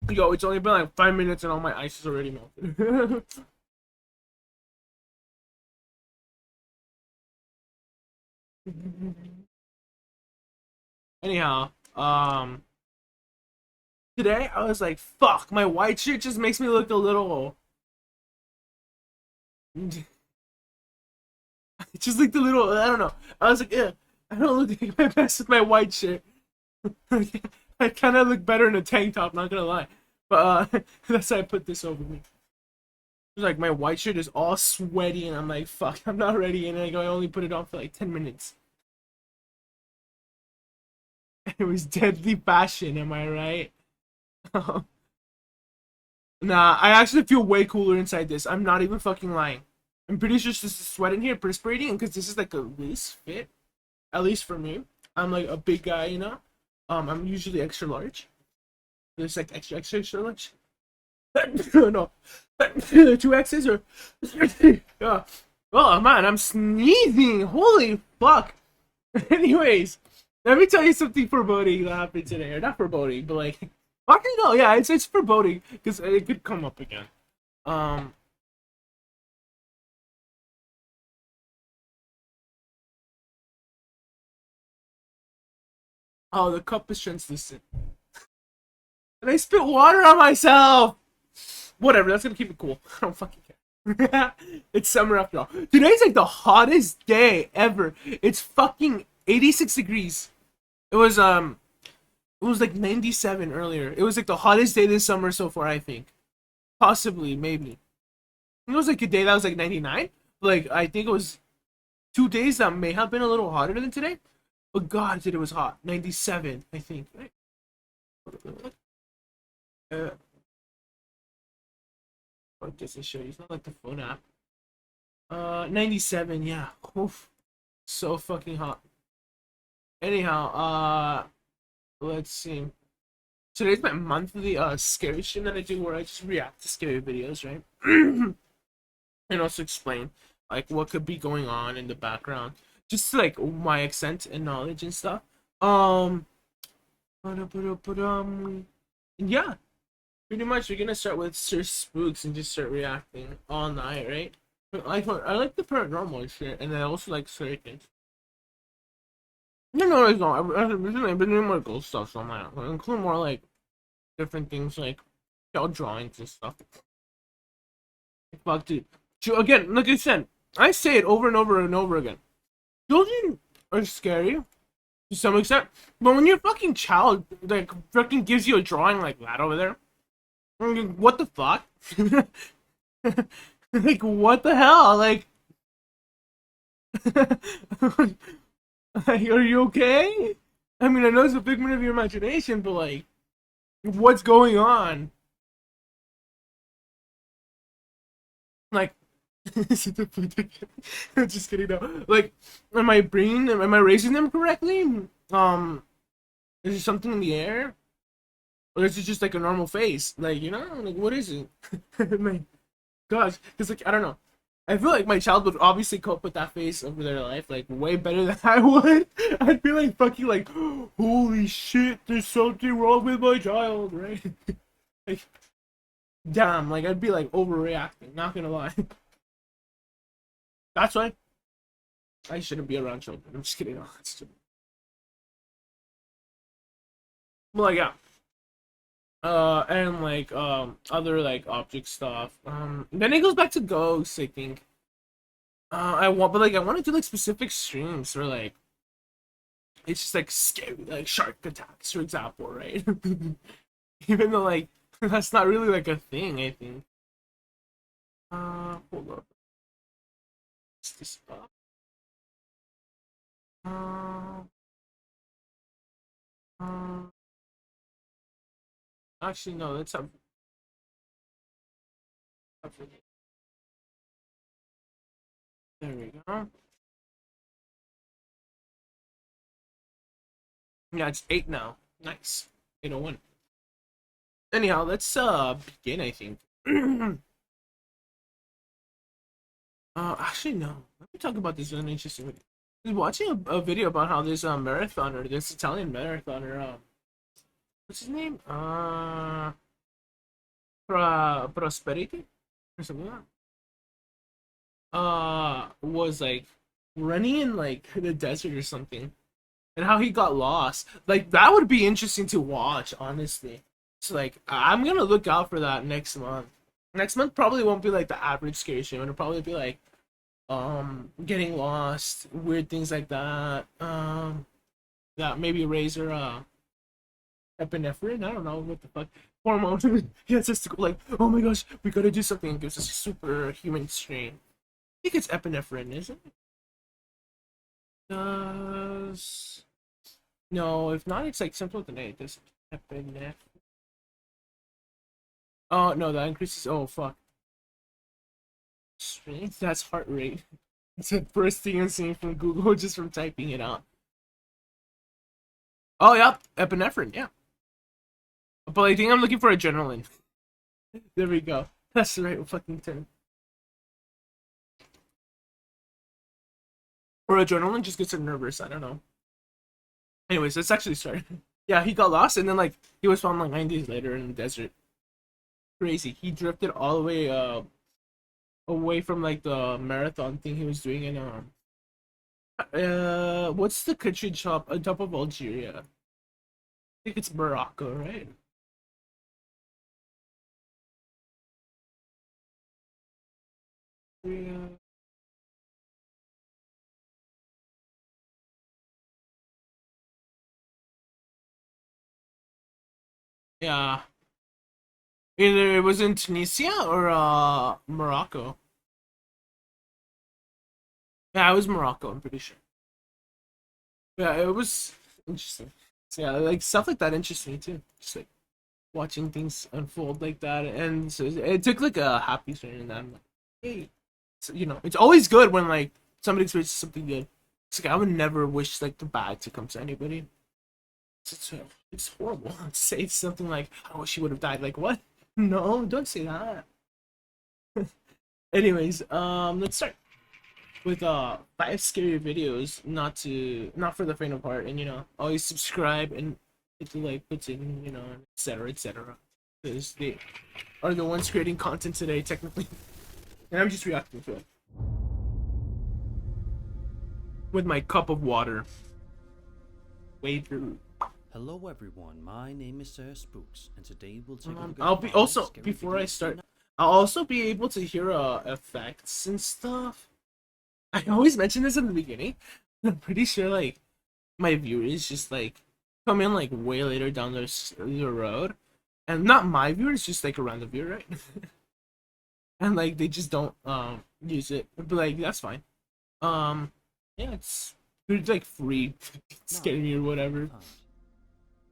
Yo, it's only been like 5 minutes and all my ice is already melted. Anyhow, today I was like, fuck, my white shirt just makes me look a little. It just looked a little. I don't know. I was like, yeah, I don't look like my best with my white shirt. I kind of look better in a tank top, not gonna lie. But that's why I put this over me. It's like my white shirt is all sweaty, and I'm like, fuck, I'm not ready. And I only put it on for like 10 minutes. It was deadly fashion, am I right? Nah, I actually feel way cooler inside this. I'm not even fucking lying. I'm pretty sure this is sweat in here perspirating, because this is like a loose fit, at least for me. I'm like a big guy, you know. I'm usually extra large. There's like extra large. No, two X's or. Yeah. Oh man, I'm sneezing. Holy fuck. Anyways, let me tell you something foreboding that happened today, or not foreboding, but like, actually no, yeah, it's foreboding because it could come up again. Um. Oh, the cup is translucent, and I spit water on myself. Whatever, that's gonna keep it cool. I don't fucking care. It's summer after all. Today's like the hottest day ever. It's fucking 86 degrees. It was it was like 97 earlier. It was like the hottest day this summer so far, I think. Possibly, maybe. It was like a day that was like 99. Like I think it was 2 days that may have been a little hotter than today. But God, dude, it was hot. 97, I think. Right? Uh, what does it show you? It's not like the phone app. 97, yeah. Oof. So fucking hot. Anyhow, let's see. Today's my monthly scary stream that I do where I just react to scary videos, right? And also explain like what could be going on in the background. Just like my extent and knowledge and stuff. Um yeah, pretty much we're gonna start with Sir Spooks and just start reacting all night, right? I like the paranormal shit, and I also like scary things. No, it's not. I've been doing more ghost stuff, so I'm like, I include more like different things like drawings and stuff. Fuck, dude. Again, like I said, I say it over and over and over again. Children are scary to some extent, but when your fucking child like fucking gives you a drawing like that over there, I'm like, what the fuck? Like what the hell? Like, are you okay? I mean, I know it's a figment of your imagination, but like, what's going on? Like, I'm just kidding. No, like, am I raising them correctly? Is there something in the air, or is it just like a normal face? Like, like what is it? My gosh, because like I don't know. I feel like my child would obviously cope with that face over their life like way better than I would. I'd be like fucking like, holy shit, there's something wrong with my child, right? Like, damn, like I'd be like overreacting. Not gonna lie. That's why I shouldn't be around children. I'm just kidding. No, it's too... Well, like yeah. And like other like object stuff. Then it goes back to ghosts, I think. I want to do like specific streams where like it's just like scary, like shark attacks, for example, right? Even though like that's not really like a thing, I think. Hold up. What's this up? Uh, uh, actually, no, let's have there we go. Yeah, it's 8 now. Nice. 801. Anyhow, let's begin, I think. Actually no. Let me talk about this really interesting video. I was watching a video about how this marathoner, this Italian marathoner, what's his name? prosperity or something like that. Was like running in like the desert or something, and how he got lost. Like that would be interesting to watch, honestly. So like I'm gonna look out for that next month. Next month probably won't be like the average scary show. It'll probably be like getting lost, weird things like that. That maybe Razor epinephrine. I don't know what the fuck hormone. He has us to go like, oh my gosh, we gotta do something. It gives us a superhuman strain. I think it's epinephrine, isn't it? Does no? If not, it's like simple than eight. Does epinephrine? Oh no, that increases. Oh fuck, strength. That's heart rate. It's the first thing I'm seeing from Google just from typing it out. Oh yeah, epinephrine. Yeah, but I think I'm looking for adrenaline. There we go. That's the right fucking term. Or adrenaline just gets him nervous. I don't know. Anyways, let's actually start. Yeah, he got lost and then like he was found like 9 days later in the desert. Crazy. He drifted all the way away from like the marathon thing he was doing in what's the country top on top of Algeria? I think it's Morocco, right? Yeah. Yeah. Either it was in Tunisia or Morocco. Yeah, it was Morocco, I'm pretty sure. Yeah, it was interesting. So, yeah, like stuff like that interests me too. Just like watching things unfold like that, and so it took like a happy turn, and I'm like, hey, so, it's always good when like somebody experiences something good. It's like I would never wish like the bad to come to anybody. It's horrible to say something like, "I wish she would have died." Like what? No, don't say that. Anyways, let's start with 5 scary videos. Not for the faint of heart, and always subscribe and hit the like button, etc. etc. Because they are the ones creating content today, technically. And I'm just reacting to it with my cup of water. Wade through. Hello everyone, my name is Spooks, and today we'll take a look at I'll be 5 also scary before I videos start. I'll also be able to hear effects and stuff. I always mention this in the beginning. I'm pretty sure like my viewers just like come in like way later down the road, and not my viewers, just like around the view, right? And like they just don't use it, but like that's fine. Um, yeah, it's like free, scaring me or whatever.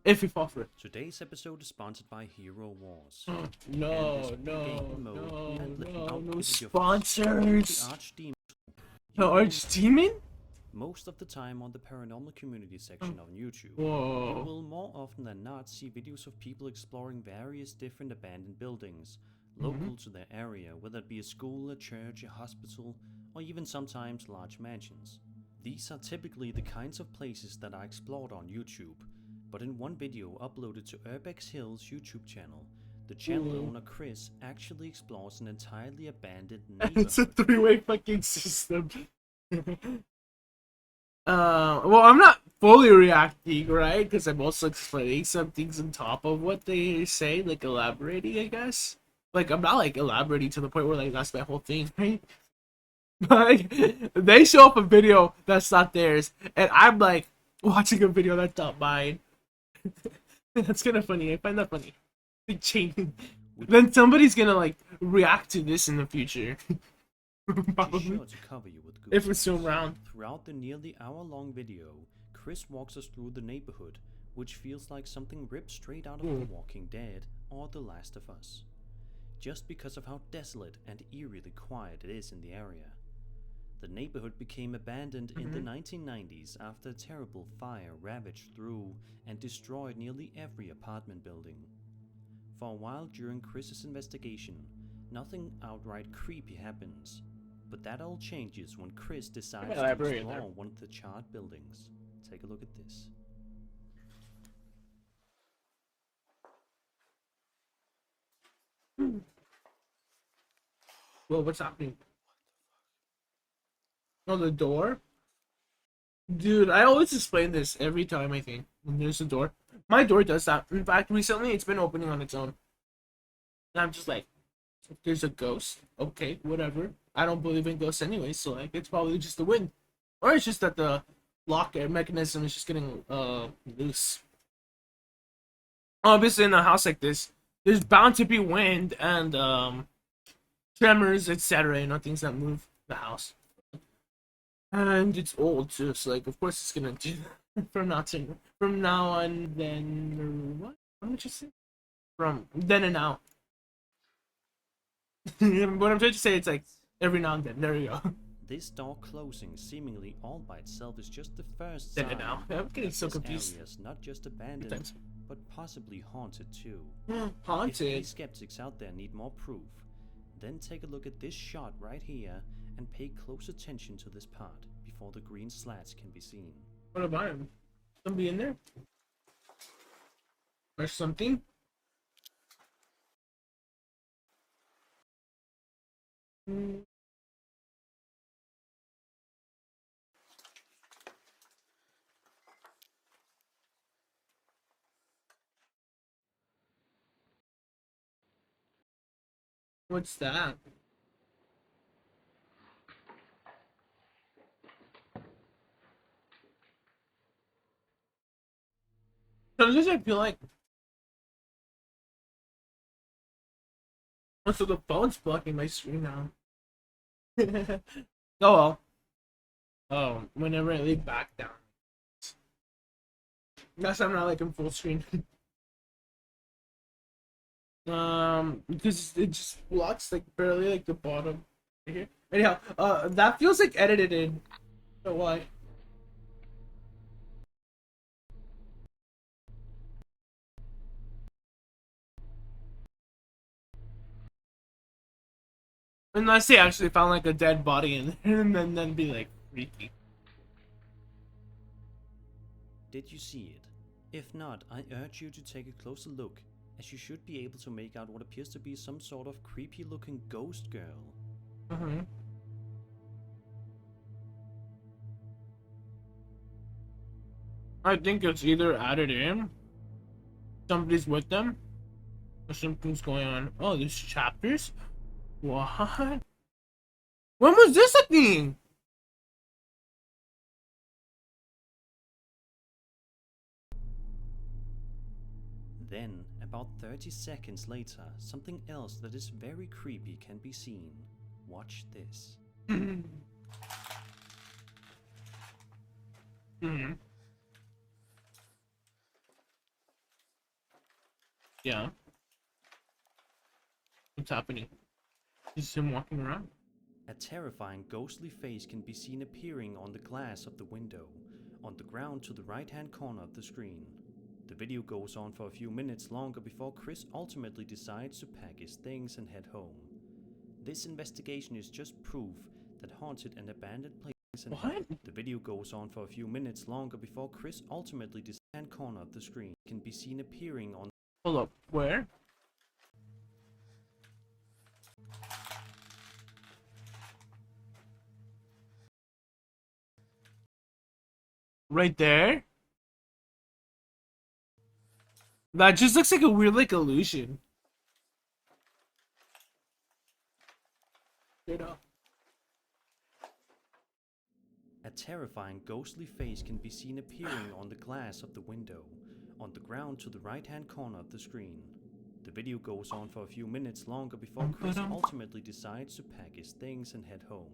If you fall for it. Today's episode is sponsored by Hero Wars. No, and no, game mode, no, and let me no, no outwit your sponsors. the Archdemon. No Archdemon? Most of the time on the paranormal community section on YouTube, Whoa. you will more often than not see videos of people exploring various different abandoned buildings local to their area, whether it be a school, a church, a hospital, or even sometimes large mansions. These are typically the kinds of places that are explored on YouTube, but in one video uploaded to Urbex Hill's YouTube channel, the channel owner Chris actually explores an entirely abandoned neighborhood. It's a 3-way fucking system. Well, I'm not fully reacting, right? Because I'm also explaining some things on top of what they say, like elaborating, I guess. Like, I'm not like elaborating to the point where like that's my whole thing, right? But like, they show up a video that's not theirs, and I'm like watching a video that's not mine. That's kind of funny. I find that funny. Like, changing. Then somebody's gonna like react to this in the future. Probably. Sure to cover you with if we're still around. Throughout the nearly hour-long video, Chris walks us through the neighborhood, which feels like something ripped straight out of The Walking Dead or The Last of Us, just because of how desolate and eerily quiet it is in the area. The neighborhood became abandoned in the 1990s after a terrible fire ravaged through and destroyed nearly every apartment building. For a while during Chris's investigation, nothing outright creepy happens, but that all changes when Chris decides to explore one of the charred buildings. Take a look at this. Well, what's happening? Oh, the door? Dude, I always explain this every time I think when there's a door. My door does that. In fact, recently it's been opening on its own. And I'm just like, if there's a ghost, okay, whatever. I don't believe in ghosts anyway, so like it's probably just the wind. Or it's just that the lock mechanism is just getting loose. Obviously in a house like this, there's bound to be wind and tremors, etc. You know, things that move the house. And it's old too, so like of course it's gonna do that from now on then or what? What did you say? From then and now. What I'm trying to say it's like every now and then. There you go. This door closing seemingly all by itself is just the first Then sign and now. I'm getting so this confused. area is not just abandoned, Thanks. but possibly haunted too. If Haunted. any skeptics out there need more proof, then take a look at this shot right here and pay close attention to this part before the green slats can be seen. What about him? Somebody in there? Or something? Mm. What's that? Sometimes I feel like so the phone's blocking my screen now. Oh well. Oh, whenever I lay back down. That's I'm not like in full screen. Because it just blocks like barely like the bottom right here. Anyhow, that feels like edited in. So why? Unless they actually found like a dead body in there and then be like freaky. Did you see it? If not, I urge you to take a closer look, as you should be able to make out what appears to be some sort of creepy looking ghost girl. Mm-hmm. I think it's either added in, somebody's with them, or something's going on. Oh, there's chapters? What? When was this a thing? Then, about 30 seconds later, something else that is very creepy can be seen. Watch this. Mm-hmm. Yeah. What's happening? Is him walking around? A terrifying ghostly face can be seen appearing on the glass of the window, on the ground to the right-hand corner of the screen. The video goes on for a few minutes longer before Chris ultimately decides to pack his things and head home. This investigation is just proof that haunted and abandoned places. What? The video goes on for a few minutes longer before Chris ultimately decides the right-hand corner of the screen can be seen appearing on. Hold up. Where? Right there? That just looks like a weird like illusion. Straight up. A terrifying ghostly face can be seen appearing on the glass of the window, on the ground to the right-hand corner of the screen. The video goes on for a few minutes longer before Chris ultimately decides to pack his things and head home.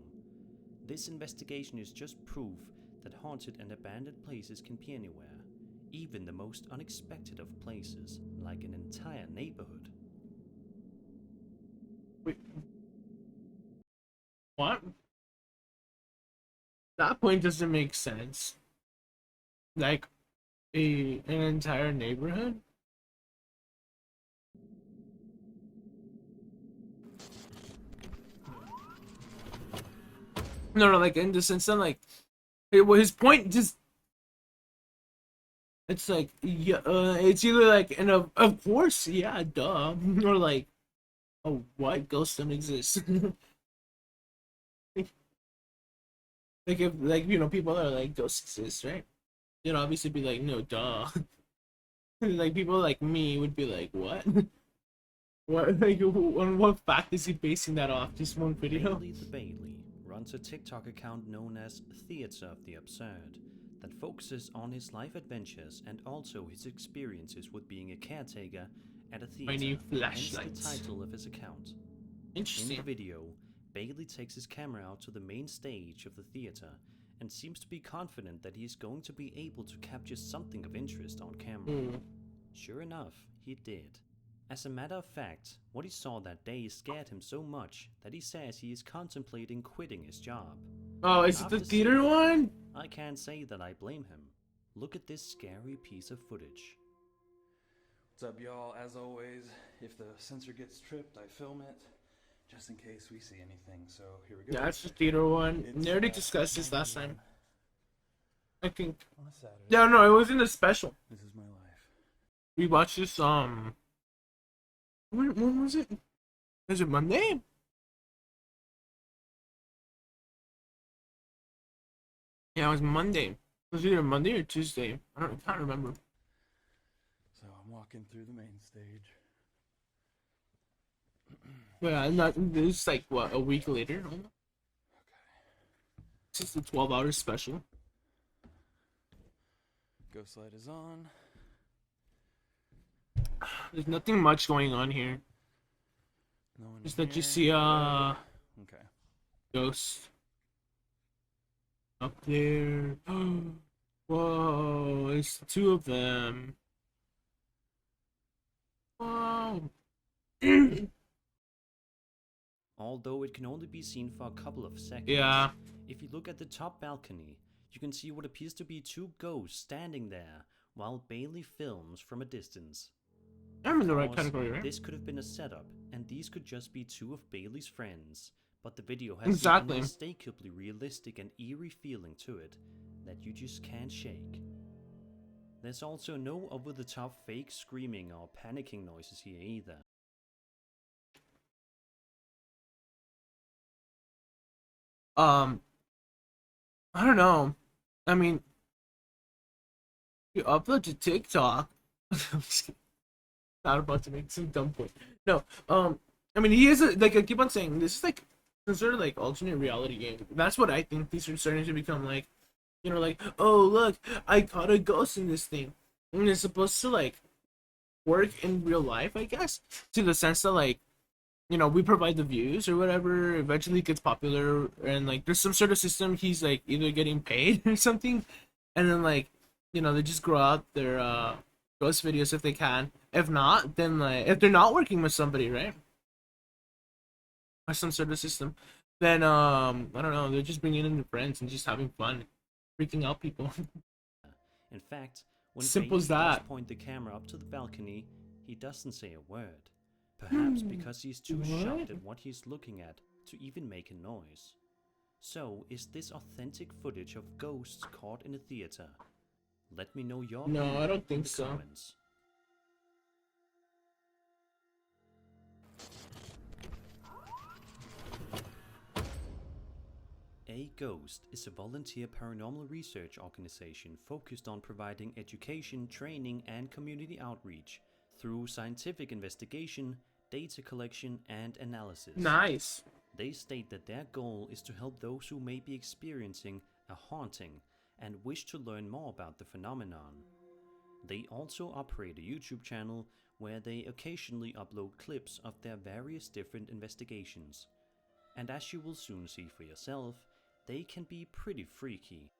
This investigation is just proof that haunted and abandoned places can be anywhere, even the most unexpected of places, like an entire neighborhood. Wait. What? That point doesn't make sense. Like an entire neighborhood? No, like in the sense that like well, his point just it's like yeah, it's either like of course, yeah, duh, or like Oh, what? Ghosts don't exist. Like if like people are like ghosts exist, right? They'd obviously be like, no, duh. Like people like me would be like, what? What like on what fact is he basing that off? Just one video? Bailey the Bailey runs a TikTok account known as Theatre of the Absurd that focuses on his life adventures and also his experiences with being a caretaker at a I theatre, need hence the flashlights. title of his account. In the Interesting. video, Bailey takes his camera out to the main stage of the theatre and seems to be confident that he is going to be able to capture something of interest on camera. Hmm. Sure enough, he did. As a matter of fact, what he saw that day scared him so much that he says he is contemplating quitting his job. Oh, is it the After theater seeing that, one? I can't say that I blame him. Look at this scary piece of footage. What's up, y'all? As always, if the sensor gets tripped, I film it, just in case we see anything. So here we go. Yeah, that's the theater one. It's, We already discussed this last time. I think. on a Saturday. Yeah, no, it was in the special. This is my life. We watched this. When was it? Was it Monday? Yeah, it was Monday. It was either Monday or Tuesday. I can't remember. So I'm walking through the main stage. Yeah, not. It's like what, a week later. Okay. It's just a 12-hour special. Ghost light is on. There's nothing much going on here. No one Just in that you here. see Okay. ghost up there. Whoa, it's two of them. Whoa. Although it can only be seen for a couple of seconds, Yeah. if you look at the top balcony, you can see what appears to be two ghosts standing there while Bailey films from a distance. I'm in the right Of course, category, right? This could have been a setup, and these could just be two of Bailey's friends, but the video has Exactly. an unmistakably realistic and eerie feeling to it that you just can't shake. There's also no over-the-top fake screaming or panicking noises here either. I don't know. I mean, you upload to TikTok. I'm just kidding. Not about to make some dumb point. No. I mean, he is like I keep on saying this is like some sort of like alternate reality game. That's what I think these are starting to become like. Like, oh look, I caught a ghost in this thing, and it's supposed to like work in real life, I guess, to the sense that like, we provide the views or whatever. Eventually, it gets popular, and like, there's some sort of system. He's like either getting paid or something, and then like, they just grow out their ghost videos if they can. If not, then like, if they're not working with somebody, right, or some sort of system, then I don't know. They're just bringing in their friends and just having fun, freaking out people. In fact, when Simple as Bailey does that. point the camera up to the balcony, he doesn't say a word. Perhaps because he's too What? shocked at what he's looking at to even make a noise. So, is this authentic footage of ghosts caught in a theater? Let me know your No, opinion I don't in think the so. comments. A Ghost is a volunteer paranormal research organization focused on providing education, training, and community outreach through scientific investigation, data collection, and analysis. Nice. They state that their goal is to help those who may be experiencing a haunting and wish to learn more about the phenomenon. They also operate a YouTube channel where they occasionally upload clips of their various different investigations. And as you will soon see for yourself, they can be pretty freaky.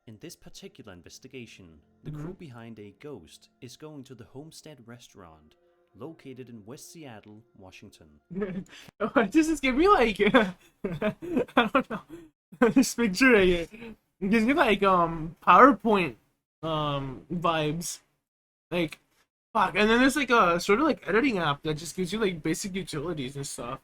In this particular investigation, the crew behind A Ghost is going to the Homestead restaurant, located in West Seattle, Washington. This is giving me like I don't know. This picture right here gives me like PowerPoint vibes. Like fuck. And then there's like a sort of like editing app that just gives you like basic utilities and stuff.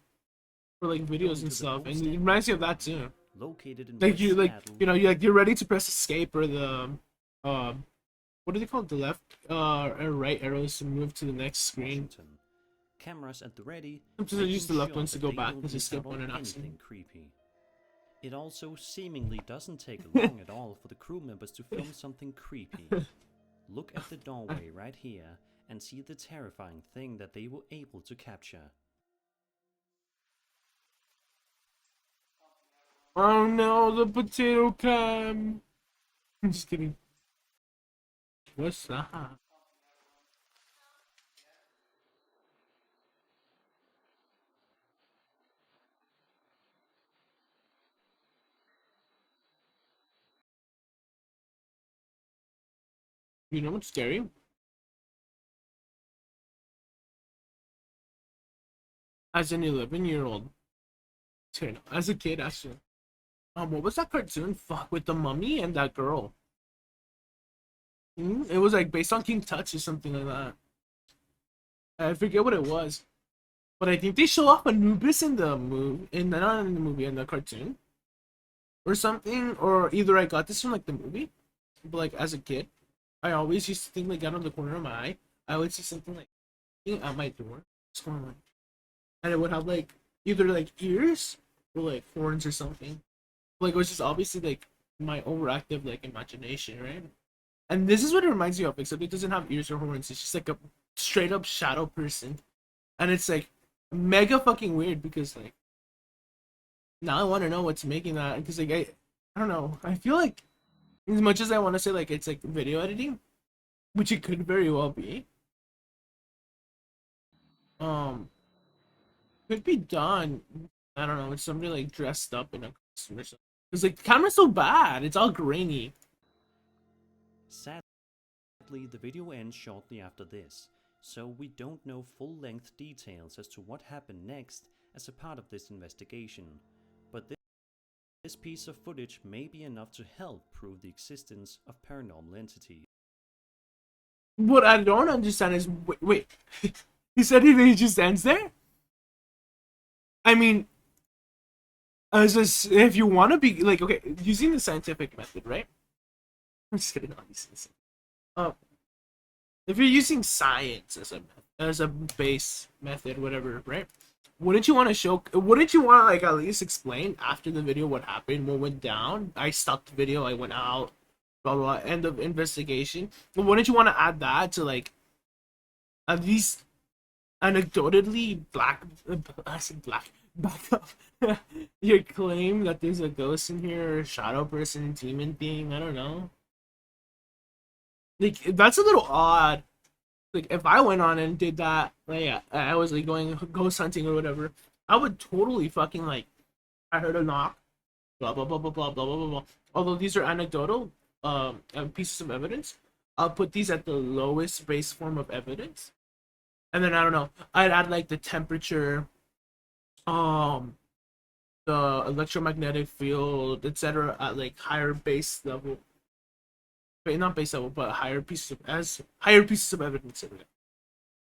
For like videos and stuff. And it reminds me of that too. Located in Like West you like Seattle, you're ready to press escape or the what do they call it? The left or right arrows to move to the next screen. Washington. cameras at the ready, Sometimes I use the making left sure ones to that go they back don't because I miss skip out one on and anything accident. creepy. It also seemingly doesn't take long at all for the crew members to film something creepy. Look at the doorway right here and see the terrifying thing that they were able to capture. Oh no, the potato cam. I'm just kidding. What's that? You know what's scary? As an 11-year-old, as a kid, actually. What was that cartoon? Fuck, with the mummy and that girl. It was like based on King Touch or something like that. I forget what it was, but I think they show off Anubis in the movie, not in the movie, in the cartoon, or something. Or either I got this from like the movie, but like as a kid, I always used to think like out of the corner of my eye, I would see something like at my door, just going like, and it would have like either like ears or like horns or something. Like it was just obviously like my overactive like imagination, right? And this is what it reminds me of, except it doesn't have ears or horns. It's just like a straight up shadow person, and it's like mega fucking weird because like now I want to know what's making that because like I don't know. I feel like as much as I want to say like it's like video editing, which it could very well be, um, could be done. I don't know. With somebody like dressed up in a costume or something. Because like the camera's so bad, it's all grainy. Sadly, the video ends shortly after this, so we don't know full-length details as to what happened next as a part of this investigation, but this piece of footage may be enough to help prove the existence of paranormal entities. What I don't understand is wait. He said he just ends there. I mean, if you want to be like okay, using the scientific method, right? I'm just kidding. Obviously, if you're using science as a base method, whatever, right? Wouldn't you want to show? Wouldn't you want to like at least explain after the video what happened, what went down? I stopped the video. I went out. Blah blah. Blah, end of investigation. But wouldn't you want to add that to like at least anecdotally I said back up your claim that there's a ghost in here, or a shadow person, demon thing. I don't know. Like that's a little odd. Like if I went on and did that, like I was like going ghost hunting or whatever, I would totally fucking like. I heard a knock. Blah blah blah blah blah blah blah blah. Blah. Although these are anecdotal, pieces of evidence, I'll put these at the lowest base form of evidence, and then I don't know. I'd add like the temperature, um, the electromagnetic field, etc. at like higher base level, but not base level, but higher pieces of evidence.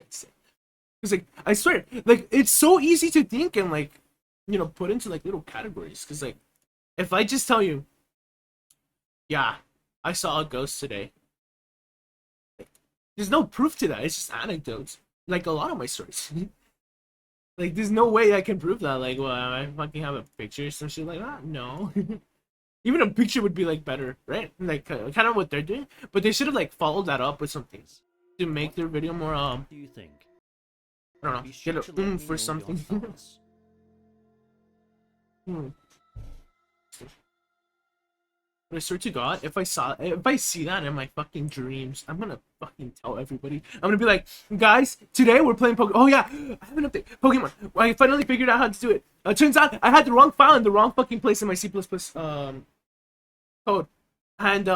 Because like I swear, like it's so easy to think and like put into like little categories. Because like if I just tell you, yeah, I saw a ghost today. There's no proof to that. It's just anecdotes. Like a lot of my stories. Like there's no way I can prove that. Like, well, I fucking have a picture or some shit like that. No. Even a picture would be like better, right? Like kind of what they're doing, but they should have like followed that up with something to make their video more What do you think? I don't know, Be sure get to a let me for know something. your thoughts. But I swear to God, if I see that in my fucking dreams, I'm gonna fucking tell everybody. I'm gonna be like, guys, today we're playing Pokemon. Oh yeah, I have an update. Pokemon. I finally figured out how to do it. Turns out I had the wrong file in the wrong fucking place in my C++ code, and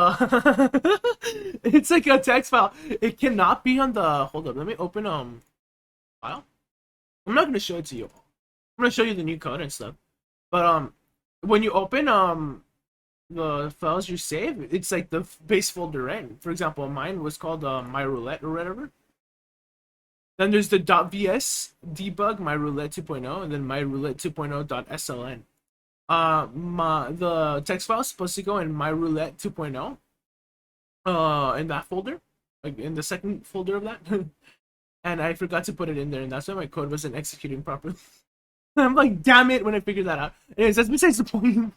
it's like a text file. It cannot be on the. Hold up, let me open file. I'm not gonna show it to you. I'm gonna show you the new code and stuff. But when you open the files you save, it's like the base folder, right? For example, mine was called my roulette or whatever. Then there's the .vs debug my roulette 2.0 and then my roulette 2.0.sln. The text file is supposed to go in my roulette 2.0 in that folder, like in the second folder of that. and I forgot to put it in there, and that's why my code wasn't executing properly. I'm like, damn it, when I figured that out. Anyways, that's besides the point.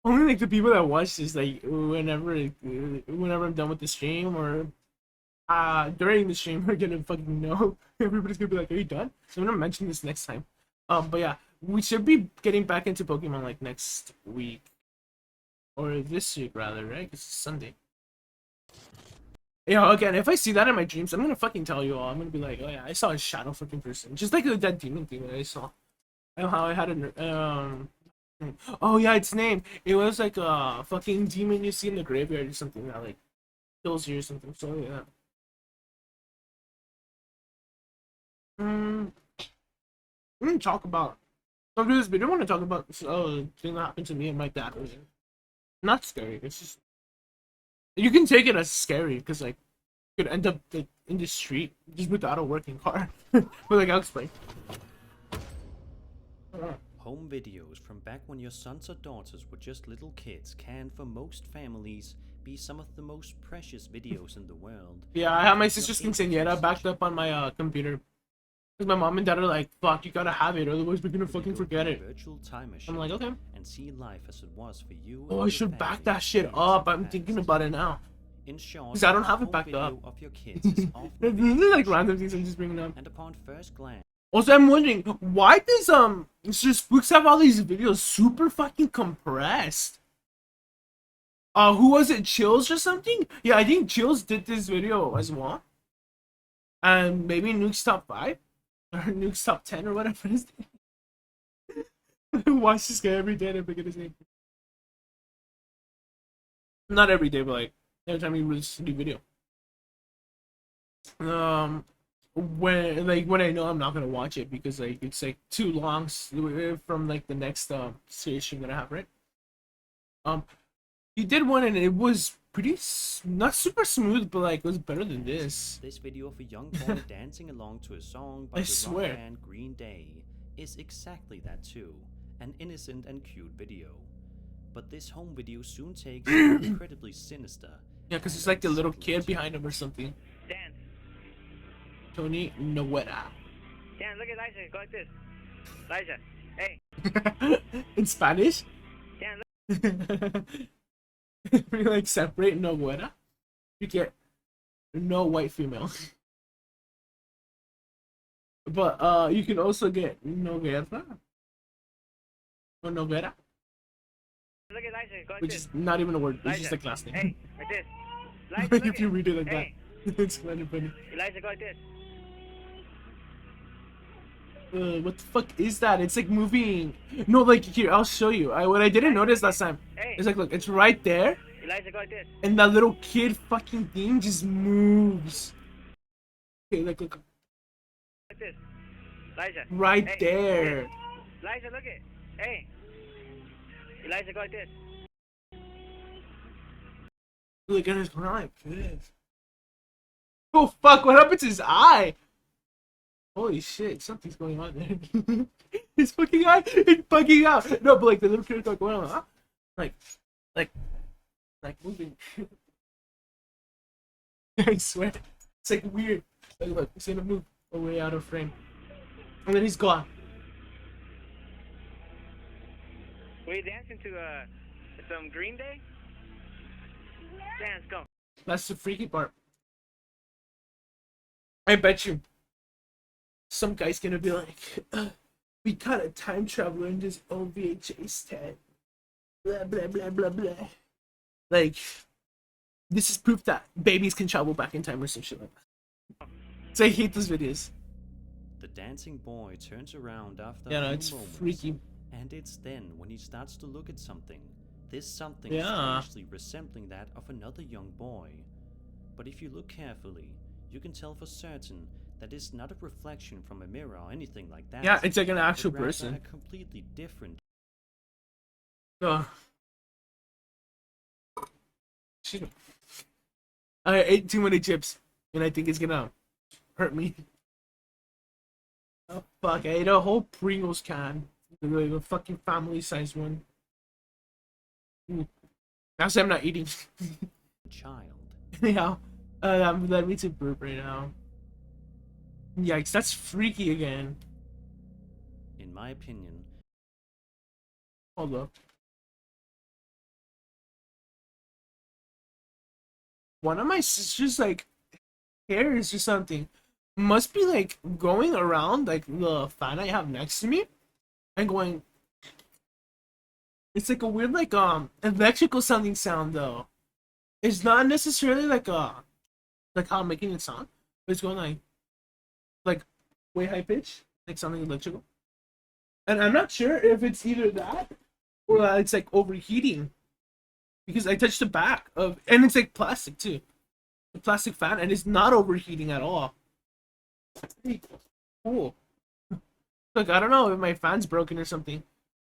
Only like the people that watch this, like whenever I'm done with the stream or during the stream, are gonna fucking know. Everybody's gonna be like, "Are you done?" So I'm gonna mention this next time. But yeah, we should be getting back into Pokemon like next week or this week rather, right? 'Cause it's Sunday. Yeah, again, if I see that in my dreams, I'm gonna fucking tell you all. I'm gonna be like, "Oh yeah, I saw a shadow fucking person," just like that demon thing that I saw. I know how I had an Oh yeah, its name. It was like a fucking demon you see in the graveyard or something that like kills you or something. So yeah. I'm gonna talk about. After this video, I want to talk about thing that happened to me and my dad. It was not scary. It's just you can take it as scary because like you could end up like in the street just without a working car. But like I'll explain. Home videos from back when your sons or daughters were just little kids can, for most families, be some of the most precious videos in the world. Yeah, I have my sister's quinceañera backed up on my computer. Because my mom and dad are like, fuck, you gotta have it, otherwise we're gonna fucking forget it. Virtual time machine I'm like, okay. and see life as it was for you. Oh, I should back that shit up. I'm thinking about it now. In short, because I don't have it home back video up. of your kids is often These are like random things I'm just bringing up. and upon first glance. Also, I'm wondering, why does Mr. Spooks have all these videos super fucking compressed? Who was it? Chills or something? Yeah, I think Chills did this video as well. And maybe Nuke's top 5 or Nuke's top 10 or whatever his name. I watch this guy every day and I forget his name. Not every day, but like every time he releases a new video. When I know I'm not gonna watch it because like it's like too long from like the next series stream that I have, right? He did one and it was pretty not super smooth, but like it was better than this. This video of a young boy dancing along to a song by I the swear. rock band Green Day is exactly that too, an innocent and cute video. But this home video soon takes incredibly sinister. Yeah, because it's like the little kid behind him or something. Dan, Tony Noeta. Dan, look at Elijah. Go like this. Elijah, hey. In Spanish? Dan, We like separate Noguera. You get no white female. But you can also get Noguera or Noguera, look at Elijah. Go like which this. is not even a word. It's Elijah, just a class name. Hey, like this. Elijah, look If you at- read it like hey. that, it's kind of funny. Elijah, go like this. What the fuck is that? It's like moving. No, like here, I'll show you. What I didn't notice last time Hey, is like, look, it's right there, Elijah, go like this. and that little kid fucking thing just moves. Okay, like look, Like this. Elijah. right hey, there. Hey. Elijah, look at. Hey. Elijah, go like this. Look at his going like this. Oh fuck! What happened to his eye? Holy shit! Something's going on there. His fucking eye is bugging out. No, but like the little kid is going on, huh? like moving. I swear, it's like weird. Like, look, he's gonna move away out of frame, and then he's gone. Were you dancing to some Green Day? Dance, go. That's the freaky part. I bet you some guy's gonna be like, we caught a time traveler in this old VHS tape. Blah blah blah blah blah. Like, this is proof that babies can travel back in time or some shit like that. So I hate those videos. The dancing boy turns around after Yeah, a no, few it's moments, freaky. and it's then when he starts to look at something. This something Yeah. strangely resembling that of another young boy. But if you look carefully, you can tell for certain that it's not a reflection from a mirror or anything like that. Yeah, it's like an but actual rather person. a completely different. Excuse me. I ate too many chips, and I think it's gonna hurt me. Oh fuck! I ate a whole Pringles can, the fucking family-sized one. Actually, I'm not eating. child. Yeah, That led me to burp right now. Yikes, that's freaky again. In my opinion, Hold up. One of my sister's like hairs or something must be like going around like the fan I have next to me and going. It's like a weird electrical sounding sound though. It's not necessarily like how I'm making it sound. But it's going like way high pitch, like something electrical. And I'm not sure if it's either that or that it's like overheating because I touched the back of, and it's like plastic too, a plastic fan, and it's not overheating at all. Pretty cool. Like I don't know if my fan's broken or something,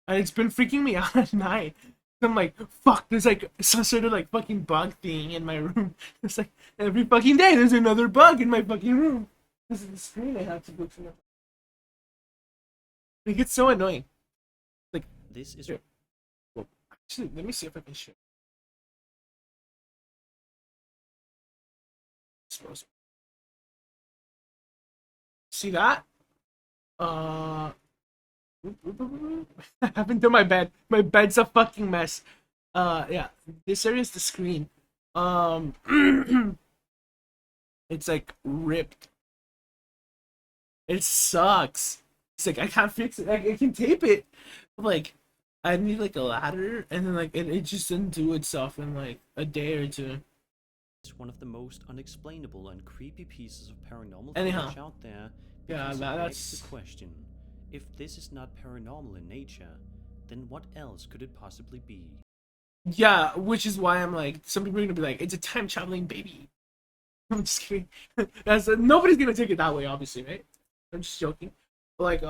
and it's been freaking me out at night. I'm like, fuck, there's like some sort of like fucking bug thing in my room. It's like every fucking day there's another bug in my fucking room. This is the screen I have to go through. It gets so annoying. Like, this is here. Well, actually, let me see if I can show. See that? I haven't done my bed. My bed's a fucking mess. Yeah. This area is the screen. Um, it's like ripped. It sucks. It's like I can't fix it. I can tape it. But, like, I need like a ladder, and then like it just didn't do itself in like a day or two. one of the most unexplainable and creepy pieces of paranormal Anyhow. footage out there. Yeah, Because it that's begs the question: if this is not paranormal in nature, then what else could it possibly be? yeah, which is why I'm like, some people are gonna be like, it's a time traveling baby. I'm just kidding. Nobody's gonna take it that way, obviously, right? I'm just joking. But, like,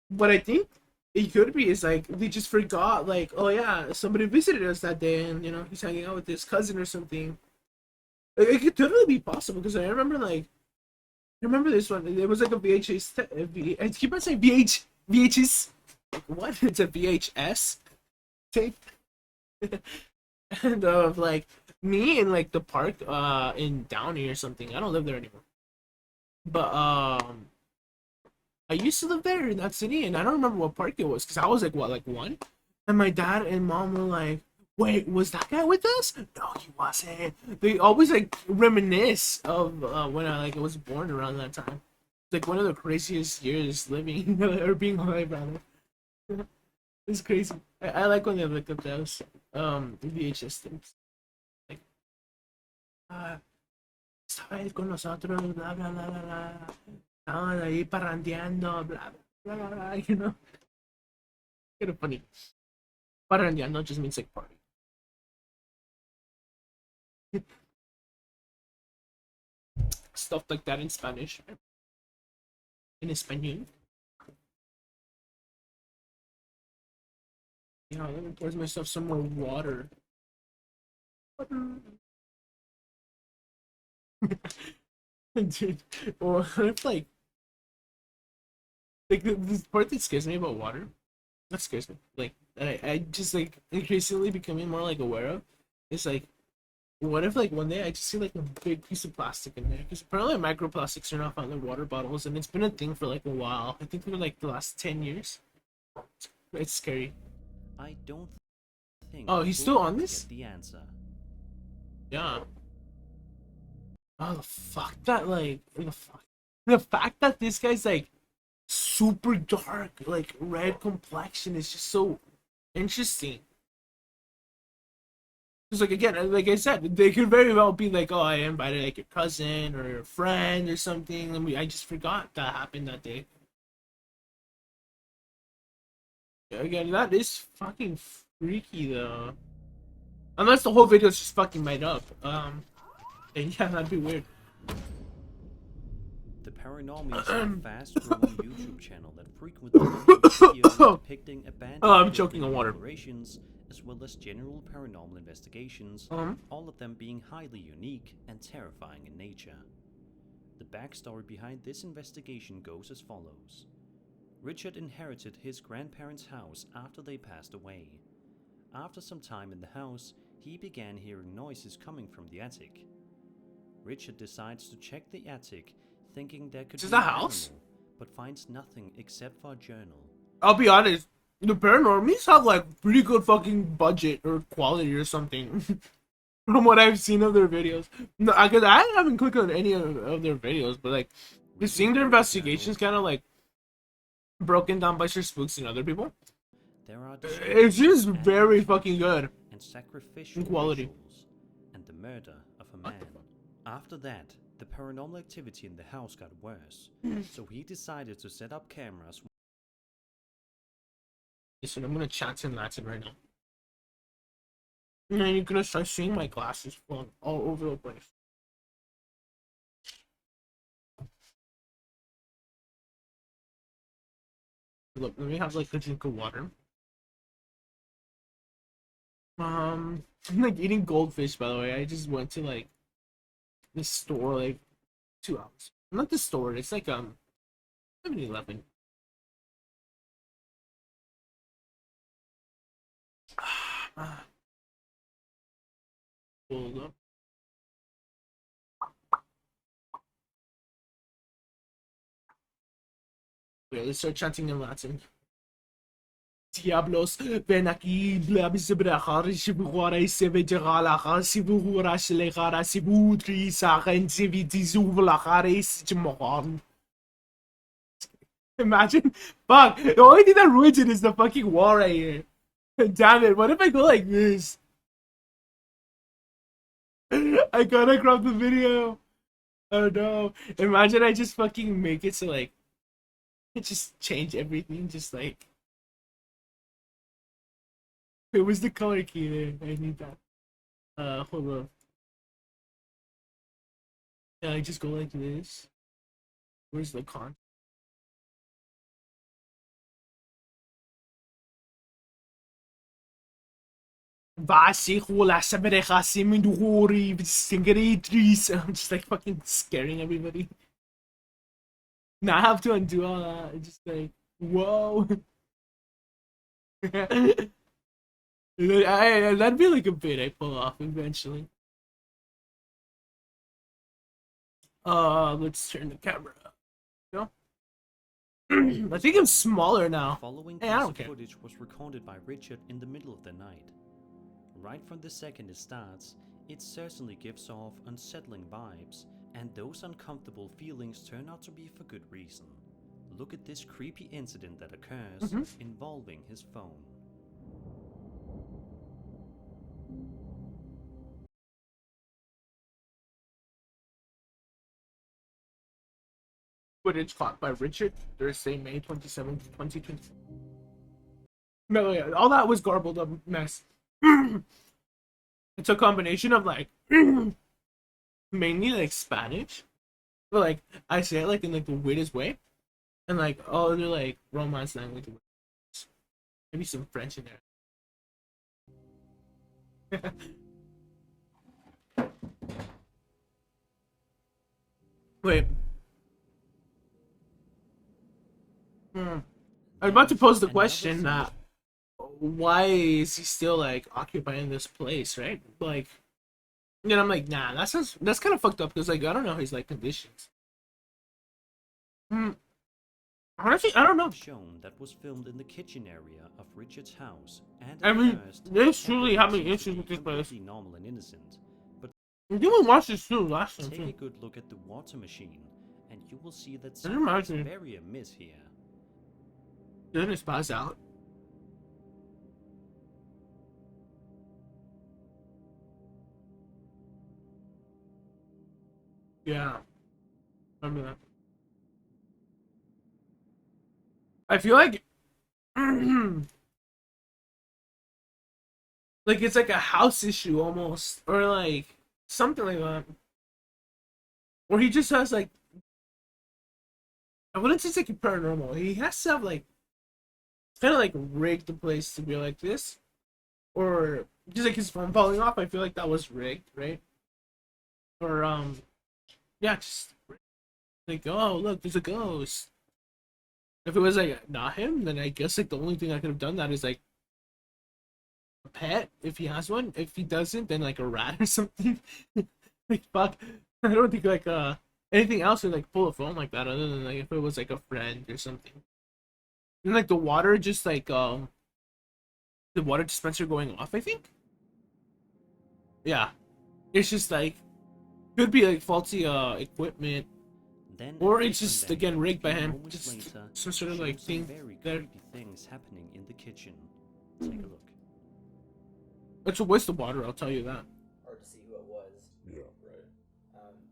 what I think it could be is like they just forgot, like, oh yeah, somebody visited us that day, and he's hanging out with his cousin or something. It could totally be possible because I remember this one. It was like a VHS. I keep on saying VHS. Like, what? It's a VHS tape. And of like me in like the park in Downey or something. I don't live there anymore. But I used to live there in that city, and I don't remember what park it was because I was like what, like one, and my dad and mom were like, "Wait, was that guy with us? No, he wasn't." They always like reminisce of when I like was born around that time. It's like one of the craziest years living or being alive, rather. It's crazy. I like when they look up those VHS things. Like, ah, estaba él con nosotros, bla bla bla bla bla. Estaban ahí parrandeando, bla bla bla bla, Kind of funny. Parrandeando just means like party. Stuff like that in Spanish. In Espanol. Yeah, let me pour myself some more water. Dude, or if like the part that scares me about water, that scares me. Like I just like increasingly becoming more like aware of. It's like, what if like one day I just see like a big piece of plastic in there? Because apparently microplastics are not found in water bottles, and it's been a thing for like a while. I think for like the last 10 years. It's scary. I don't think. Oh, he's still on we'll this? get the answer. Yeah. Oh, the fuck that the fact that this guy's like super dark, like red complexion is just so interesting. Because like again, like I said, they could very well be like, oh, I invited like your cousin or your friend or something, and I just forgot that happened that day. Again, that is fucking freaky though. Unless the whole video is just fucking made up. And yeah, that'd be weird. The Paranormies are a fast-growing YouTube channel that frequently uploads videos depicting abandoned I'm choking on water. operations, as well as general paranormal investigations, all of them being highly unique and terrifying in nature. The backstory behind this investigation goes as follows. Richard inherited his grandparents' house after they passed away. After some time in the house, he began hearing noises coming from the attic. Richard decides to check the attic, thinking there could Is this be a an house? animal, but finds nothing except for a journal. I'll be honest, the paranormies have like pretty good fucking budget or quality or something. From what I've seen of their videos. No, because I haven't clicked on any of their videos, but like, just seeing their investigations kind of like broken down by Sir Spooks and other people. There are It's just descriptions, very animal fucking good. and sacrificial quality. rituals, and the murder of a What man. the fuck? After that, the paranormal activity in the house got worse, so he decided to set up cameras. Listen, I'm gonna chat in Latin right now. And then you're gonna start seeing my glasses falling all over the place. Look, let me have like a drink of water. I'm like eating goldfish, by the way. I just went to like this store like 2 hours. Not the store, it's like 7-Eleven. Hold up. Okay, let's start chanting in Latin. Diablos, ven aquí, blabisebrejar, sibuara, sevejalachar, sibura, slegara, sibutri, sachen, sivitizuvlachare, simohan. Imagine, fuck, the only thing that ruins it is the fucking wall right here. Damn it, what if I go like this? I gotta crop the video. Oh no. Imagine I just fucking make it so like, it just change everything, just like. Wait, where's the color key there? I need that. Hold on. Yeah, I just go like this. Where's the con? I'm just like fucking scaring everybody. Now I have to undo all that. It's just like, whoa. That'd be like a bit I pull off eventually. Let's turn the camera up. Go. I think I'm smaller now. Following Hey, I piece don't of care. footage was recorded by Richard in the middle of the night. Right from the second it starts, it certainly gives off unsettling vibes, and those uncomfortable feelings turn out to be for good reason. Look at this creepy incident that occurs involving his phone. Footage caught by Richard Thursday, May 27th, 2020. No, yeah, all that was garbled up mess. It's a combination of like mainly like Spanish, but like I say it like in like the weirdest way, and like all other like Romance language, maybe some French in there. Wait. I'm about to pose the question that why is he still like occupying this place, right? Like, and then I'm like, nah, that's kind of fucked up because like I don't know his like conditions. Honestly, I don't know. Shown that was filmed in the kitchen area of Richard's house, and I at mean, first, there's truly everything having seems to issues be with this place. completely normal and innocent. But You didn't watch this too last time take a too. good look at the water machine, and you will see that Can you something is imagine? very amiss here. Didn't it spaz out? Yeah, remember that. I feel like, like it's like a house issue almost, or like something like that. Or he just has like, I wouldn't say it's like paranormal. He has to have like, kind of like rigged the place to be like this, or just like his phone falling off. I feel like that was rigged, right? Or yeah, just like, oh look, there's a ghost. If it was like not him, then I guess like the only thing I could have done that is like a pet if he has one. If he doesn't, then like a rat or something. Like fuck, I don't think like anything else would like pull a phone like that other than like if it was like a friend or something. And like the water just like the water dispenser going off, I think. Yeah. It's just like could be like faulty equipment. Then Or a it's different just angle, again rigged by a few him. moments Just later, some sort of shows like some thing very there. creepy things happening in the kitchen. Take a look. It's a waste of water, I'll tell you that. Or to see who it was. Yeah, right.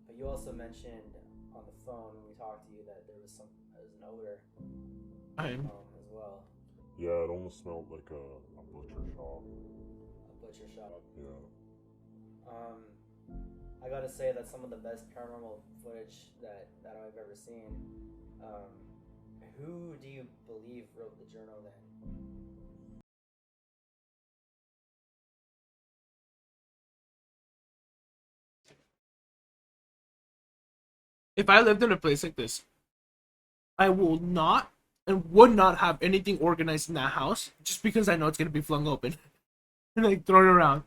But you also mentioned on the phone when we talked to you that there was an odor I'm as well. Yeah, it almost smelled like a butcher shop. A butcher shop. Yeah. I gotta say that's some of the best paranormal footage that I've ever seen. Who do you believe wrote the journal then? if I lived in a place like this, I will not and would not have anything organized in that house just because I know it's gonna be flung open and like thrown around.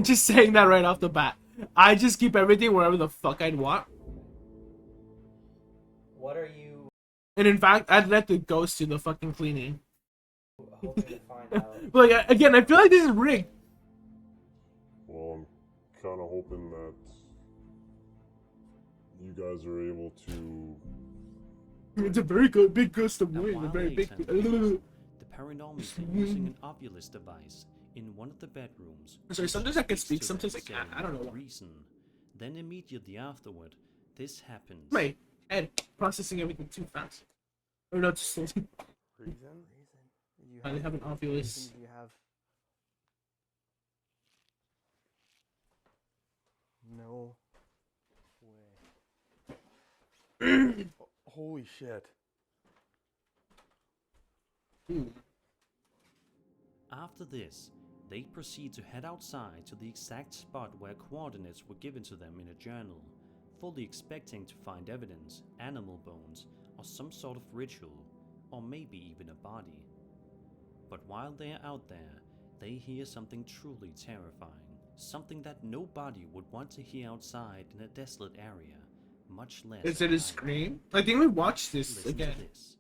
Just saying that right off the bat. I just keep everything wherever the fuck I'd want. What are you And in fact, I'd let the ghost do the fucking cleaning. hoping to find out? But like, again, I feel like this is rigged. Well, I'm kind of hoping that you guys are able to. It's a very good, big gust of A wind. A while very big. later, the paranormals are using an Ovilus device in one of the bedrooms. Sorry, which sometimes I can speaks speak, to sometimes I that can't. same I don't know why. reason. Then immediately afterward, this happens. My head processing everything too fast. Or not just Reason? You I have an Ovilus. You have no way. Holy shit. After this, they proceed to head outside to the exact spot where coordinates were given to them in a journal, fully expecting to find evidence, animal bones, or some sort of ritual, or maybe even a body. But while they are out there, they hear something truly terrifying, something that nobody would want to hear outside in a desolate area, much less Is at it a night. scream? I think we watched this Listen again. to this.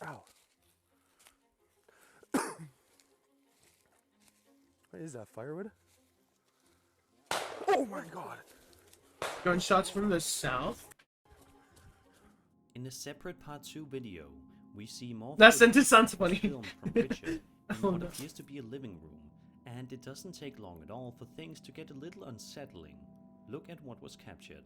Ow. What is that, firewood? Oh my god! Gunshots from the south? In a separate part 2 video, we see more That footage sentence sounds that was funny. filmed from Richard in Oh, what no. appears to be a living room, and it doesn't take long at all for things to get a little unsettling. Look at what was captured.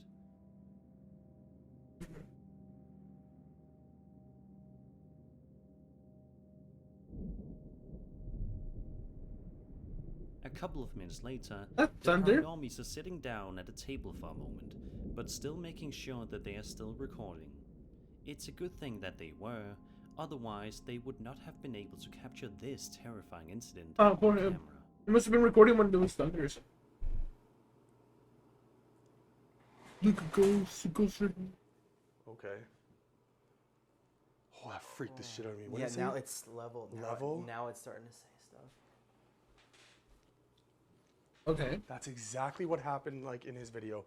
A couple of minutes later, That the thunder? paranormies are sitting down at a table for a moment, but still making sure that they are still recording. It's a good thing that they were, otherwise they would not have been able to capture this terrifying incident Oh, on poor camera. him. He must have been recording when there was thunder or something. Look, a ghost right here. Okay. Oh, that freaked the shit out of me. What Yeah, is now it? it's level. Level? Now it's starting to say stuff. Okay. That's exactly what happened like in his video.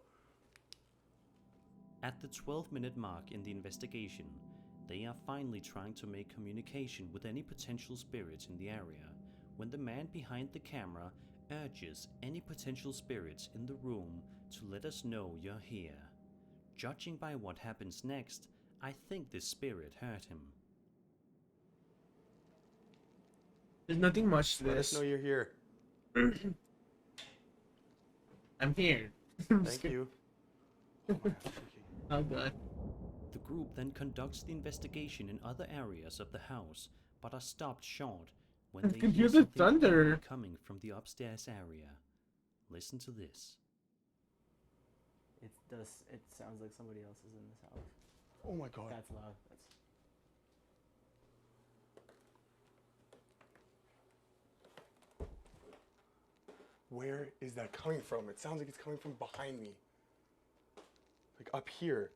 At the 12-minute mark in the investigation, they are finally trying to make communication with any potential spirits in the area, when the man behind the camera urges any potential spirits in the room to let us know you're here. Judging by what happens next, I think this spirit heard him. There's nothing much to Let us this. know you're here. I'm here. Thank you. Oh, my, I'm shaking. Oh god. The group then conducts the investigation in other areas of the house, but are stopped short when I they can hear hear the something thunder. eerie coming from the upstairs area. Listen to this. It does. It sounds like somebody else is in this house. Oh my god. That's loud. That's. Where is that coming from? It sounds like it's coming from behind me. Like up here.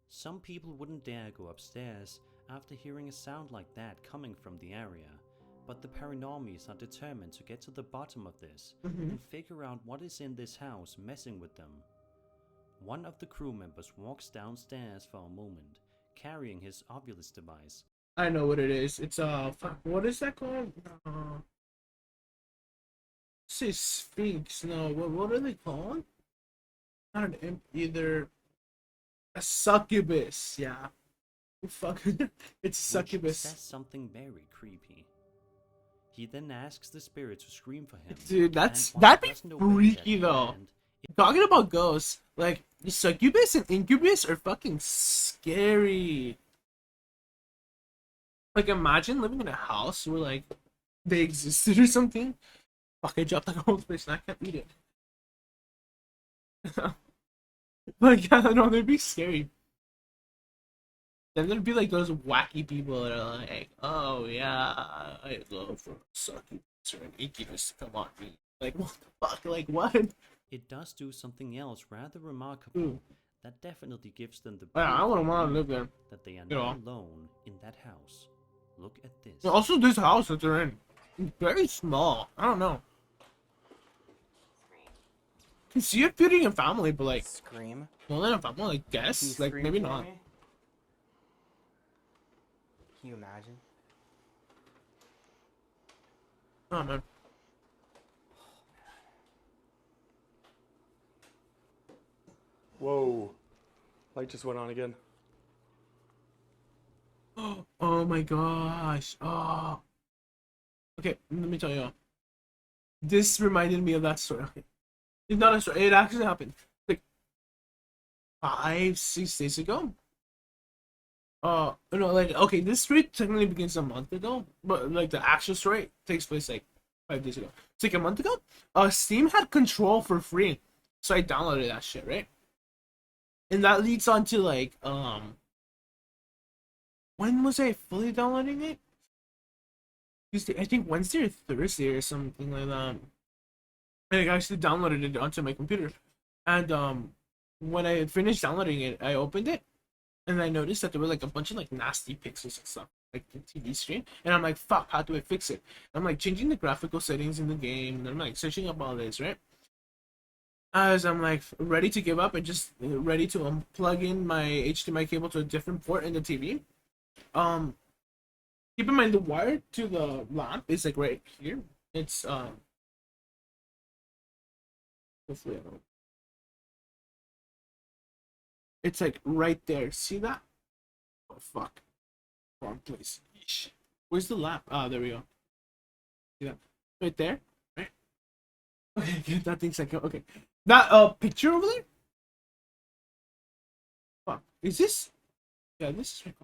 Some people wouldn't dare go upstairs after hearing a sound like that coming from the area, but the paranormies are determined to get to the bottom of this Mm-hmm. and figure out what is in this house messing with them. One of the crew members walks downstairs for a moment, carrying his Ovilus device. I know what it is. It's fuck, what is that called? Say Sphinx. No, what are they called? Not an imp either. A succubus. Yeah. Fuck. It's a Which succubus. says something very creepy. He then asks the spirit to scream for him. Dude, and while that'd it be doesn't obey that freaky though. command, Talking about ghosts, like succubus and incubus are fucking scary. Like imagine living in a house where like they existed or something. Fuck, I dropped like a whole space and I can't eat it. Like yeah, no, they'd be scary. Then there'd be like those wacky people that are like, oh yeah, I love for a succubus or an incubus to come on me. Like what the fuck? Like what? it does do something else rather remarkable Ooh. that definitely gives them the Yeah, I proof wouldn't want to belief live there. that they are You not know. alone in that house. Look at this. Also, this house that they're in, is very small. I don't know. You can see it fitting a family, but like, Scream. well, in a family, I Can you guess, like scream maybe for not. me? Can you imagine? Oh man. Whoa. Light just went on again. Oh my gosh. Oh. Okay, let me tell you. This reminded me of that story. Okay. It's not a story. It actually happened. Like 5, 6 days ago. No, like okay, this story technically begins a month ago, but like the actual story takes place like 5 days ago. It's like a month ago. Steam had Control for free, so I downloaded that shit, right? And that leads on to like when was I fully downloading it? Tuesday, I think Wednesday or Thursday or something like that. And I actually downloaded it onto my computer, and when I had finished downloading it, I opened it, and I noticed that there were like a bunch of like nasty pixels and stuff, like the TV screen, and I'm like, fuck, how do I fix it? I'm like changing the graphical settings in the game, and I'm like searching up all this, right? As I'm like ready to give up and just ready to unplug in my HDMI cable to a different port in the TV. Keep in mind the wire to the lamp is like right here. It's hopefully I don't. It's like right there. See that? Oh fuck. Wrong place. Yeesh. Where's the lamp? Ah, there we go. See that? Right there? Right? Okay, good. That thing's like okay. That picture over there? Fuck. Is this? Yeah, this is right.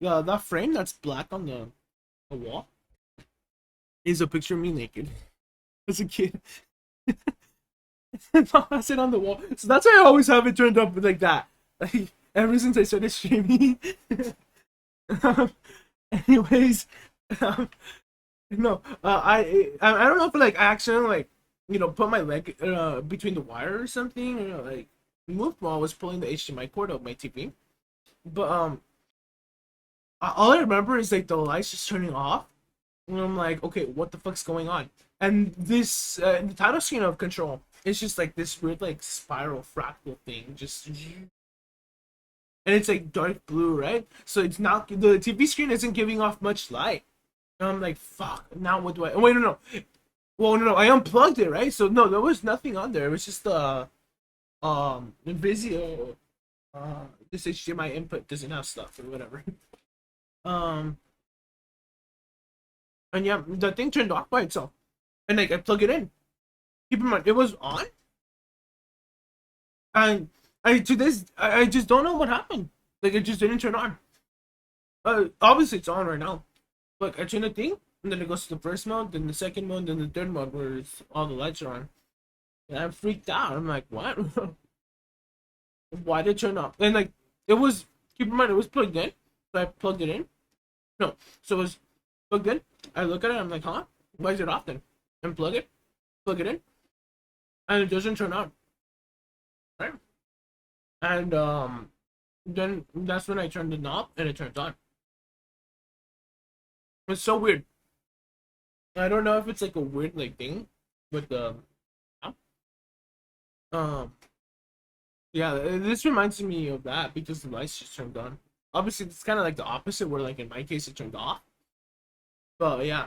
Yeah, that frame that's black on the wall is a picture of me naked as a kid. That's it on the wall. So that's why I always have it turned up like that. Like ever since I started streaming. Anyways, no, I don't know if like I accidentally like put my leg between the wire or something, like moved while I was pulling the HDMI cord of my TV, but all I remember is like the lights just turning off, and I'm like, okay, what the fuck's going on? And this the title screen of Control is just like this weird like spiral fractal thing, just and it's like dark blue, right? So it's not the TV screen isn't giving off much light. And I'm like, fuck. Now what do I? Oh, wait, no. Well, no, I unplugged it, right? So no, there was nothing on there. It was just the Vizio. This HDMI input doesn't have stuff or whatever. And yeah, the thing turned off by itself, and like I plug it in. Keep in mind, it was on, and I just don't know what happened. Like it just didn't turn on. Obviously it's on right now. Like I turn the thing, and then it goes to the first mode, then the second mode, then the third mode where all the lights are on. And I'm freaked out. I'm like, what? Why did it turn off? And like it was. Keep in mind, it was plugged in. So I plugged it in. No, so it was plugged in. I look at it. I'm like, huh? Why is it off then? Unplug it. Plug it in. And it doesn't turn on. Right? And then that's when I turned the knob and it turned on. It's so weird. I don't know if it's like a weird like thing with the um yeah, this reminds me of that because the lights just turned on. Obviously, it's kind of like the opposite, where like in my case it turned off. But yeah,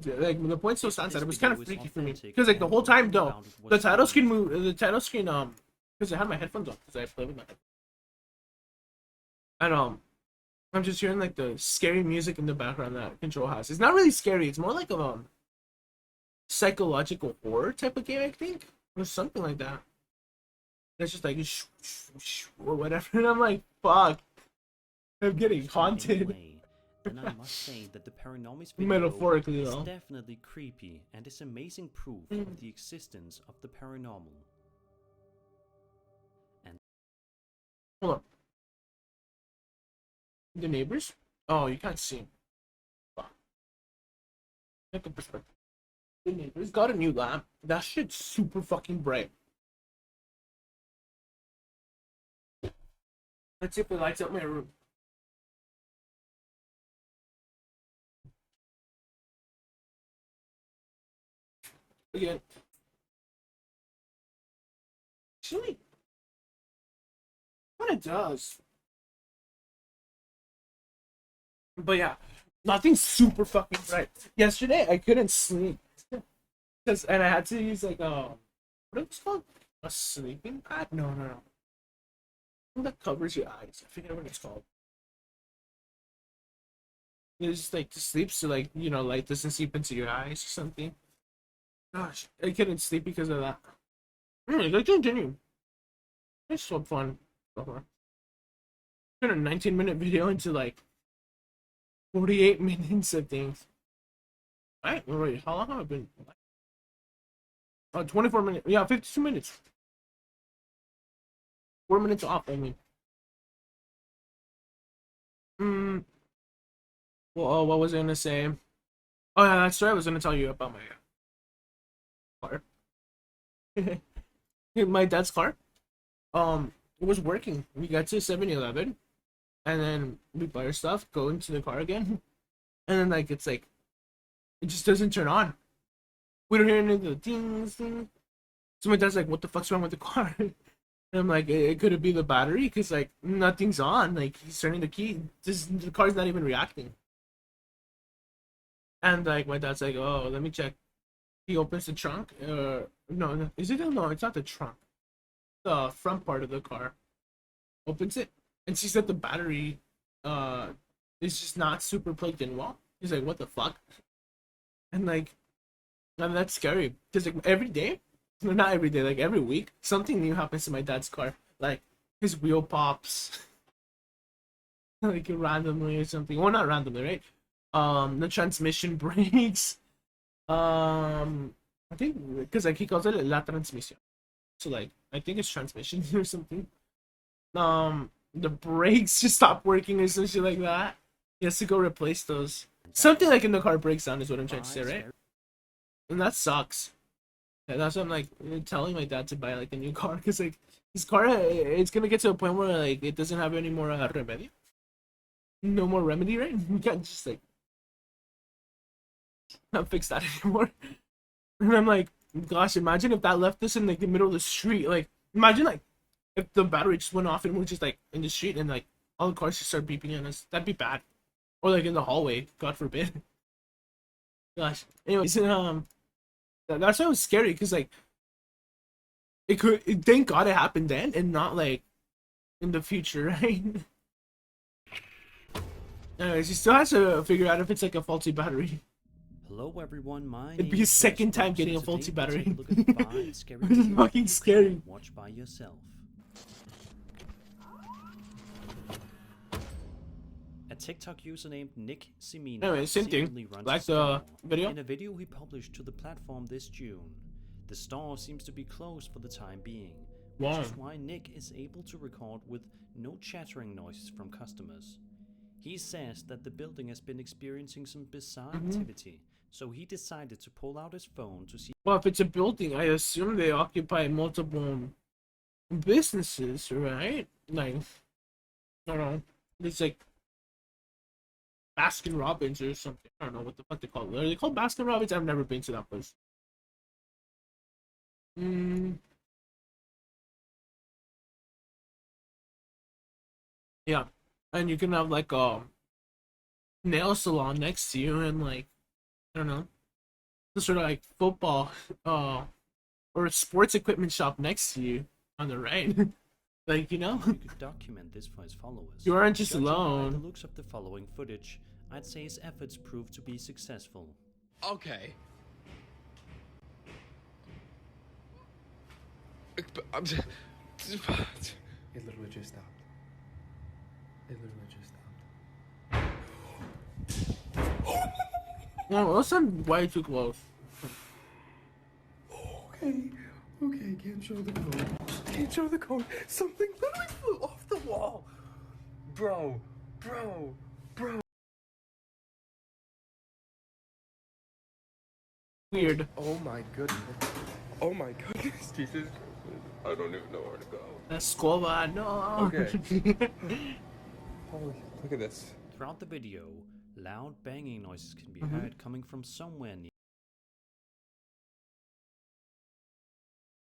like the point still stands that it was kind of freaky for me because like the whole time though, the title screen move, the title screen because I had my headphones on because I play with my headphones. And I'm just hearing like the scary music in the background that Control has. It's not really scary. It's more like a psychological horror type of game, I think, or something like that. It's just like or whatever, and I'm like, fuck, I'm getting haunted. Anyway, then I must say that the Paranormies video Metaphorically, is though. definitely creepy and is amazing proof of the existence of the paranormal. Hold on. The neighbors? Oh, you can't see 'em. Fuck. Get the perspective. The neighbors got a new lamp. That shit's super fucking bright. Let's see if it lights up my room. Again. Actually, what it does. But yeah, nothing super fucking bright. Yesterday I couldn't sleep and I had to use like what is it called? A sleeping pad? No. That covers your eyes. I forget what it's called. It's just like to sleep so like light doesn't seep into your eyes or something. Gosh, I couldn't sleep because of that. Let's continue. It's so fun. Turn a 19-minute video into like 48 minutes of things. Alright, wait, how long have I been? 24 minutes. Yeah, 52 minutes. 4 minutes off, I mean. Well, what was I gonna say? Oh yeah, that's right. I was gonna tell you about my car. My dad's car. It was working. We got to 7-Eleven, and then we buy our stuff, go into the car again, and then like it just doesn't turn on. We don't hear any of the dings. So my dad's like, "What the fuck's wrong with the car?" And I'm like, "It could be the battery, because like nothing's on. Like he's turning the key, the car's not even reacting." And like my dad's like, "Oh, let me check." He opens the trunk. No, is it? No, it's not the trunk. The front part of the car. Opens it and sees that the battery is just not super plugged in well. He's like, "What the fuck?" And like, and that's scary because like every day, no, not every day, like every week, something new happens to my dad's car. Like his wheel pops, like randomly or something. Well, not randomly, right? The transmission breaks. I think because like he calls it la transmisión, so like I think it's transmission or something. The brakes just stop working or some shit like that. He has to go replace those. Something like in the car breaks down is what I'm trying to say, right? And that sucks. And that's why I'm like telling my dad to buy like a new car, because like his car, it's gonna get to a point where like it doesn't have any more remedy. No more remedy, right? We can't just like not fix that anymore. And I'm like, gosh, imagine if that left us in like the middle of the street. Like, imagine like if the battery just went off and we're just like in the street and like all the cars just start beeping at us. That'd be bad. Or like in the hallway, God forbid. Gosh. Anyways, that's why it was scary, because like thank God it happened then and not like in the future, right? Anyways, he still has to figure out if it's like a faulty battery. Hello everyone, my It'd be name his is second Chris time getting a Brooks, faulty and today battery. we'll take a look at 5 scary This is videos fucking you scary. can't watch by yourself. A TikTok user named Nick Simina Anyway, same thing. secretly runs Like a the store. video. In a video he published to the platform this June, the store seems to be closed for the time being, which Wow. is why Nick is able to record with no chattering noises from customers. He says that the building has been experiencing some bizarre activity, so he decided to pull out his phone to see. Well, if it's a building, I assume they occupy multiple businesses, right? Like, I don't know. It's like, Baskin Robbins or something. I don't know what the fuck they call it. Are they called Baskin Robbins? I've never been to that place. Yeah, and you can have like a nail salon next to you, and like I don't know, the sort of like football, or a sports equipment shop next to you on the right. Like You could document this for his followers. You aren't just Judging by alone. the looks of the following footage, I'd say his efforts proved to be successful. Okay. But I'm just... It literally just stopped. It literally just stopped. No, those sound way too close. Okay, can't show the code. Can't show the code. Something literally flew off the wall. Bro. Weird. Oh my goodness, Jesus. I don't even know where to go. Escoba, no. Okay. Holy, look at this. Throughout the video, loud banging noises can be heard coming from somewhere near.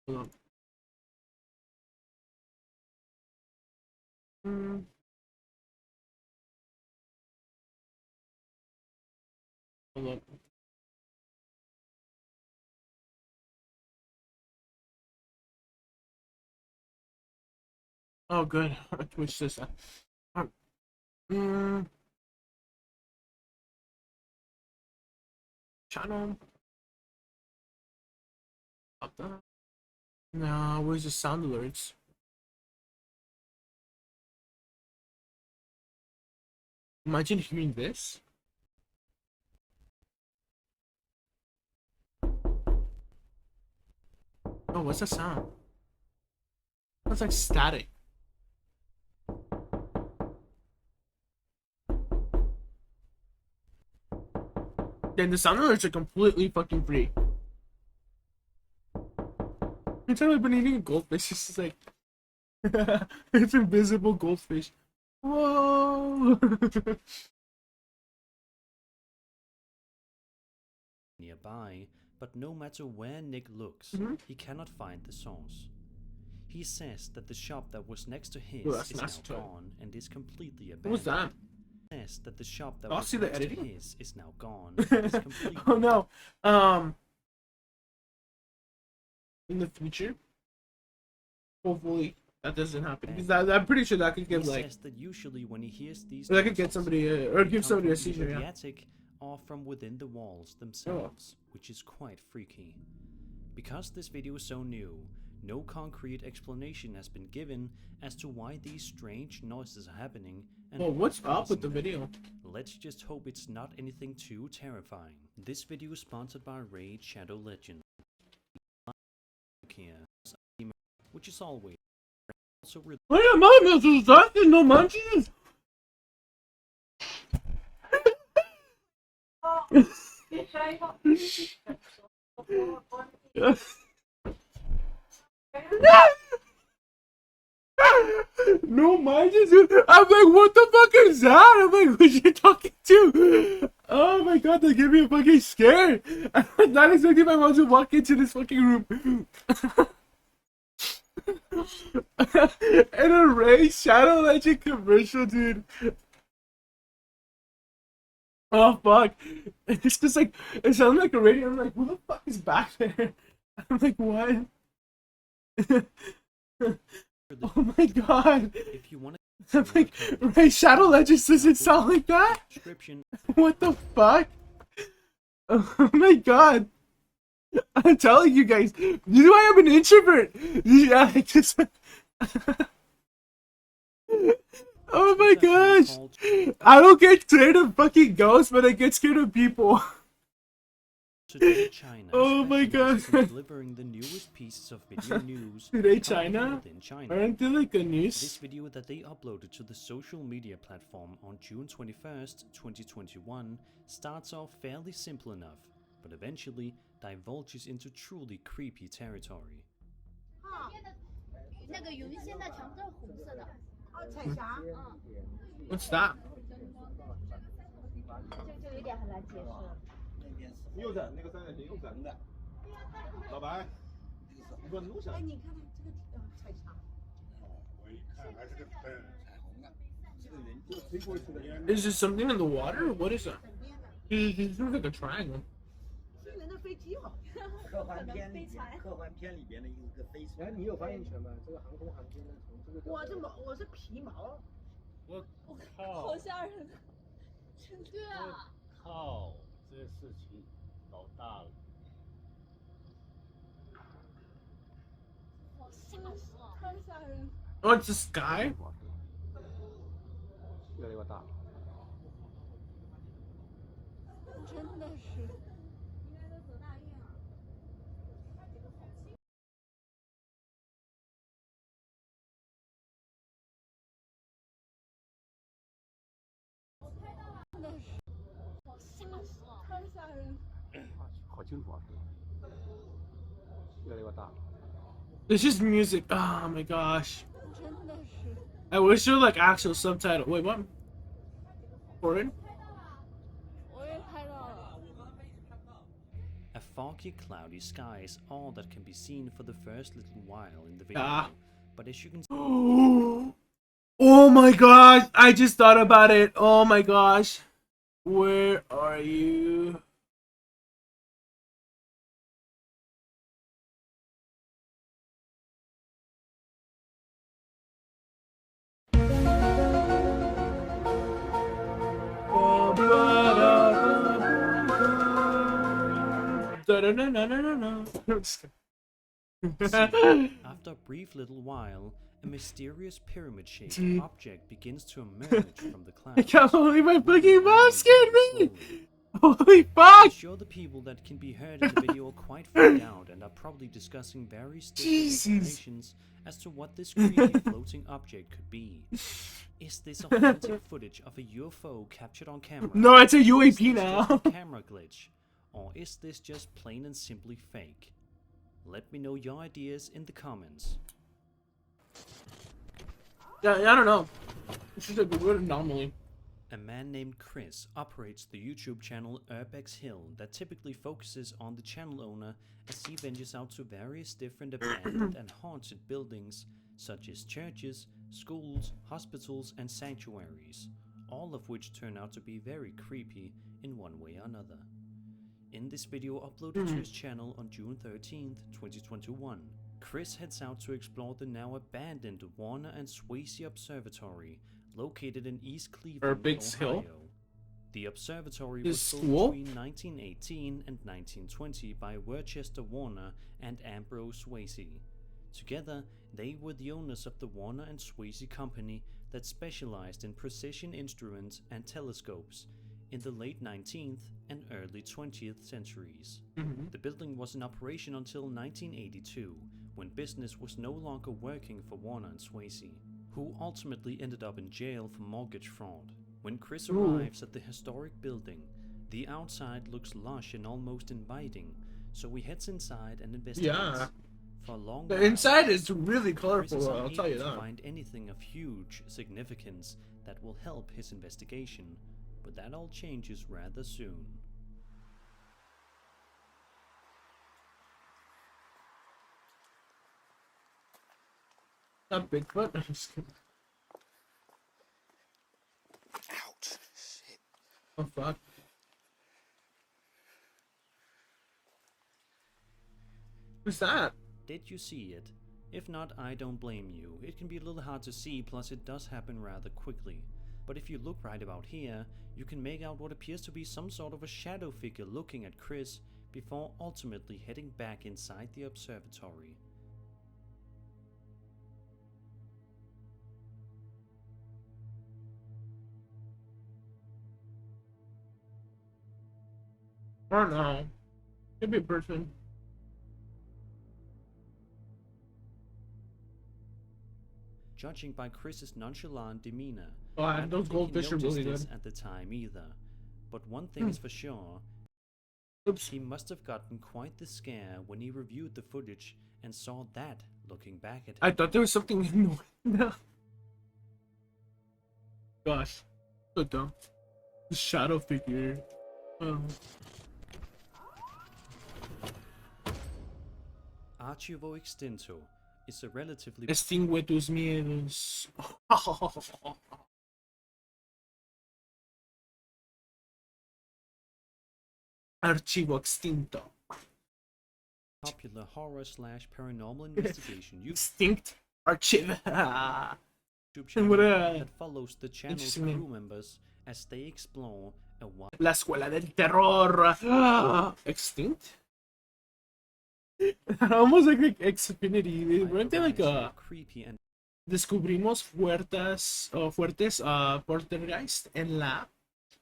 Hold on. Hold on. Oh, good. I twitched this. Channel. Up there. No, where's the sound alerts? Imagine hearing this. Oh, what's that sound? Sounds like static. Then the sound alerts are completely fucking free. Anytime I've been eating a goldfish, it's just like it's invisible goldfish. Whoa! Nearby, but no matter where Nick looks, he cannot find the source. He says that the shop that was next to his is now gone and is completely abandoned. What was that? Says that the shop that I'll was see the next to editing. his is now gone and is completely Oh no. In the future, hopefully that doesn't happen. Because I'm pretty sure that could give He like says that usually when he hears these that could get noises, somebody or give come somebody a from either seizure. the Yeah. attic or from within the walls themselves, which is quite freaky. Because this video is so new, no concrete explanation has been given as to why these strange noises are happening. And Well, what's who up with the causing them. video? Let's just hope it's not anything too terrifying. This video is sponsored by Raid Shadow Legend, which is always also really Oye, mami, me asustaste, no manches. No manches, dude. I'm like, what the fuck is that? I'm like, who's you talking to? Oh my god, they give me a fucking scare. I'm not expecting my mom to walk into this fucking room. And a Ray Shadow Legend commercial, dude. Oh fuck. It's just like, it sounded like a radio. I'm like, who the fuck is back there? I'm like, what? Oh my god. if you want I'm like, Ray Shadow Legends doesn't sound like that? description. What the fuck? Oh my god. I'm telling you guys, you know I am an introvert. Yeah, I just... Oh my gosh. I don't get scared of fucking ghosts, but I get scared of people. Today, China Oh my specializes in God. delivering the newest pieces of video news Today, from China? within China. Aren't they like a This news? video that they uploaded to the social media platform on June 21st, 2021 starts off fairly simple enough, but eventually divulges into truly creepy territory. 那个有一些那墙都是红色的。哦，彩霞。 What's that? 就有点很难解释了。右转，那个3角形右转的。老白，你给我弄下来。哎，你看它这个彩墙。我一看还是个彩虹啊，这个人就飞过去的。Is there something in the water? What is that? It looks like a triangle. 是人的飞机哦。科幻片里边的一个飞船。哎，你有发言权吗？这个航空航天的从这个。我是皮毛。我靠！好吓人。对啊。靠！这事情搞大了。好吓人，太吓人。Oh, it's the sky. 越来越大。真的是。应该都得大运了。真的是。好吓人，太吓人。好清楚啊！越来越大。It's just music. Oh my gosh. 真的是。I wish there were like actual subtitle. Wait, what? Foreign? A foggy, cloudy sky is all that can be seen for the first little while in the video. But as you can see... Oh my gosh! I just thought about it. Oh my gosh. Where are you? After a brief little while, a mysterious pyramid-shaped object begins to emerge from the clouds. I can't believe my fucking mom scared me! Holy fuck! I'm sure the people that can be heard in the video are quite freaked out and are probably discussing very different explanations as to what this creepy floating object could be. Is this authentic footage of a UFO captured on camera? No, it's a UAP now. A camera glitch? Or is this just plain and simply fake? Let me know your ideas in the comments. Yeah, I don't know. It's just like a weird anomaly. A man named Chris operates the YouTube channel Urbex Hill that typically focuses on the channel owner as he ventures out to various different abandoned and haunted buildings such as churches, schools, hospitals and sanctuaries, all of which turn out to be very creepy in one way or another. In this video uploaded to his channel on June 13th, 2021, Chris heads out to explore the now abandoned Warner and Swayze Observatory located in East Cleveland, Ohio. The observatory was built between 1918 and 1920 by Worcester Warner and Ambrose Swayze. Together, they were the owners of the Warner and Swayze company that specialized in precision instruments and telescopes in the late 19th and early 20th centuries. The building was in operation until 1982, when business was no longer working for Warner and Swayze, who ultimately ended up in jail for mortgage fraud. When Chris arrives at the historic building, the outside looks lush and almost inviting, so he heads inside and investigates. Yeah. For a long The inside is really colorful, Chris is I'll tell you unable to that. find anything of huge significance that will help his investigation, but that all changes rather soon. Not Bigfoot. I'm just kidding. Ouch. Shit. Oh fuck. Who's that? Did you see it? If not, I don't blame you. It can be a little hard to see, plus it does happen rather quickly. But if you look right about here, you can make out what appears to be some sort of a shadow figure looking at Chris before ultimately heading back inside the observatory. I don't know. Could be a person. Judging by Chris's nonchalant demeanor, Oh, I don't those think goldfish he are noticed really this good. at the time either. But one thing is for sure, he must have gotten quite the scare when he reviewed the footage and saw that looking back at him. I thought there was something in the Gosh. So dumb. Shadow figure. Oh. Archivo Extinto is a relatively Extingue tus miedos. Archivo extinto. popular horror/paranormal investigation Extinct Archive. YouTube channel What a that follows the channel's interesting name. crew members as they explore a wide La escuela del terror. Extinct? Almost like Xfinity. Weren't they like creepy and descubrimos fuertes poltergeist en la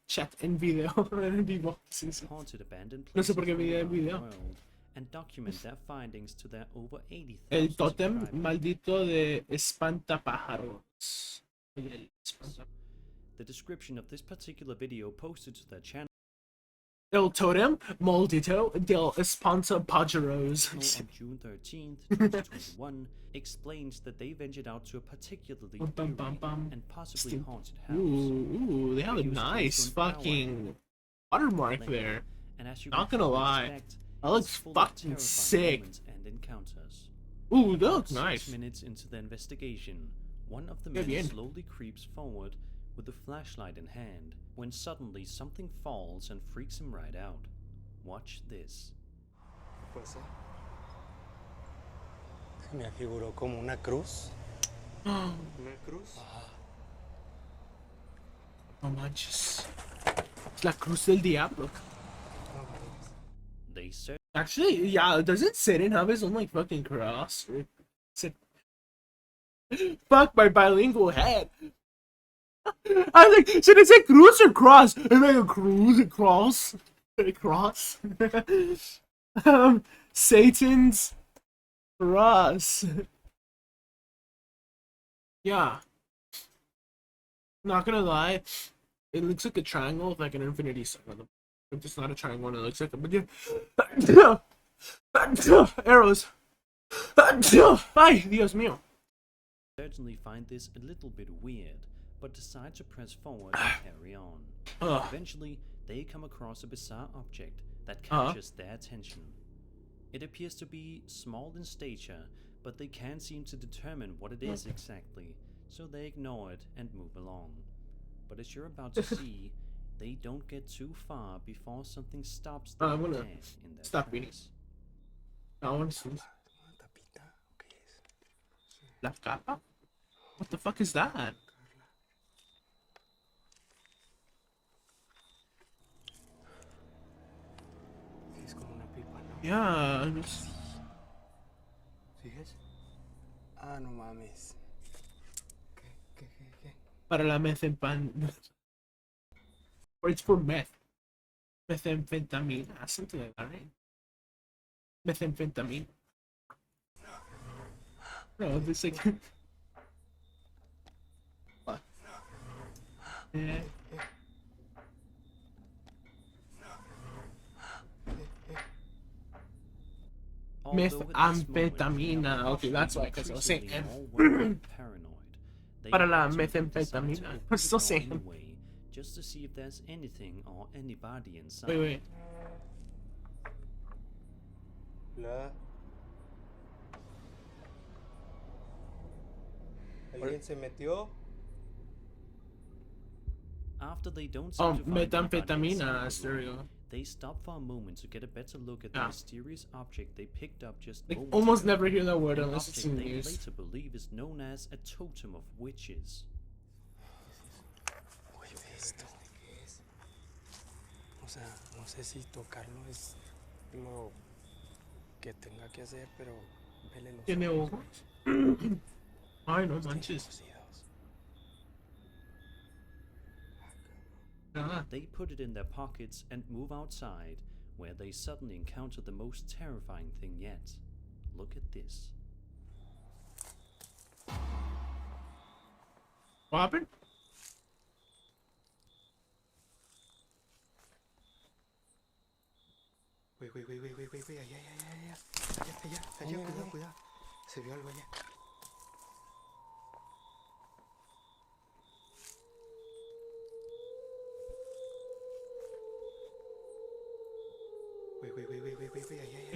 chat en video en vivo. Sí, sí. haunted abandoned No sé places por qué video en around the video. world and document their findings to their over 80,000 El tótem subscribers. maldito de espantapájaros. El espantapájaros. The description of this particular video posted to their channel El totem maldito del espantapájaros. on June 13th, 2021 explains that they ventured out to a particularly eerie and possibly haunted house. Ooh, they have a Videos nice close to an fucking watermark length, there. and as you Not can gonna probably lie, expect, that looks it's full of fucking terrifying sick. moments and encounters. Ooh, that About looks nice. 6 minutes into the investigation, one of the Qué men bien. slowly creeps forward with a flashlight in hand when suddenly something falls and freaks him right out. Watch this. Se me afiguró como una cruz. ¿Una cruz? No manches. Es la cruz del diablo. They search Actually, yeah, doesn't Satan have his own like fucking cross? Fuck my bilingual head. I was like, should I say cruz or cross? I'm like a cruz, a cross, a cross. Satan's cross. Yeah. Not gonna lie, it looks like a triangle with like an infinity sign on them. But it's not a triangle, and it looks like a arrows. Ay, Dios mío. certainly find this a little bit weird, but decide to press forward and carry on. Eventually, they come across a bizarre object that captures their attention. It appears to be small in stature, but they can't seem to determine what it is exactly, so they ignore it and move along. But as you're about to see, they don't get too far before something stops them I'm gonna dead in their stop reading. tracks. I want to see. La capa? What the fuck is that? Es como una pipa, ¿no? Yeah. It's... ¿Sigues? Ah, no mames. ¿Qué? Para la methamphetamine. Or it's for meth. Methamphetamine. Something like that, right? Methamphetamine. No, this like. What? Yeah. Methamphetamina. Okay, that's why, because I was saying M. Para la methamphetamina. I'm still saying. Just to see if there's anything or anybody inside. Wait. Hola. ¿Alguien se metió? After they don't seem to find methamphetamina, stereo. they stop for a moment to get a better look at the mysterious object they picked up just Like, moments almost ago. never hear that word An unless it's in object the they news. later believe is known as a totem of witches. Oye, esto. ¿Qué es? O sea, no sé si tocarlo es lo que tenga que hacer, pero vele los Tiene ojos, ojos. Ay, no manches. They put it in their pockets and move outside, where they suddenly encounter the most terrifying thing yet. Look at this. What happened? Güey, allá, cuidado. Se vio algo allá.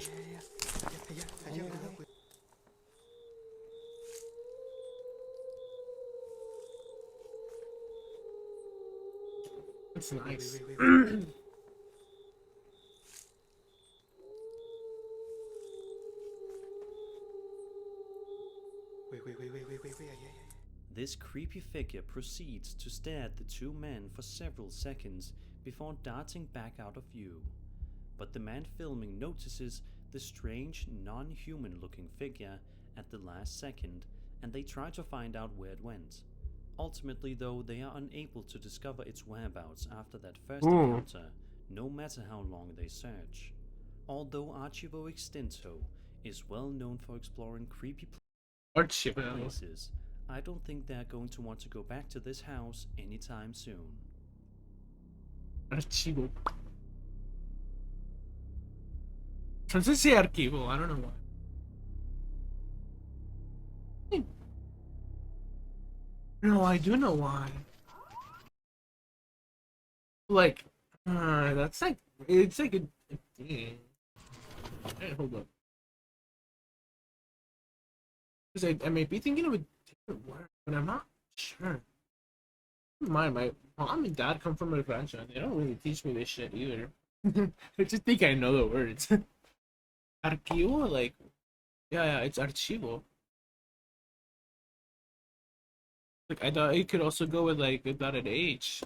Allá, cuidado. That's nice. Wait. This creepy figure proceeds to stare at the two men for several seconds before darting back out of view. But the man filming notices the strange, non-human looking figure at the last second, and they try to find out where it went. Ultimately, though, they are unable to discover its whereabouts after that first encounter, no matter how long they search. Although Archivo Extinto is well known for exploring creepy places, I don't think they're going to want to go back to this house anytime soon. Archivo. Entonces sí, archivo. I don't know why. No, I do know why. Like, that's like, it's like a thing. Hey, hold up. Because I may be thinking of a different word, but I'm not sure. My mom and dad come from a rancho, and they don't really teach me this shit either. I just think I know the words. Archivo, like, yeah, it's archivo. Like, I thought it could also go with like without an H.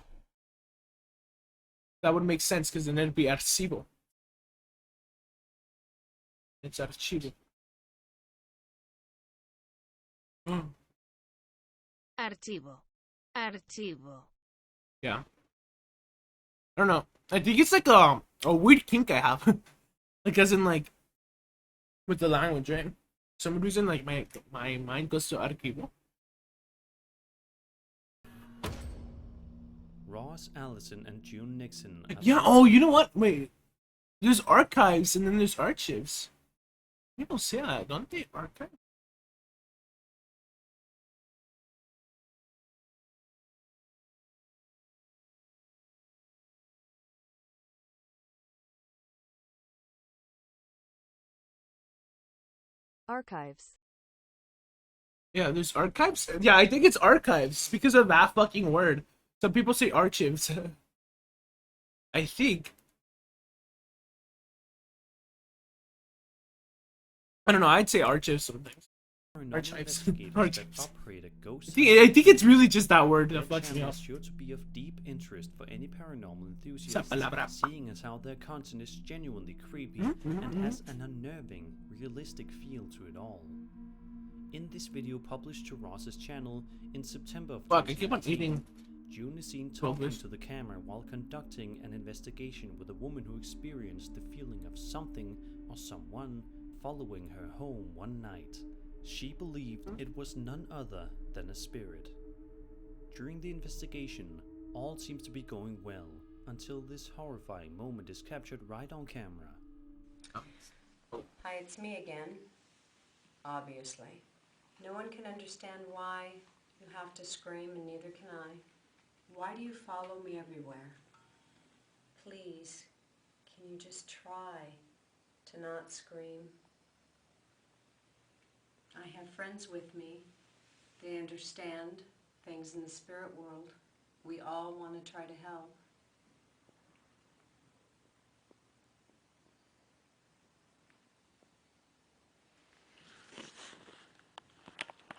That would make sense because then it'd be archivo. It's archivo. Archivo. Archivo. Yeah. I don't know. I think it's like a weird kink I have. Like as in like with the language, right? Some reason like my mind goes to archivo. Ross Allison and June Nixon. Yeah, oh, you know what? Wait. There's archives and then there's archives. People say that, don't they? Archive? Archives. Yeah, there's archives. Yeah, I think it's archives because of that fucking word. Some people say archives. I think. I don't know. I'd say archives sometimes. Archives. Archives. I think it's really just that word that fucks me up. Sure to be of deep interest for any paranormal enthusiasts, seeing as how their content is genuinely creepy and has an unnerving, realistic feel to it all. In this video published to Ross's channel in September of 2019, June is seen talking to the camera while conducting an investigation with a woman who experienced the feeling of something or someone following her home one night. She believed it was none other than a spirit. During the investigation, all seems to be going well until this horrifying moment is captured right on camera. Hi, it's me again. Obviously. No one can understand why you have to scream, and neither can I. Why do you follow me everywhere? Please, can you just try to not scream? I have friends with me. They understand things in the spirit world. We all want to try to help.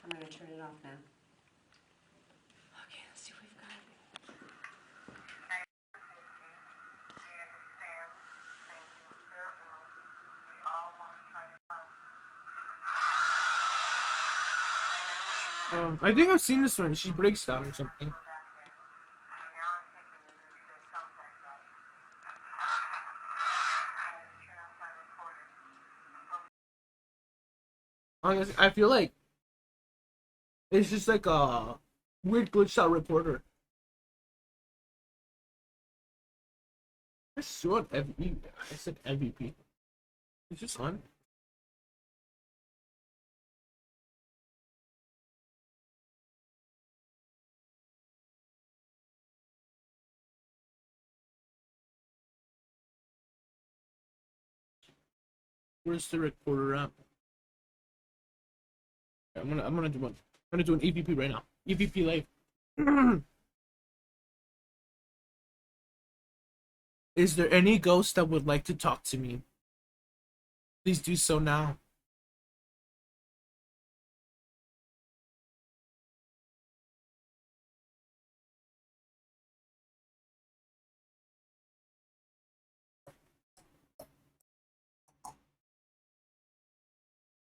I'm going to turn it off now. Okay, let's see what we've got. I think I've seen this one. She breaks down or something. Honestly, I feel like it's just like a weird glitched out reporter. I saw MVP. I said MVP. Is this on? Where's the recorder at? I'm gonna do one. I'm gonna do an EVP right now. EVP live. Is there any ghost that would like to talk to me? Please do so now.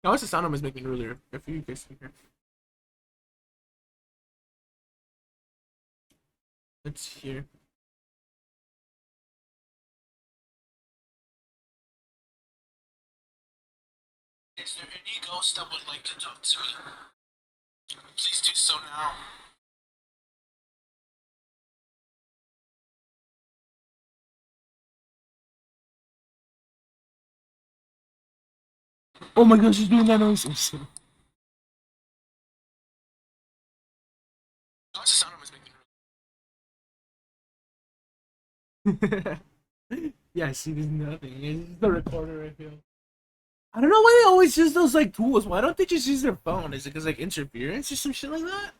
Now, what's the sound I was making earlier? If you guys can hear. Let's hear. Is there any ghost that would like to talk to me? Please do so now. Oh my gosh, she's doing that noise. I'm so... What's the sound I was making? Yeah, see, there's nothing. It's just the recorder, I feel. I don't know why they always use those like tools. Why don't they just use their phone? Is it because like interference or some shit like that?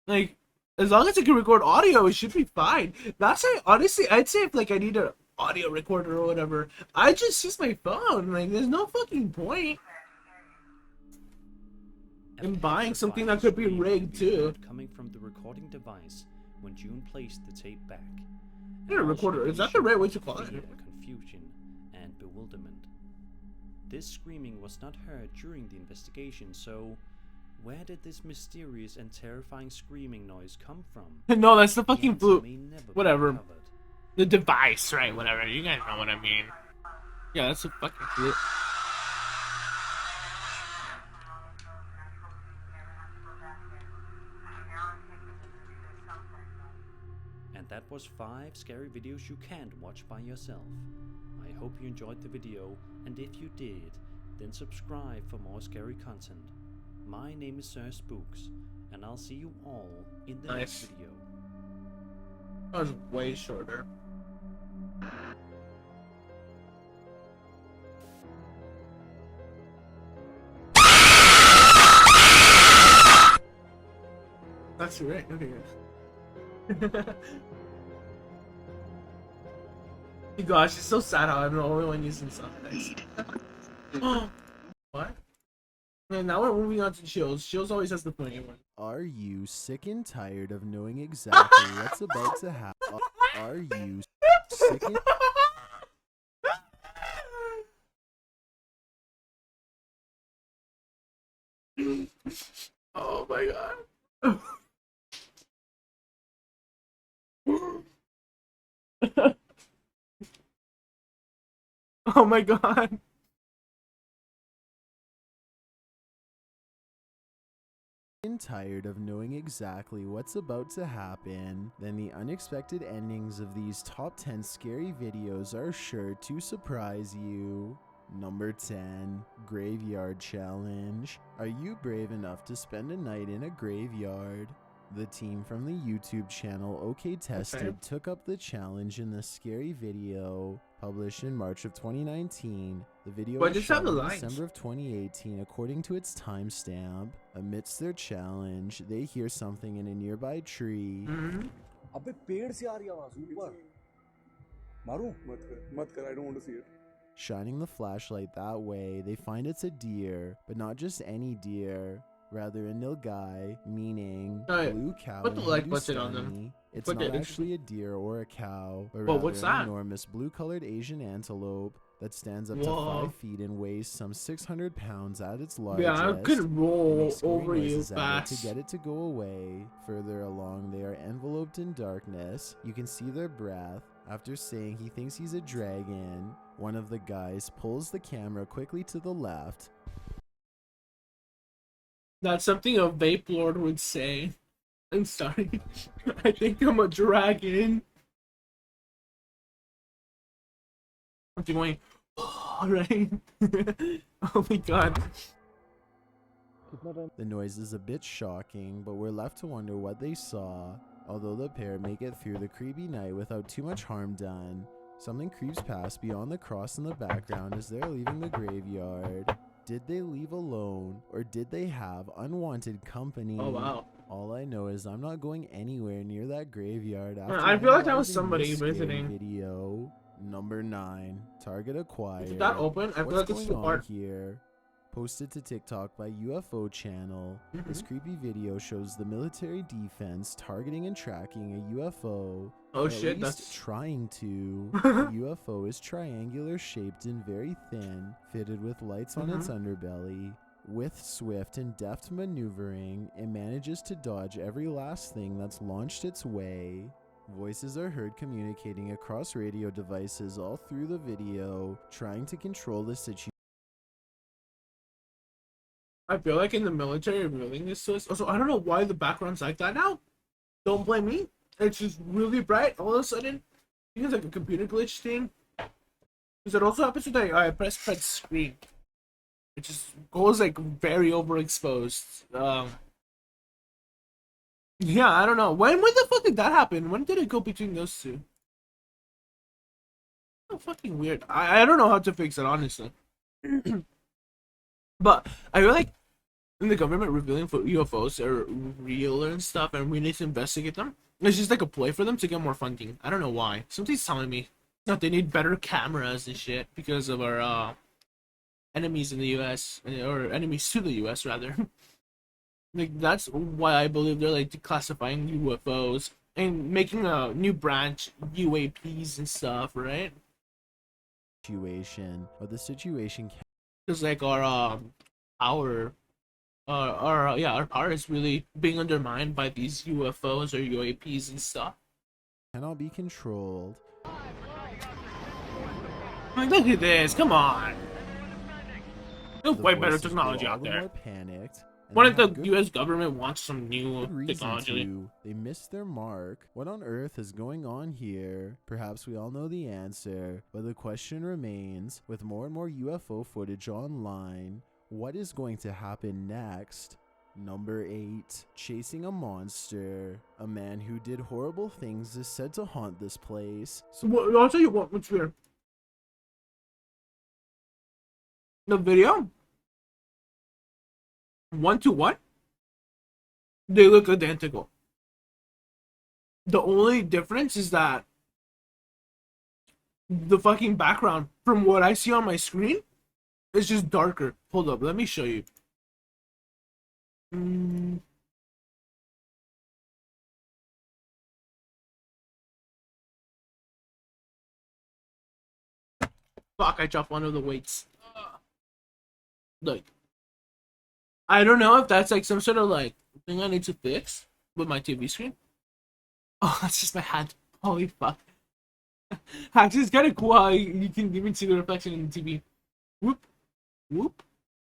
Like, as long as it can record audio, it should be fine. That's it. Honestly, I'd say if like I need an audio recorder or whatever, I just use my phone. Like, there's no fucking point in buying something that could be rigged too. Coming from the recording device when June placed the tape back. Yeah, recorder. Is that the right way to call it? Confusion and bewilderment. This screaming was not heard during the investigation, so where did this mysterious and terrifying screaming noise come from? No, that's the fucking flute. Whatever. Covered. The device, right? Whatever. You guys know what I mean. Yeah, that's a fucking flute. And that was 5 scary videos you can't watch by yourself. I hope you enjoyed the video, and if you did, then subscribe for more scary content. My name is Sir Spooks, and I'll see you all in the next video. That was way shorter. That's right. Okay, good. Gosh, it's so sad how I'm the only one using subtitles. What? And now we're moving on to Chills. Chills always has the funny one. Are you sick and tired of knowing exactly what's about to happen? Are you sick and... Oh my god. Oh my god. Tired of knowing exactly what's about to happen, then the unexpected endings of these top 10 scary videos are sure to surprise you. Number 10, Graveyard Challenge. Are you brave enough to spend a night in a graveyard? The team from the YouTube channel OK Tested took up the challenge in the scary video published in March of 2019. The video was shot in December of 2018 according to its timestamp. Amidst their challenge, they hear something in a nearby tree. अबे पेड़ से आ रही आवाज ऊपर मारूं मत कर I don't want to see it. Shining the flashlight that way, they find it's a deer, but not just any deer. Rather a nilgai, meaning blue cow. Put the like button on them. It's not actually a deer or a cow, but rather an enormous blue-colored Asian antelope that stands up to 5 feet and weighs some 600 pounds at its largest. Yeah, I could roll over you fast. To get it to go away. Further along, they are enveloped in darkness. You can see their breath. After saying he thinks he's a dragon, one of the guys pulls the camera quickly to the left. That's something a vape lord would say. I'm sorry. I think I'm a dragon. I'm going, oh, right? Oh my god. The noise is a bit shocking, but we're left to wonder what they saw. Although the pair make it through the creepy night without too much harm done, Something creeps past beyond the cross in the background as they're leaving the graveyard. Did they leave alone, or did they have unwanted company? Oh wow. All I know is I'm not going anywhere near that graveyard after I feel like that was analyzing somebody this scary visiting. video. Number 9. Target acquired. Is that open? I feel What's like it's going too on hard. here? Posted to TikTok by UFO channel. This creepy video shows the military defense targeting and tracking a UFO. Oh At shit, least that's trying to. The UFO is triangular shaped and very thin, fitted with lights on its underbelly. With swift and deft maneuvering, it manages to dodge every last thing that's launched its way. Voices are heard communicating across radio devices all through the video, trying to control the situation. I feel like in the military revealing this to us. Also, I don't know why the background's like that now. Don't blame me. It's just really bright all of a sudden. I think it's like a computer glitch thing. Because it also happens with I press red screen. It just goes like very overexposed. Yeah, I don't know. When the fuck did that happen? When did it go between those two? Oh, fucking weird. I don't know how to fix it, honestly. But I feel like in the government revealing for UFOs are real and stuff, and we need to investigate them. It's just like a ploy for them to get more funding. I don't know why. Something's telling me that they need better cameras and shit because of our enemies in the U.S. or enemies to the U.S. rather. Like that's why I believe they're like declassifying UFOs and making a new branch UAPs and stuff, right? But the situation Because like our power is really being undermined by these UFOs or UAPs and stuff. cannot be controlled. Like, look at this, come on. There's The way better voices technology grow all out the there. more panicked, and Why they don't have the good U.S. government want some new reason technology? to. They missed their mark. What on earth is going on here? Perhaps we all know the answer, but the question remains, with more and more UFO footage online, what is going to happen next? Number 8. Chasing a monster. A man who did horrible things is said to haunt this place. So Well, I'll tell you what's weird. The video, 1-to-1, they look identical. The only difference is that the fucking background, from what I see on my screen, is just darker. Hold up, let me show you. Fuck, I dropped one of the weights. Like, I don't know if that's like some sort of like thing I need to fix with my TV screen. Oh, that's just my hand. Holy fuck. Actually, it's kind of cool how you can even see the reflection in the TV. Whoop, whoop,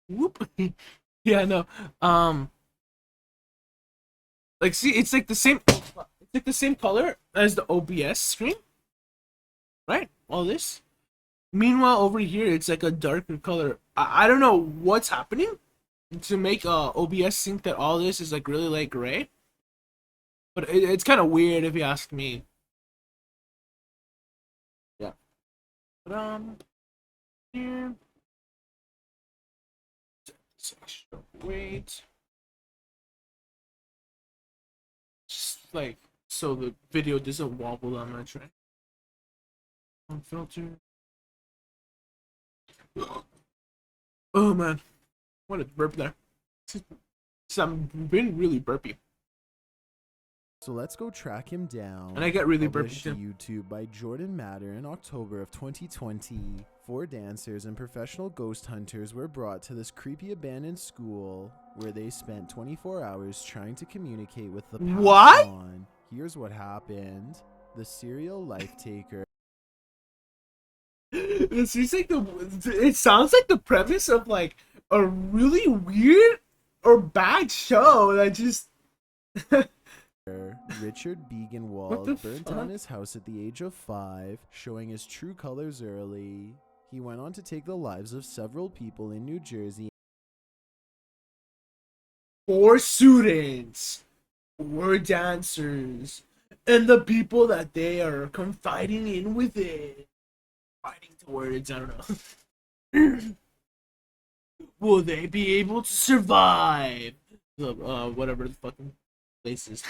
whoop. Yeah, no. Like, see, it's like the same. It's like the same color as the OBS screen, right? All this. Meanwhile, over here, it's like a darker color. I don't know what's happening to make OBS think that all this is like really light gray. But it's kind of weird if you ask me. Yeah. But, here. Wait. Just like, so the video doesn't wobble that much, right? Filter. Oh man, what a burp there. I'm being really burpy. So let's go track him down. And I get really Published burpy to YouTube by Jordan Matter in October of 2020. 4 dancers and professional ghost hunters were brought to this creepy abandoned school where they spent 24 hours trying to communicate with the past What? gone. Here's what happened. The serial life taker. It seems like it sounds like the premise of like a really weird or bad show that just Richard What Begenwald the burnt fuck? down his house at the age of 5, showing his true colors early. He went on to take the lives of several people in New Jersey. 4 students, 4 dancers, and the people that they are confiding in with it. fighting towards. I don't know. Will they be able to survive? Whatever the fucking place is.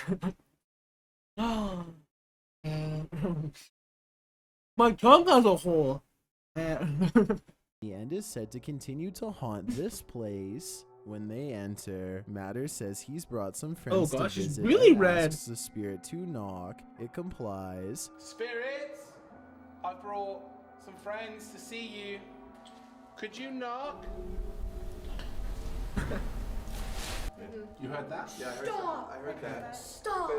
My tongue has a hole. The end is said to continue to haunt this place. When they enter, Matter says he's brought some friends Oh gosh, to it's visit really and red. asks the spirit to knock. It complies. Spirits, I brought some friends to see you. Could you knock? You heard that? Yeah, I heard that. Stop!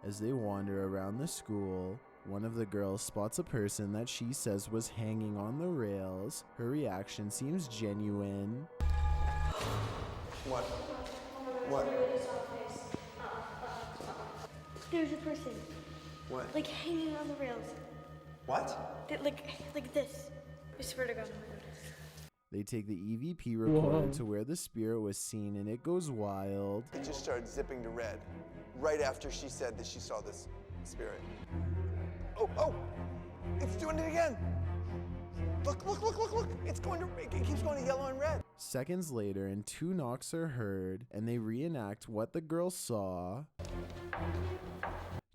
As they wander around the school, one of the girls spots a person that she says was hanging on the rails. Her reaction seems genuine. What? What? There's a person. What? Like hanging on the rails. What? Like this. I swear to God. They take the EVP recorder to where the spirit was seen and it goes wild. It just started zipping to red right after she said that she saw this spirit. Oh, it's doing it again. Look. It keeps going to yellow and red. Seconds later, and 2 knocks are heard, and they reenact what the girl saw.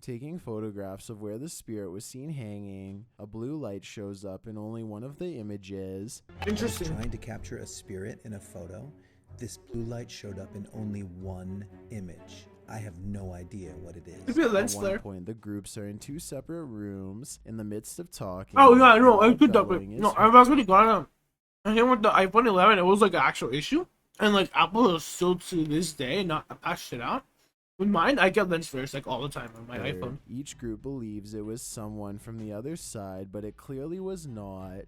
Taking photographs of where the spirit was seen hanging, a blue light shows up in only one of the images. Interesting. Trying to capture a spirit in a photo, this blue light showed up in only one image. I have no idea what it is. At one point, the groups are in 2 separate rooms in the midst of talking. Oh yeah, no, I could that. Bellowing is No, I was really glad. I think with the iPhone 11, it was like an actual issue, and like Apple is still to this day not patched it out. With mine, I get lens flares like all the time on my iPhone. Each group believes it was someone from the other side, but it clearly was not.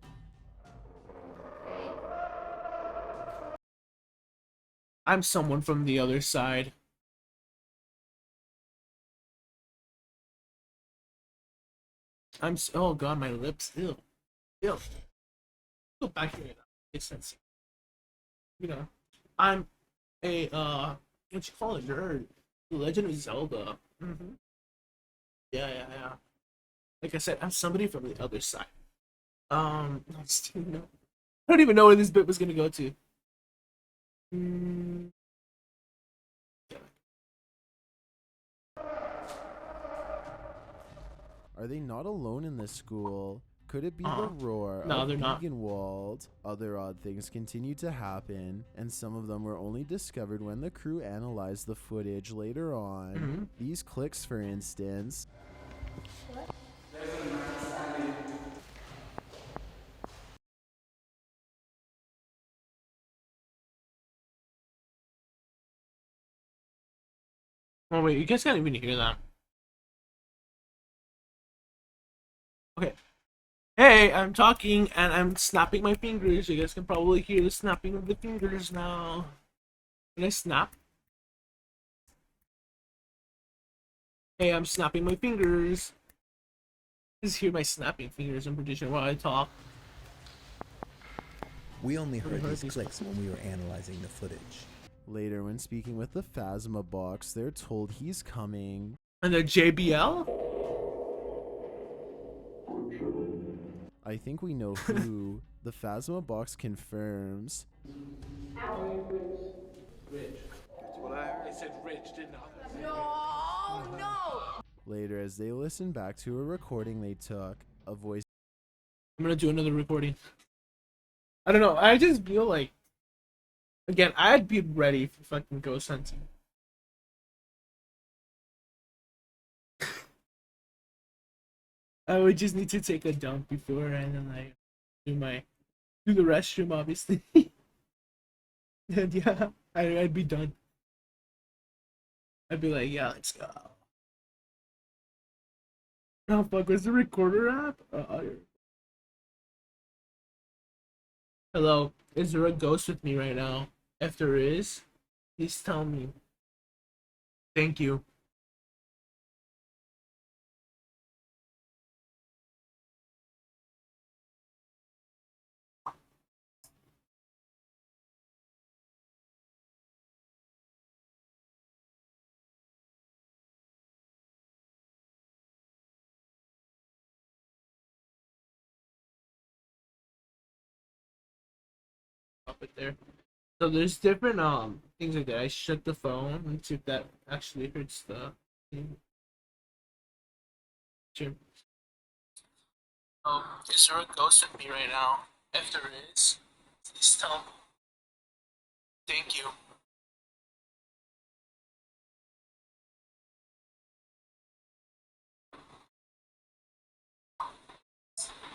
I'm someone from the other side. Oh god, my lips. Ew. Go back here. Makes sense. You know, I'm a what you call it, nerd. The Legend of Zelda. Yeah. Like I said, I'm somebody from the other side. I don't even know where this bit was gonna go to. Are they not alone in this school? Could it be the roar No, they're not. Wald? Other odd things continue to happen, and some of them were only discovered when the crew analyzed the footage later on. These clicks, for instance. Oh wait, you guys can't even hear that. Okay. Hey, I'm talking and I'm snapping my fingers. You guys can probably hear the snapping of the fingers now. Can I snap? Hey, I'm snapping my fingers. Just hear my snapping fingers, I'm pretty sure, while I talk. We only heard these clicks when we were analyzing the footage. Later, when speaking with the Phasma box, they're told he's coming. And the JBL? I think we know who. The Phasma box confirms. Rich. That's what I heard. They said Rich, didn't I? No! Later, as they listen back to a recording they took, a voice. I'm gonna do another recording. I don't know, I just feel like, again, I'd be ready for fucking ghost hunting. I would just need to take a dump before and then like do the restroom, obviously. And yeah, I'd be done. I'd be like, yeah, let's go. Oh fuck, was the recorder app? Hello, is there a ghost with me right now? If there is, please tell me. Thank you. stop it there. So there's different things like that. I shut the phone and see if that actually hurts the thing. Sure. Is there a ghost with me right now? If there is, please tell me. Thank you.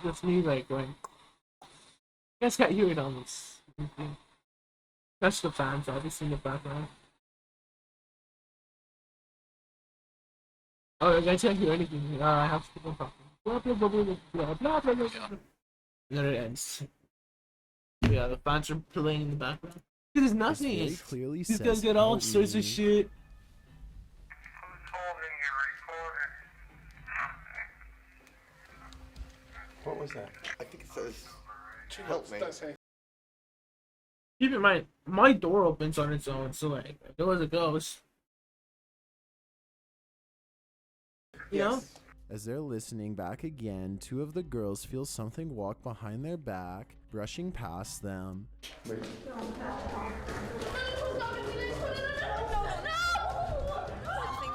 That's me like going. You guys can't hear it on this. That's the fans obviously in the background. Oh, you guys can't hear anything. I have to keep on talking. Blah blah blah blah blah blah blah blah. And then it ends. Yeah, the fans are playing in the background. There's nothing. Very clearly These says guys get all help sorts me. of shit. What was that? I think it says, help me. Keep in mind, my door opens on its own, so like, if there was a ghost. You know? As they're listening back again, two of the girls feel something walk behind their back, brushing past them. Something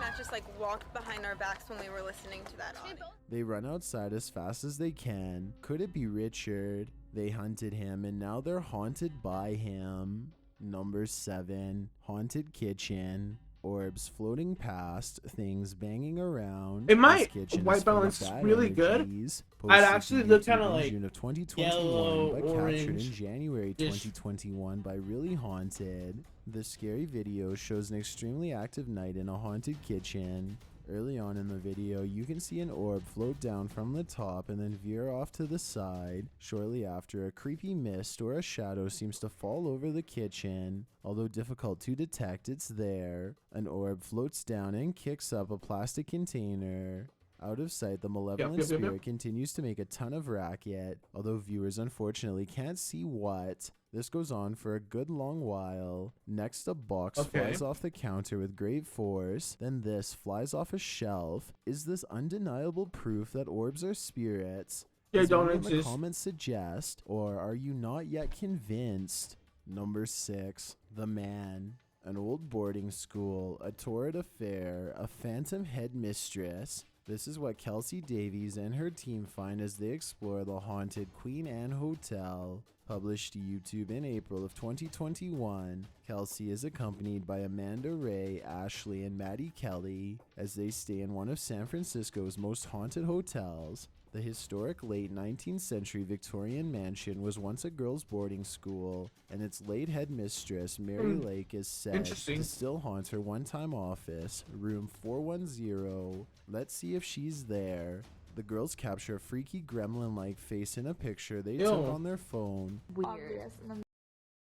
that just like walked behind our backs when we were listening to that audio. They run outside as fast as they can. Could it be Richard? They hunted him and now they're haunted by him. Number 7, Haunted Kitchen. Orbs floating past, things banging around. It might This kitchen white is full of balance bad really good. energies. I'd Posted actually to look YouTube kind of in like June of 2021, yellow, but captured orange. in January Dish. 2021 by Really Haunted. The scary video shows an extremely active night in a haunted kitchen. Early on in the video, you can see an orb float down from the top and then veer off to the side. Shortly after, a creepy mist or a shadow seems to fall over the kitchen. Although difficult to detect, it's there. An orb floats down and kicks up a plastic container. Out of sight, the malevolent Yep. spirit continues to make a ton of racket, although viewers unfortunately can't see what. This goes on for a good long while. Next, a box flies off the counter with great force. Then this flies off a shelf. Is this undeniable proof that orbs are spirits? Yeah, As don't many in the insist. comments suggest, or are you not yet convinced? Number 6, The Man. An old boarding school, a torrid affair, a phantom headmistress. This is what Kelsey Davies and her team find as they explore the haunted Queen Anne Hotel. Published to YouTube in April of 2021, Kelsey is accompanied by Amanda Ray, Ashley, and Maddie Kelly as they stay in one of San Francisco's most haunted hotels. The historic late 19th century Victorian mansion was once a girls' boarding school, and its late headmistress, Mary Lake, is said to still haunt her one-time office, room 410. Let's see if she's there. The girls capture a freaky gremlin-like face in a picture they took on their phone. Weird.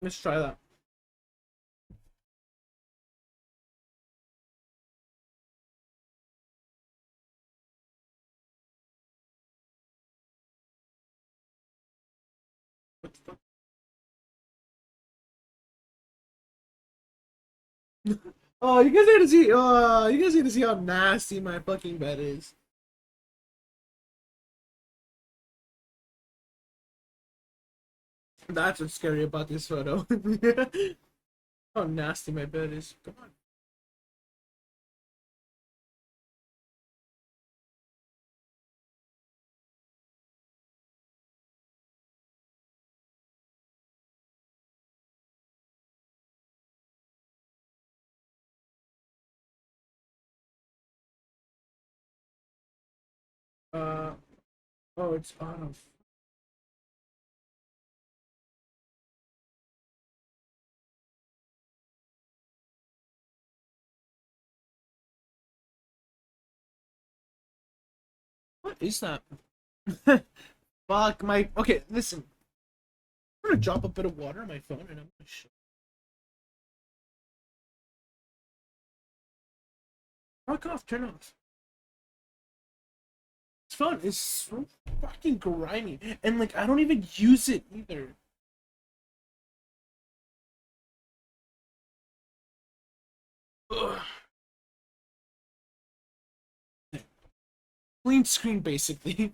Let's try that. Oh, you guys are gonna see. You guys are gonna see how nasty my fucking bed is. That's what's scary about this photo. How nasty my bed is. Come on. Oh, it's on. What is that? Fuck my. Okay, listen. I'm gonna drop a bit of water on my phone and I'm gonna show. Fuck off, turn off. This phone is so fucking grimy. And like, I don't even use it either. Ugh. Clean screen, basically.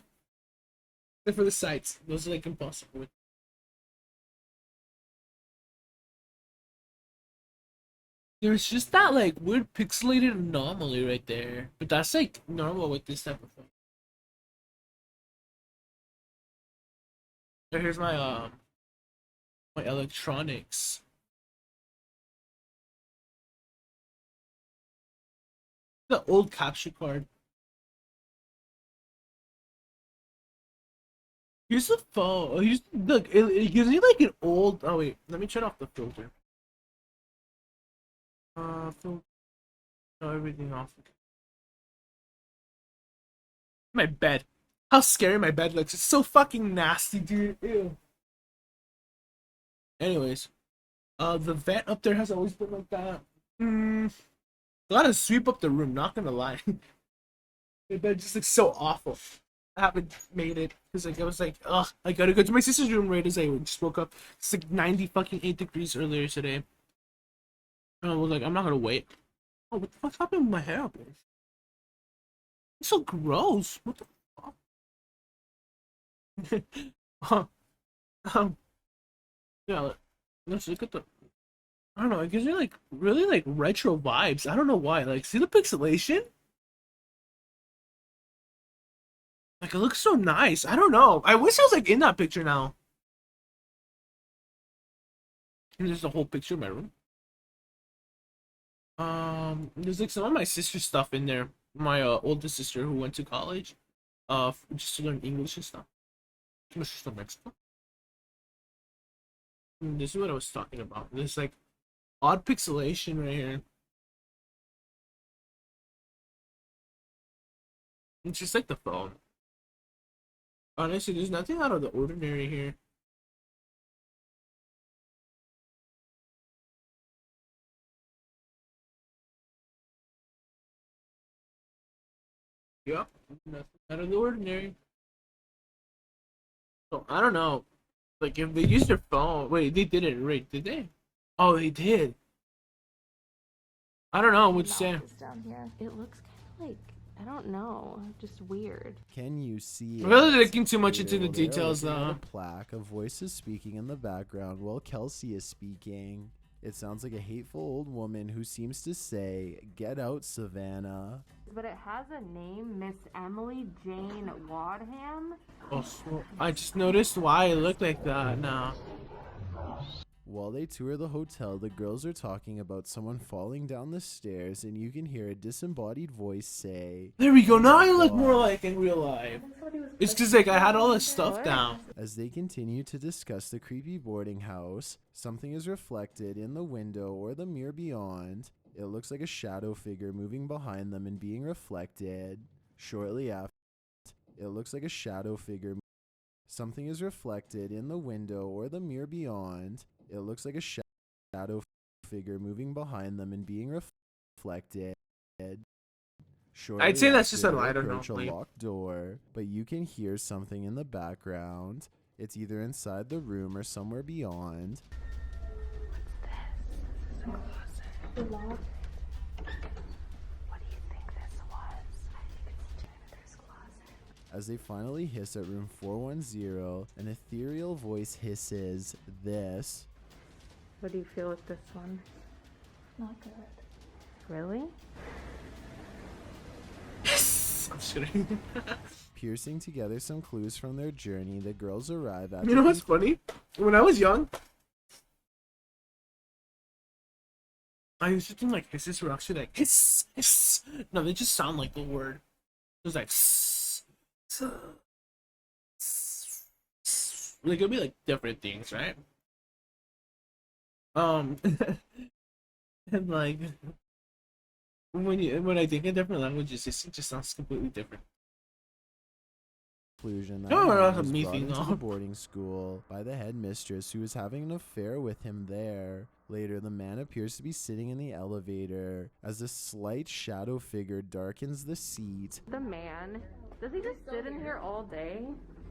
Except for the sites. Those are like impossible. There's just that like weird pixelated anomaly right there, but that's like normal with this type of thing. So here's my electronics. The old capture card. Here's the phone. Oh, here's look. It gives me like an old. Oh wait, let me turn off the filter. Filter. No, everything off. My bed. How scary my bed looks. It's so fucking nasty, dude. Ew. Anyways, the vent up there has always been like that. Gotta sweep up the room. Not gonna lie. The bed just looks so awful. I haven't made it because like I was like, ugh, I gotta go to my sister's room right as I just woke up. It's like 90 fucking 8 degrees earlier today. And I was like, I'm not gonna wait. Oh, what the fuck happened with my hair up there? It's so gross. What the fuck? Yeah, let's look at the. I don't know. It gives me like really like retro vibes. I don't know why. Like, see the pixelation? Like, it looks so nice. I don't know. I wish I was like in that picture now. And there's a whole picture of my room. There's like some of my sister's stuff in there. My oldest sister who went to college, just to learn English and stuff. She's from Mexico. And this is what I was talking about. There's like odd pixelation right here. It's just like the phone. Honestly, there's nothing out of the ordinary here. Yep, nothing out of the ordinary. So I don't know. Like if they used their phone, wait, they didn't, right? Did they? Oh, they did. I don't know what to say. Down here. It looks kind of like, I don't know, just weird. Can you see? I'm really looking too much into the They're details, looking at though. a plaque of voices speaking in the background while Kelsey is speaking. It sounds like a hateful old woman who seems to say, "Get out, Savannah." But it has a name, Miss Emily Jane Wadham. Oh, so I just noticed why it looked like that now. While they tour the hotel, the girls are talking about someone falling down the stairs, and you can hear a disembodied voice say, There we go. Now I "Oh my look more God." like in real life. It's because like I had all this stuff down. As they continue to discuss the creepy boarding house, something is reflected in the window or the mirror beyond. It looks like a shadow figure moving behind them and being reflected. Shortly after, it looks like a shadow figure. Something is reflected in the window or the mirror beyond. It looks like a shadow figure moving behind them and being reflected. Shortly I'd say that's just after, a they light or no. approach a locked door, but you can hear something in the background. It's either inside the room or somewhere beyond. The lock. What do you think this was? I think it's janitor's closet. As they finally hiss at room 410, an ethereal voice hisses this. What do you feel with this one? Not good. Really? Yes! I'm just kidding. Piercing together some clues from their journey, the girls arrive at You know what's funny? When I was young, I used to think like hisses were actually like hiss, hiss. No, they just sound like the word. It was like like it'll be like different things, right? And like when I think in different languages, it just sounds completely different. conclusion that No, a man that's a was me brought thing, into though. the boarding school by the headmistress who was having an affair with him there. Later, the man appears to be sitting in the elevator as a slight shadow figure darkens the seat. The man. Does he just sit in here all day?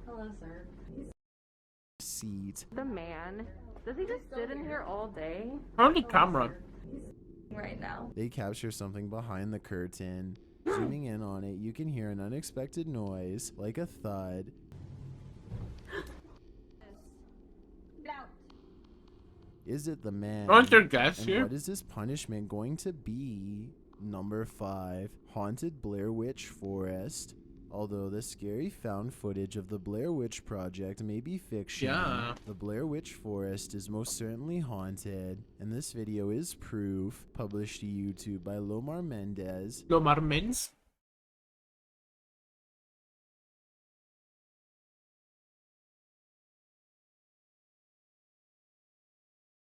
Hello, sir. The man. Does he just sit in here all day? On the camera. Right now. They capture something behind the curtain. Zooming in on it, you can hear an unexpected noise, like a thud. Is it the man? Aren't there guests and here? what is his punishment going to be? Number 5, Haunted Blair Witch Forest. Although the scary found footage of the Blair Witch Project may be fiction, the Blair Witch Forest is most certainly haunted, and this video is proof, published to YouTube by Lomar Mendez. Lomar Mendes?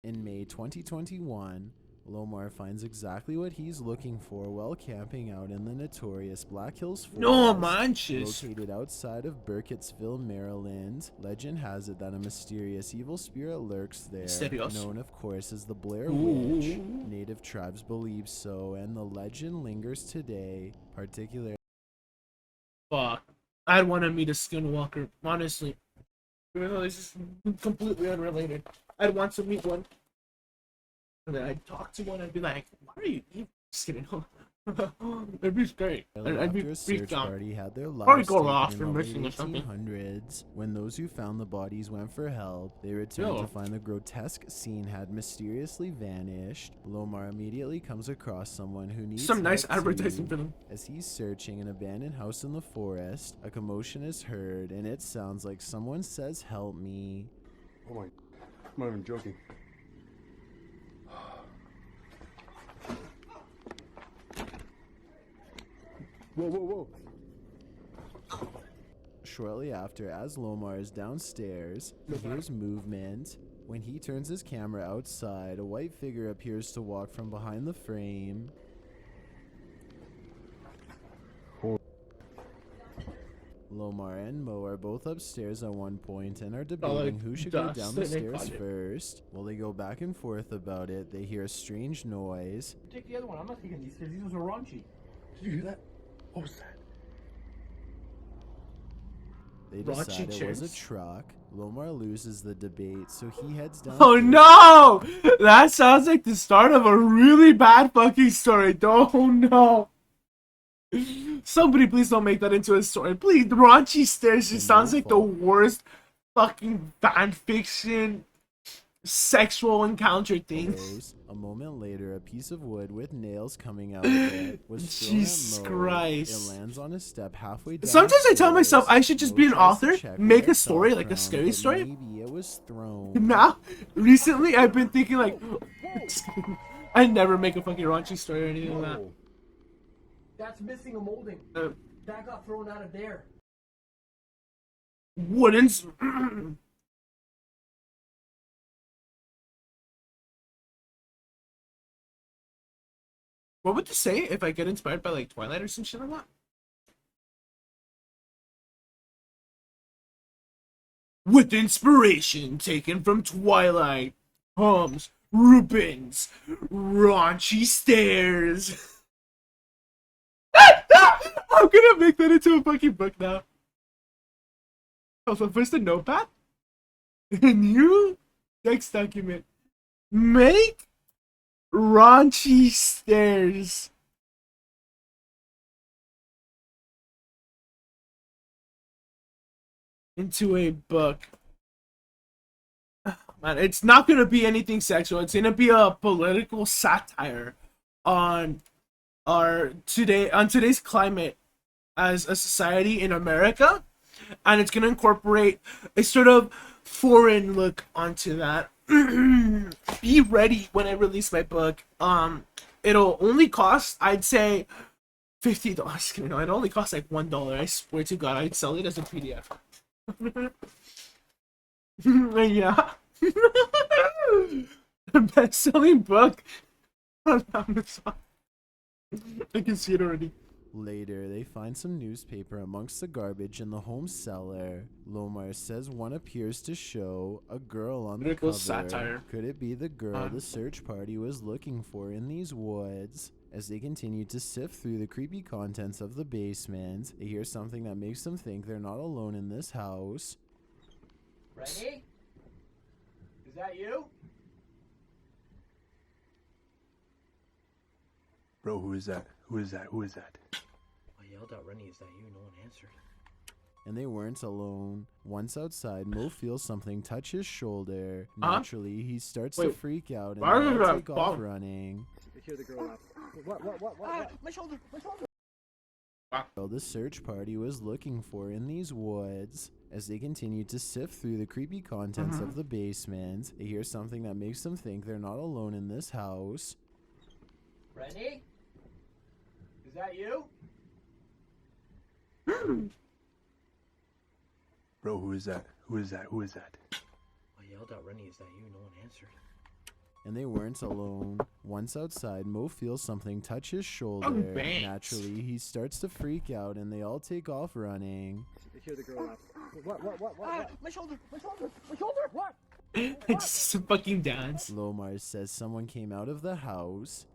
In May 2021, Lomar finds exactly what he's looking for while camping out in the notorious Black Hills Forest, No manches. located outside of Burkittsville, Maryland. Legend has it that a mysterious evil spirit lurks there, Mysterious. known of course as the Blair Witch. Native tribes believe so, and the legend lingers today, particularly. Fuck. I'd want to meet a skinwalker, honestly. Even though this is completely unrelated. I'd want to meet one. And then I'd talk to one, I'd be like, why are you evil? Just kidding. That'd be great. I'd be After a freaked search out. party had their Probably lives go taken lost in for the missing or late something. 1800s. When those who found the bodies went for help, they returned Yo. to find the grotesque scene had mysteriously vanished. Lomar immediately comes across someone who needs Some nice help advertising too. for them. As he's searching an abandoned house in the forest, a commotion is heard, and it sounds like someone says, "Help me." Oh my, I'm not even joking. Whoa, whoa, whoa. Shortly after, as Lomar is downstairs, he hears movement. When he turns his camera outside, a white figure appears to walk from behind the frame. Lomar and Mo are both upstairs at one point and are debating who should go down the stairs first. While they go back and forth about it, they hear a strange noise. Take the other one. I'm not taking these stairs. These ones are raunchy. Did you hear that? What was that? They Raunchy decide it was chairs. a truck. Lomar loses the debate, so he heads down. Oh no! That sounds like the start of a really bad fucking story. Oh no. Somebody please don't make that into a story. Please, the raunchy stairs just sounds like the worst fucking fan fiction sexual encounter thing. A moment later, a piece of wood with nails coming out of it was thrown Jesus at Mo. Christ. It lands on a step halfway down. Sometimes I tell myself I should just be an Mo tries to author, check make where a it story, fell like a from, scary but story. Maybe it was thrown. Now, recently I've been thinking like, I never make a fucking raunchy story or anything like that. That's missing a molding. That got thrown out of there. Wouldn't. What would you say if I get inspired by like Twilight or some shit like that? With inspiration taken from Twilight comes Rubens' raunchy stairs. I'm gonna make that into a fucking book now. Also, first a notepad. New text document. Make raunchy stairs. Into a book. Man, it's not gonna be anything sexual. It's gonna be a political satire on today's climate as a society in America, and it's gonna incorporate a sort of foreign look onto that. Be ready when I release my book. It'll only cost, I'd say, $50. No, it only costs like $1. I swear to God, I'd sell it as a PDF. Yeah. Best-selling book on Amazon. I can see it already. Later, they find some newspaper amongst the garbage in the home cellar. Lomar says one appears to show a girl on the Critical cover. satire. Could it be the girl the search party was looking for in these woods? As they continue to sift through the creepy contents of the basement, they hear something that makes them think they're not alone in this house. Ready? Is that you? Bro, who is that? Who is that? Who is that? I yelled out, Rennie, is that you? No one answered. And they weren't alone. Once outside, Mo feels something touch his shoulder. Naturally, he starts to freak out and they all take off running. Hear the girl laugh. What? My shoulder! My shoulder! The search party was looking for in these woods. As they continue to sift through the creepy contents of the basement, they hear something that makes them think they're not alone in this house. Ready? Is that you? Bro, who is that? Who is that? Who is that? I yelled out, Rennie, is that you? No one answered. And they weren't alone. Once outside, Mo feels something touch his shoulder. Naturally, he starts to freak out and they all take off running. Hear the girl laugh. What? My shoulder! My shoulder! My shoulder! What? It's just a fucking dance. Lomar says someone came out of the house.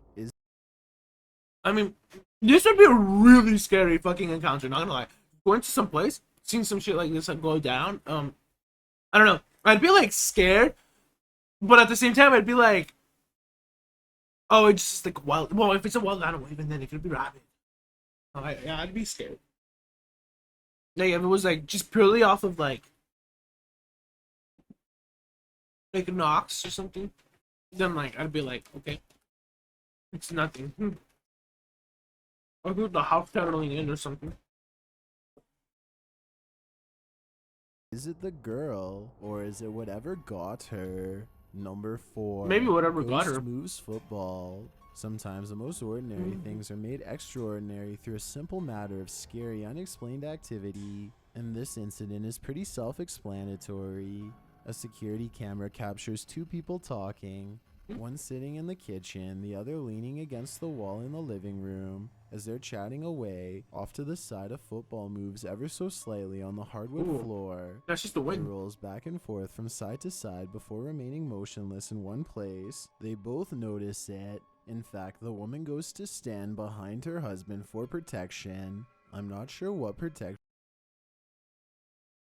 I mean, this would be a really scary fucking encounter, not gonna lie. Going to some place, seeing some shit like this like go down, I don't know. I'd be like scared, but at the same time I'd be like, oh, it's just like wild. Well, if it's a wild animal, even then it could be rabid. Yeah, I'd be scared. Like if it was like just purely off of like knocks or something, then like I'd be like, okay, it's nothing. I think the house settling in or something. Is it the girl, or is it whatever got her? Number 4. Maybe whatever got her. Moves football. Sometimes the most ordinary things are made extraordinary through a simple matter of scary, unexplained activity. And this incident is pretty self-explanatory. A security camera captures 2 people talking. One sitting in the kitchen, the other leaning against the wall in the living room. As they're chatting away, off to the side a football moves ever so slightly on the hardwood floor. That's just the wind. It rolls back and forth from side to side before remaining motionless in one place. They both notice it. In fact, the woman goes to stand behind her husband for protection. I'm not sure what protection.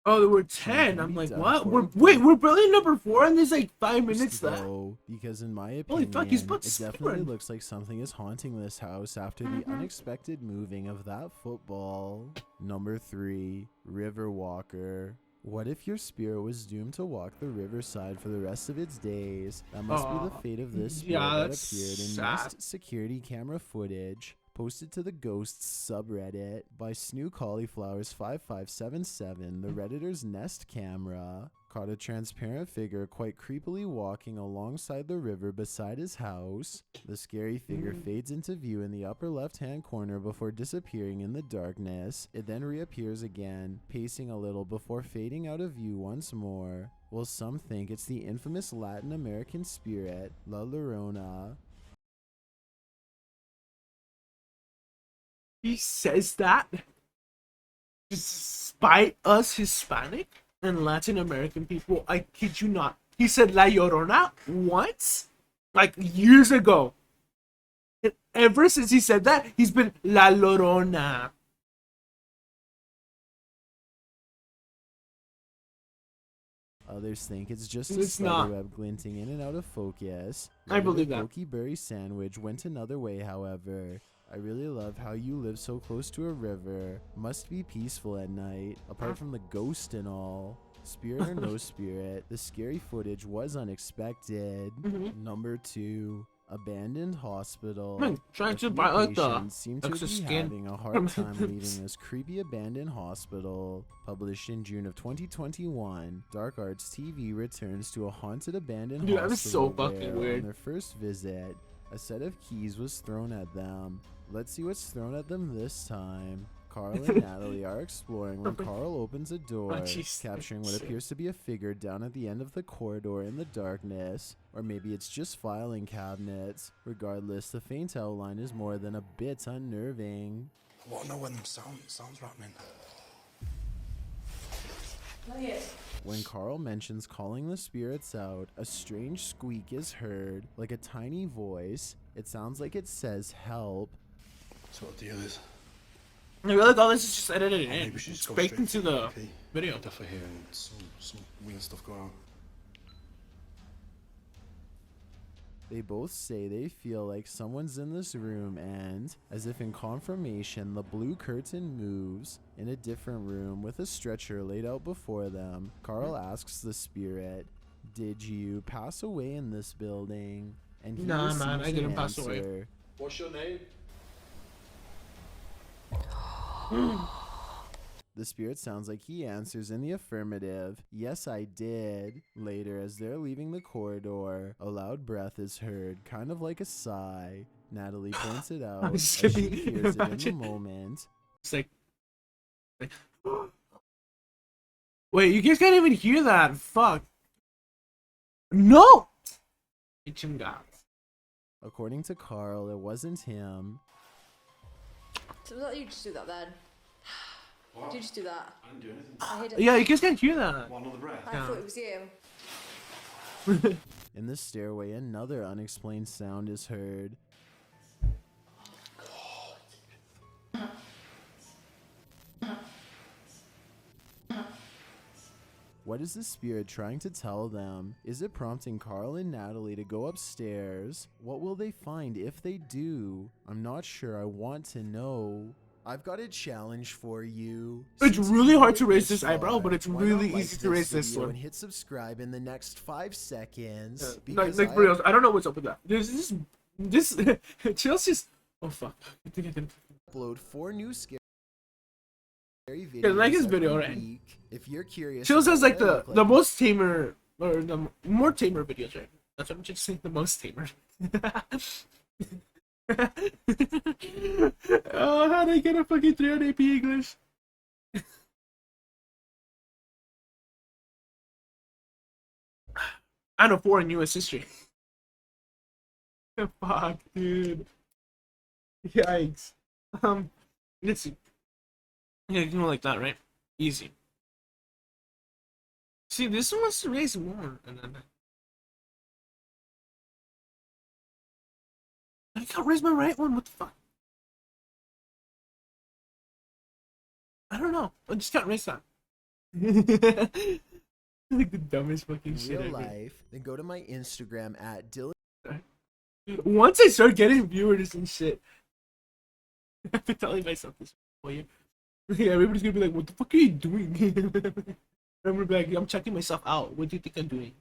Oh, there were 10. I'm like, what? We're barely number 4 and there's like 5 minutes left. Because in my opinion, holy fuck, he's it definitely looks like something is haunting this house after the unexpected moving of that football. Number 3, River Walker. What if your spirit was doomed to walk the riverside for the rest of its days? That must be the fate of this spirit that appeared in Nest security camera footage. Posted to the Ghosts subreddit by Snoo Cauliflowers 5577, the Redditor's Nest camera caught a transparent figure quite creepily walking alongside the river beside his house. The scary figure fades into view in the upper left-hand corner before disappearing in the darkness. It then reappears again, pacing a little before fading out of view once more. Well, some think it's the infamous Latin American spirit, La Llorona. He says that despite us Hispanic and Latin American people. I kid you not. He said La Llorona once, like years ago. And ever since he said that, he's been La Llorona. Others think it's just a spiderweb glinting in and out of focus. I believe that. Pokey Berry Sandwich went another way, however. I really love how you live so close to a river. Must be peaceful at night, apart from the ghost and all. Spirit or no spirit, the scary footage was unexpected. Number 2, abandoned hospital. Trying to buy like the seem to be having a hard time leaving this creepy abandoned hospital. Published in June of 2021, Dark Arts TV returns to a haunted abandoned hospital. That is so fucking weird. On their first visit, a set of keys was thrown at them. Let's see what's thrown at them this time. Carl and Natalie are exploring when Carl opens a door, capturing what appears to be a figure down at the end of the corridor in the darkness. Or maybe it's just filing cabinets. Regardless, the faint outline is more than a bit unnerving. I want to know when them sounds happening. When Carl mentions calling the spirits out, a strange squeak is heard, like a tiny voice. It sounds like it says help. So what deal is? I feel like all this is just edited in. It's baked into the video. Definitely hearing some weird stuff going on. They both say they feel like someone's in this room, and, as if in confirmation, the blue curtain moves. In a different room with a stretcher laid out before them, Carl asks the spirit, "Did you pass away in this building?" And he Nah, man, receives I an didn't pass away. answer. What's your name? The spirit sounds like he answers in the affirmative. "Yes, I did." Later, as they're leaving the corridor, a loud breath is heard, kind of like a sigh. Natalie points it out as she hears it in the moment. It's like wait, you guys can't even hear that. Fuck. No! According to Carl, it wasn't him. So was that you just do that then? What? Did you just do that? I didn't do anything. I hate it. Yeah, you guys can't hear that. One other breath. I thought it was you. In the stairway, another unexplained sound is heard. What is the spirit trying to tell them? Is it prompting Carl and Natalie to go upstairs? What will they find if they do? I'm not sure. I want to know. I've got a challenge for you. It's Since really you hard made to raise this this eyebrow, far, but it's why really not like easy to raise this video one. and hit subscribe in the next 5 seconds. Like because for reals, I don't know what's up with that. There's this Chelsea's. Oh fuck! I think I can upload 4 new scary videos. Yeah, like his every video, right? week. If you're curious, Chills has about like what I the look most tamer or the more tamer videos, right? That's what I'm just saying. The most tamer. Oh, how'd I get a fucking 3 on AP English? I know 4 in US history. Fuck, dude. Yikes. Let's see. Yeah, you know, like that, right? Easy. See, this one wants to raise more, and then I can't raise my right one. What the fuck? I don't know. I just can't raise that. Like the dumbest fucking shit real ever. life, then go to my Instagram at Dylan. Once I start getting viewers and shit, I've been telling myself this for you. Yeah, everybody's gonna be like, "What the fuck are you doing?" I'm gonna be like, "I'm checking myself out. What do you think I'm doing?"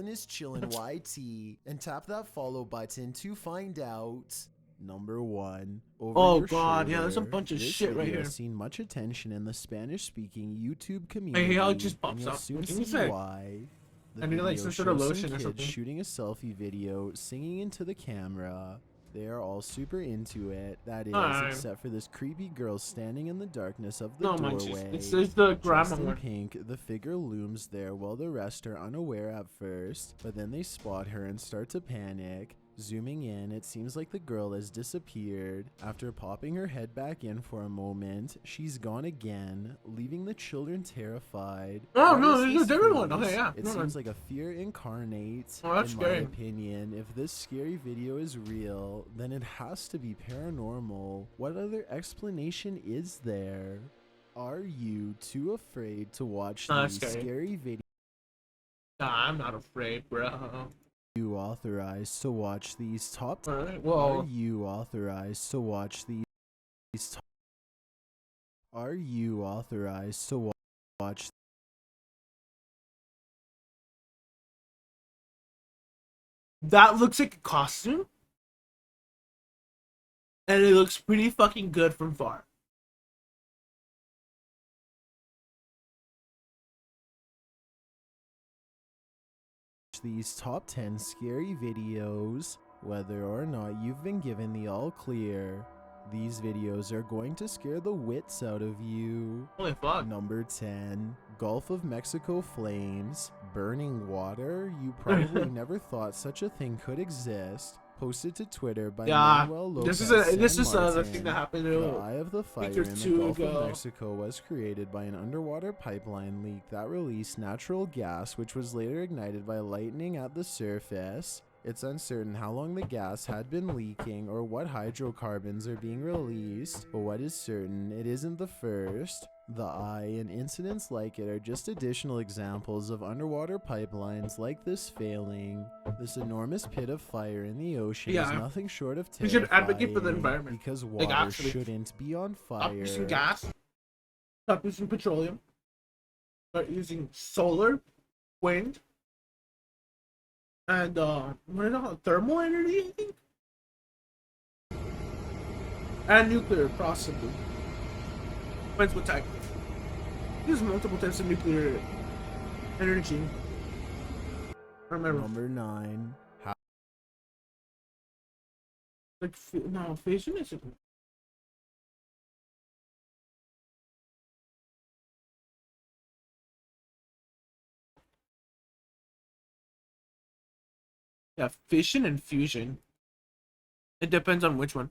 Is chillin' YT and tap that follow button to find out. Number 1. Over Oh your god, yeah, there's a shoulder. bunch of This shit right video here. has seen much attention in the Spanish-speaking YouTube I community. hate how it just and pops you'll up. soon What can you see say? why. The I need like video some sort of shows lotion or kids something. shooting a selfie video, singing into the camera. They are all super into it. That is, Alright. except for this creepy girl standing in the darkness of the No, man, doorway. it's the grandma Dressed in one. pink, the figure looms there while the rest are unaware at first, but then they spot her and start to panic. Zooming in, it seems like the girl has disappeared. After popping her head back in for a moment, she's gone again, leaving the children terrified. Oh, What no, is there's a this different one. face? Okay, yeah, It no, seems no. like a fear incarnate. Oh, that's in scary. my opinion, if this scary video is real, then it has to be paranormal. What other explanation is there? Are you too afraid to watch Nah, that's these scary. scary videos? Nah, I'm not afraid, bro. You authorized to watch these top? Alright, well- Are you authorized to watch these top? Are you authorized to watch? That looks like a costume, and it looks pretty fucking good from far. These top 10 scary videos, whether or not you've been given the all clear. These videos are going to scare the wits out of you. Holy fuck. Number 10, Gulf of Mexico flames, burning water. You probably never thought such a thing could exist. Posted to Twitter by Yeah, Manuel this is Lopez the San thing Martin. that happened The a eye of the fire week or in the two Gulf ago. of Mexico was created by an underwater pipeline leak that released natural gas, which was later ignited by lightning at the surface. It's uncertain how long the gas had been leaking or what hydrocarbons are being released, but what is certain, it isn't the first. The Eye and incidents like it are just additional examples of underwater pipelines like this failing. This enormous pit of fire in the ocean is nothing short of We terrifying. should advocate for the environment. Because Like, water actually, shouldn't be on stop fire. using gas. Stop using petroleum. Start using solar, wind, and what is it called? Thermal energy, I think, and nuclear, possibly. Depends what type. There's multiple types of nuclear energy. I remember. Number 9. Like, no, fission is. Yeah, fission and fusion. It depends on which one.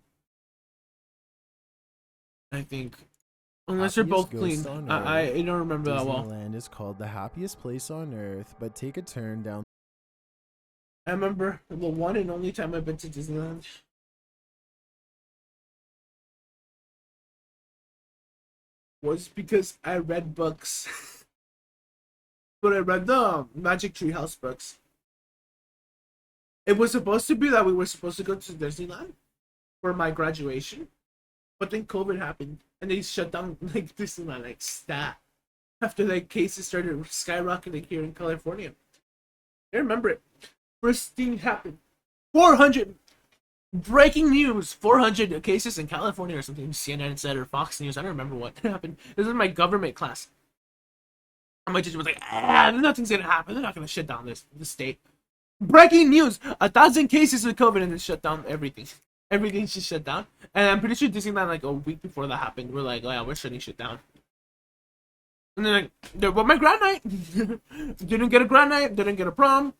I think. Unless they're both clean. I don't remember that well. Disneyland is called the happiest place on earth, but take a turn down. I remember the one and only time I've been to Disneyland was because I read books. But I read the Magic Tree House books. It was supposed to be that we were supposed to go to Disneyland for my graduation, but then COVID happened and they shut down like Disneyland like stat after like cases started skyrocketing here in California. I remember it. First thing happened. 400 breaking news. 400 cases in California or something. CNN said or Fox News. I don't remember what happened. This was my government class. And my teacher was like, nothing's gonna happen. They're not gonna shut down this state. Breaking news! 1,000 cases of COVID and then shut down everything. Everything's just shut down. And I'm pretty sure Disneyland, like a week before that happened, we're like, oh yeah, we're shutting shit down. And then like, well, my grad night. Didn't get a grad night, didn't get a prom.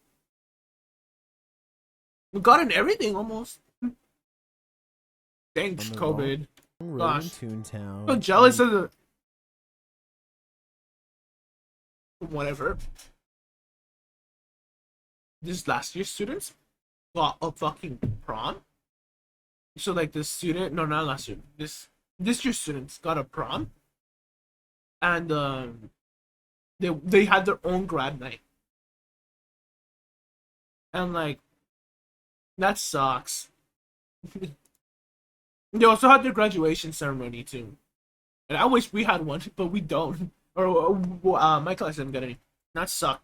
We got in everything almost. Thanks, COVID. Gosh. Toontown. So jealous of the whatever. This last year's students got a fucking prom. So like the student, no, not last year. This year's students got a prom, and they had their own grad night, and like that sucks. They also had their graduation ceremony too, and I wish we had one, but we don't. Or my class didn't get any. That sucked.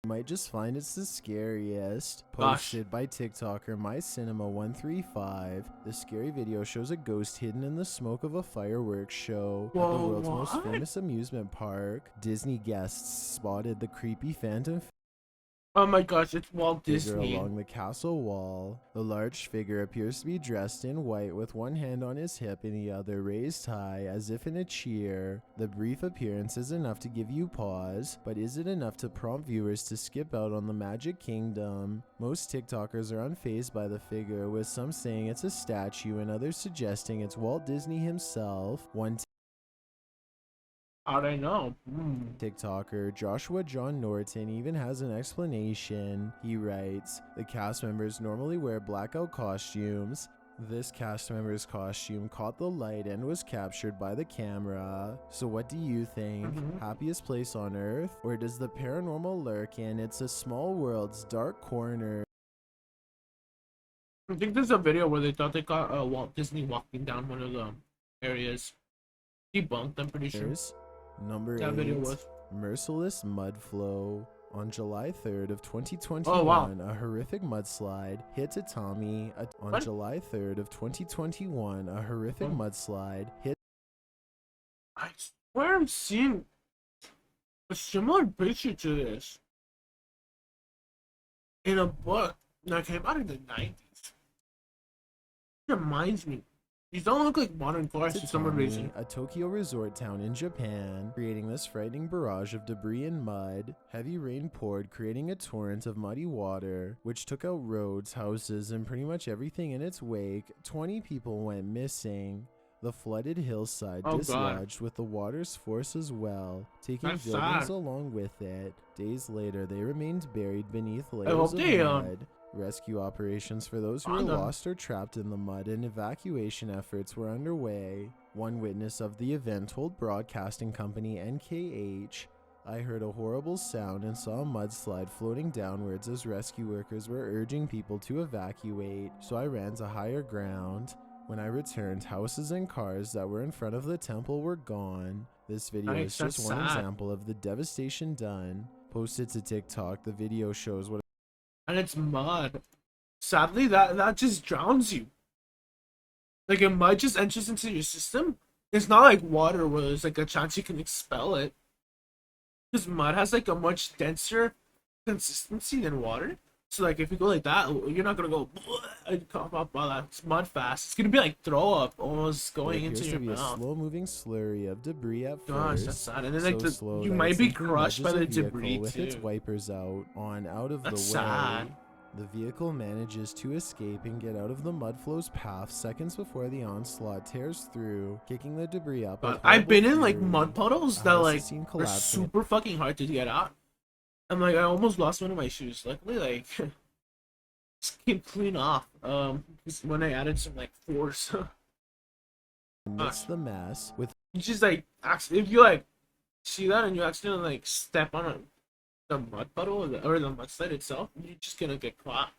You might just find it's the scariest. Posted by TikToker MyCinema135. The scary video shows a ghost hidden in the smoke of a fireworks show at the world's most famous amusement park. Disney guests spotted the creepy phantom Oh my gosh, it's Walt figure Disney. along the castle wall. The large figure appears to be dressed in white with one hand on his hip and the other raised high as if in a cheer. The brief appearance is enough to give you pause, but is it enough to prompt viewers to skip out on the Magic Kingdom? Most TikTokers are unfazed by the figure, with some saying it's a statue and others suggesting it's Walt Disney himself. One How'd I know? TikToker Joshua John Norton even has an explanation. He writes, the cast members normally wear blackout costumes. This cast member's costume caught the light and was captured by the camera. So what do you think? Happiest place on earth? Or does the paranormal lurk in It's a Small World's dark corner? I think there's a video where they thought they caught Walt Disney walking down one of the areas. Debunked, I'm pretty sure. Number 8, Merciless Mud Flow. On July 3rd of 2021, a horrific mudslide hit Tatami. On July 3rd of 2021, a horrific mudslide hit. I swear I'm seeing a similar picture to this in a book that came out in the 90s. It reminds me. These don't look like modern cars for some reason. A Tokyo resort town in Japan, creating this frightening barrage of debris and mud. Heavy rain poured, creating a torrent of muddy water, which took out roads, houses, and pretty much everything in its wake. 20 people went missing. The flooded hillside dislodged with the water's force as well, taking buildings along with it. Days later, they remained buried beneath layers of mud. Rescue operations for those who were lost or trapped in the mud and evacuation efforts were underway. One witness of the event told broadcasting company NKH, "I heard a horrible sound and saw a mudslide floating downwards as rescue workers were urging people to evacuate, so I ran to higher ground. When I returned, houses and cars that were in front of the temple were gone." This video is just one example of the devastation done. Posted to TikTok, the video shows what. And it's mud. Sadly, that just drowns you. Like, if mud just enters into your system, it's not like water where there's like a chance you can expel it. Because mud has like a much denser consistency than water. So like if you go like that, you're not gonna go and cough up all that mud fast. It's gonna be like throw up almost going into your mouth. A slow-moving slurry of debris at Gosh, first. that's sad. And then like slow you that might it be simply crushed by nudges the a vehicle debris with too. its wipers out of the way. Sad. The vehicle manages to escape and get out of the mud flow's path seconds before the onslaught tears through, kicking the debris up. But I've been in like mud puddles that like are super fucking hard to get out. I'm like I almost lost one of my shoes. Luckily, like just came clean off. When I added some like force. Amidst the mess, with you just like if you like see that and you accidentally like step on the mud puddle or the mudslide itself, you're just gonna get caught.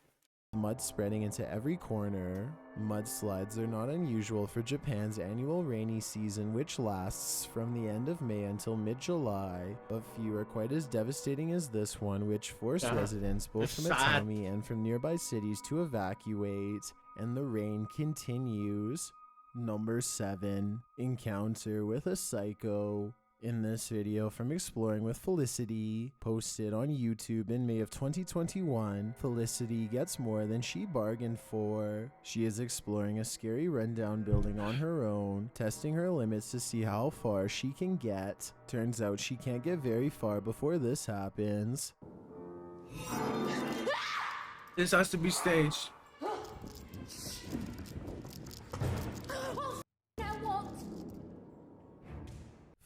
Mud spreading into every corner. Mudslides are not unusual for Japan's annual rainy season, which lasts from the end of May until mid-July, but few are quite as devastating as this one, which forced residents both from Atami and from nearby cities to evacuate, and the rain continues. Number 7. Encounter with a Psycho. In this video from Exploring with Felicity, posted on YouTube in May of 2021, Felicity gets more than she bargained for. She is exploring a scary rundown building on her own, testing her limits to see how far she can get. Turns out she can't get very far before this happens. This has to be staged.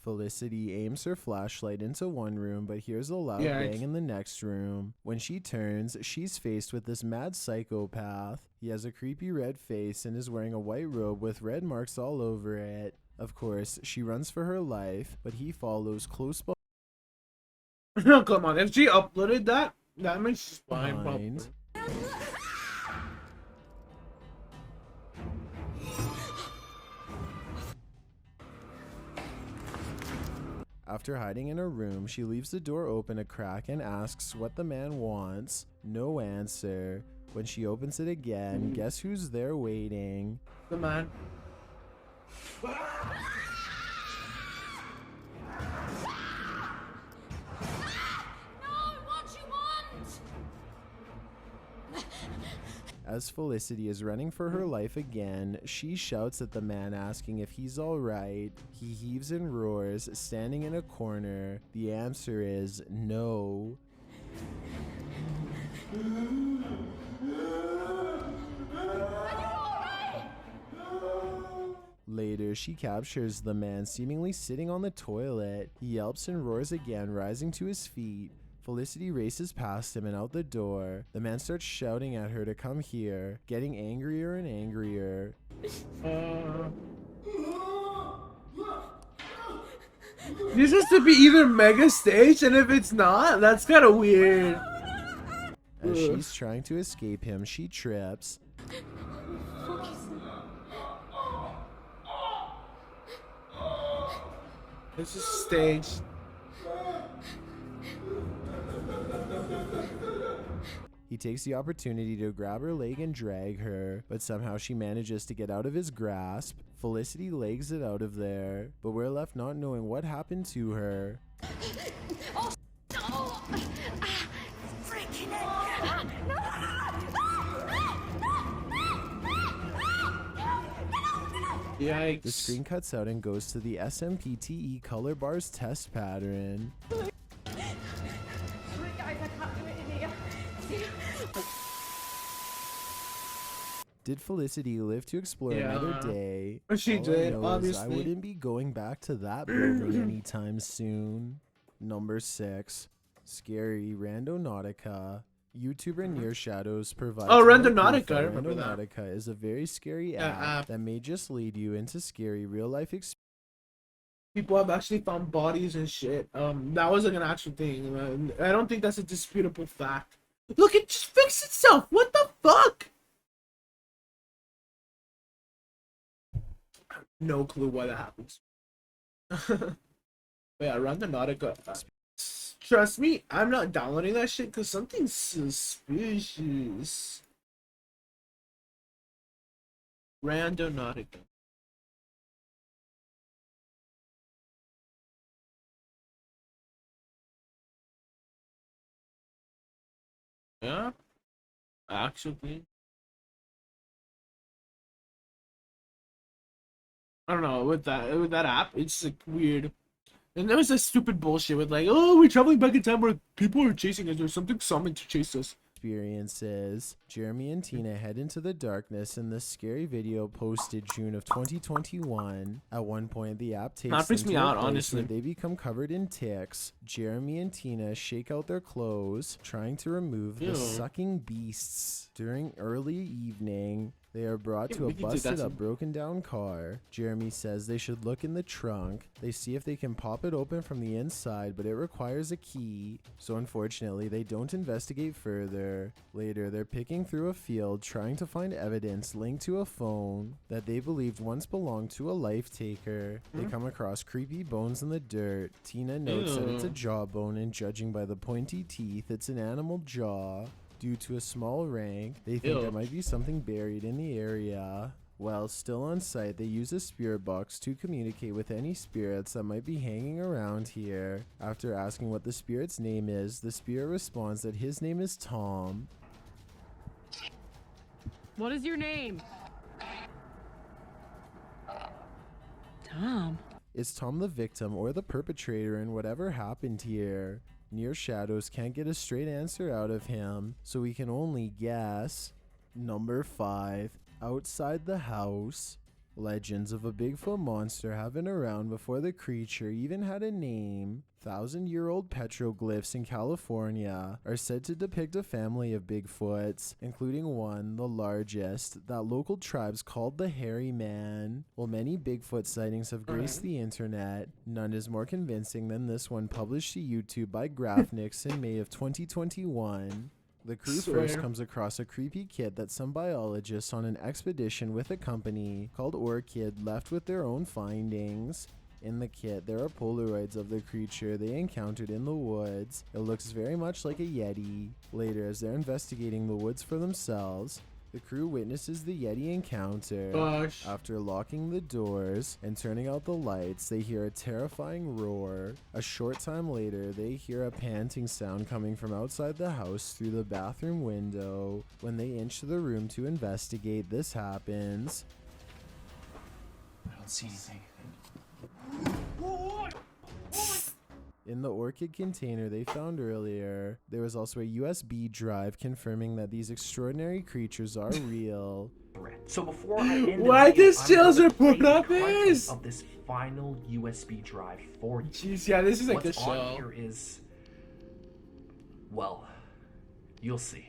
Felicity aims her flashlight into one room, but hears a loud bang in the next room. When she turns, she's faced with this mad psychopath. He has a creepy red face and is wearing a white robe with red marks all over it. Of course, she runs for her life, but he follows close behind. No, come on. If she uploaded that makes she's fine, probably. After hiding in her room, she leaves the door open a crack and asks what the man wants. No answer. When she opens it again, guess who's there waiting? The man. As Felicity is running for her life again, she shouts at the man asking if he's alright. He heaves and roars, standing in a corner. The answer is no. Later, she captures the man seemingly sitting on the toilet. He yelps and roars again, rising to his feet. Felicity races past him and out the door. The man starts shouting at her to come here, getting angrier and angrier. This has to be either mega staged, and if it's not, that's kind of weird. As she's trying to escape him, she trips. This is staged. He takes the opportunity to grab her leg and drag her, but somehow she manages to get out of his grasp. Felicity legs it out of there, but we're left not knowing what happened to her. Oh, no! Freaking Yikes. The screen cuts out and goes to the SMPTE color bars test pattern. Did Felicity live to explore another day? She did, obviously. I wouldn't be going back to that building anytime soon. Number 6. Scary Randonautica. YouTuber Near Shadows provides Oh, more Randonautica, proof that I remember that. Randonautica is a very scary app that may just lead you into scary real-life experiences. People have actually found bodies and shit. That was like an actual thing. I don't think that's a disputable fact. Look, it just fixed itself. What the fuck? No clue why that happens. But yeah, Randonautica. Trust me, I'm not downloading that shit because something's suspicious. Randonautica. Yeah, actually. I don't know, with that app, it's like weird. And there was this stupid bullshit with like, oh, we're traveling back in time where people are chasing us or something summoned to chase us. Experiences. Jeremy and Tina head into the darkness in this scary video posted June of 2021. At one point, the app takes That freaks them me to a out, place honestly. where they become covered in ticks. Jeremy and Tina shake out their clothes, trying to remove the Ew. sucking beasts. During early evening, they are brought Yeah, to a we can do that busted up, too. broken down car. Jeremy says they should look in the trunk. They see if they can pop it open from the inside, but it requires a key. So unfortunately, they don't investigate further. Later, they're picking through a field trying to find evidence linked to a phone that they believed once belonged to a life taker. They come across creepy bones in the dirt. Tina notes that it's a Ew. jawbone, and judging by the pointy teeth, it's an animal jaw. Due to a small rank, they think Ew. there might be something buried in the area. While still on site, they use a spirit box to communicate with any spirits that might be hanging around here. After asking what the spirit's name is, the spirit responds that his name is Tom. What is your name? Tom. Is Tom the victim or the perpetrator in whatever happened here? Near Shadows can't get a straight answer out of him, so we can only guess. Number 5. Outside the house. Legends of a Bigfoot monster have been around before the creature even had a name. 1,000-year-old petroglyphs in California are said to depict a family of Bigfoots, including one, the largest, that local tribes called the Hairy Man. While many Bigfoot sightings have graced the internet, none is more convincing than this one published to YouTube by Graphnix in May of 2021. The crew first comes across a creepy kid that some biologists on an expedition with a company called Orchid left with their own findings. In the kit, there are Polaroids of the creature they encountered in the woods. It looks very much like a Yeti. Later, as they're investigating the woods for themselves, the crew witnesses the Yeti encounter. Gosh. After locking the doors and turning out the lights, they hear a terrifying roar. A short time later, they hear a panting sound coming from outside the house through the bathroom window. When they inch to the room to investigate, this happens. I don't see anything. In the Orchid container they found earlier, there was also a USB drive confirming that these extraordinary creatures are real. So before I end Why the video, does Chills I'm gonna report play on the content this? of this final USB drive for you. Jeez, yeah, this is like What's a on show. here is, well, you'll see.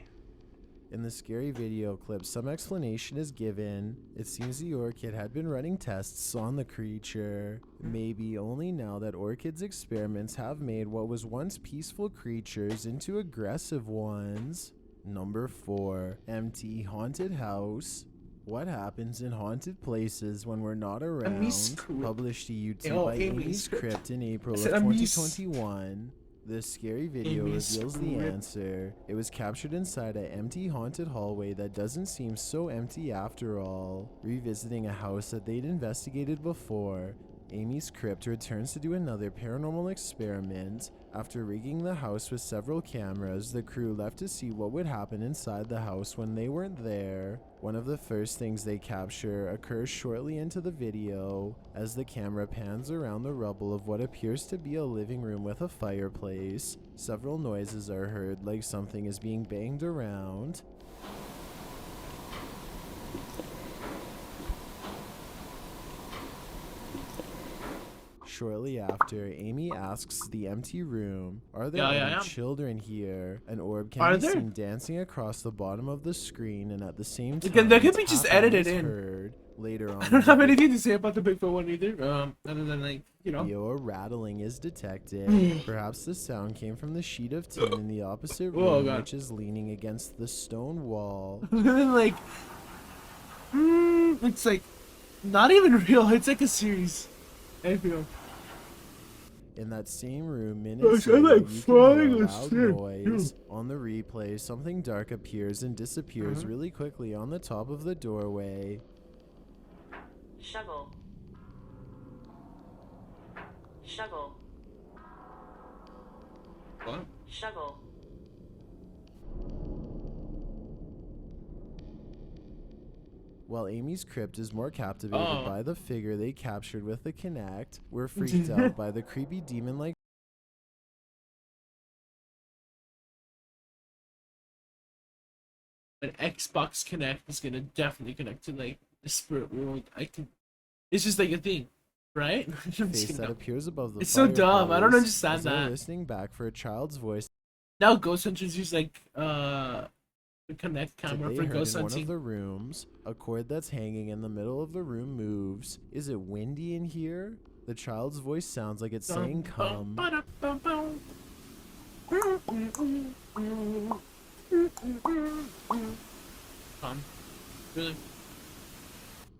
In the scary video clip, some explanation is given. It seems the Orchid had been running tests on the creature. Maybe only now that Orchid's experiments have made what was once peaceful creatures into aggressive ones. Number 4. Empty haunted house. What happens in haunted places when we're not around? Amy's Crypt. Published to YouTube Oh, by Amy's Amy's Crypt. Crypt in April I of said Amy's- 2021. This scary video Amy's reveals the Crypt. answer. It was captured inside an empty haunted hallway that doesn't seem so empty after all. Revisiting a house that they'd investigated before, Amy's Crypt returns to do another paranormal experiment. After rigging the house with several cameras, the crew left to see what would happen inside the house when they weren't there. One of the first things they capture occurs shortly into the video, as the camera pans around the rubble of what appears to be a living room with a fireplace. Several noises are heard, like something is being banged around. Shortly after, Amy asks the empty room, "Are there any children here?" An orb can be seen dancing across the bottom of the screen, and at the same time, that could be just edited in. heard. Later on, I don't have anything to say about the Bigfoot one either. Other than like, you know, a rattling is detected. Perhaps the sound came from the sheet of tin in the opposite room, which is leaning against the stone wall. Like, it's like not even real. It's like a series. I feel. In that same room, minutes I'm later, like you can falling hear a loud asleep. noise. On the replay, something dark appears and disappears really quickly on the top of the doorway. Shovel. Shovel. What? Shovel. While Amy's crypt is more captivated by the figure they captured with the Kinect, we're freaked out by the creepy demon-like. An Xbox Kinect is gonna definitely connect to like the spirit world. It's just like a thing, right? Face that appears above the it's so dumb. I don't understand that. Listening back for a child's voice. Now Ghost Hunters use like the Kinect camera for ghost in hunting. one of the rooms, a cord that's hanging in the middle of the room moves. Is it windy in here? The child's voice sounds like it's saying come. Really?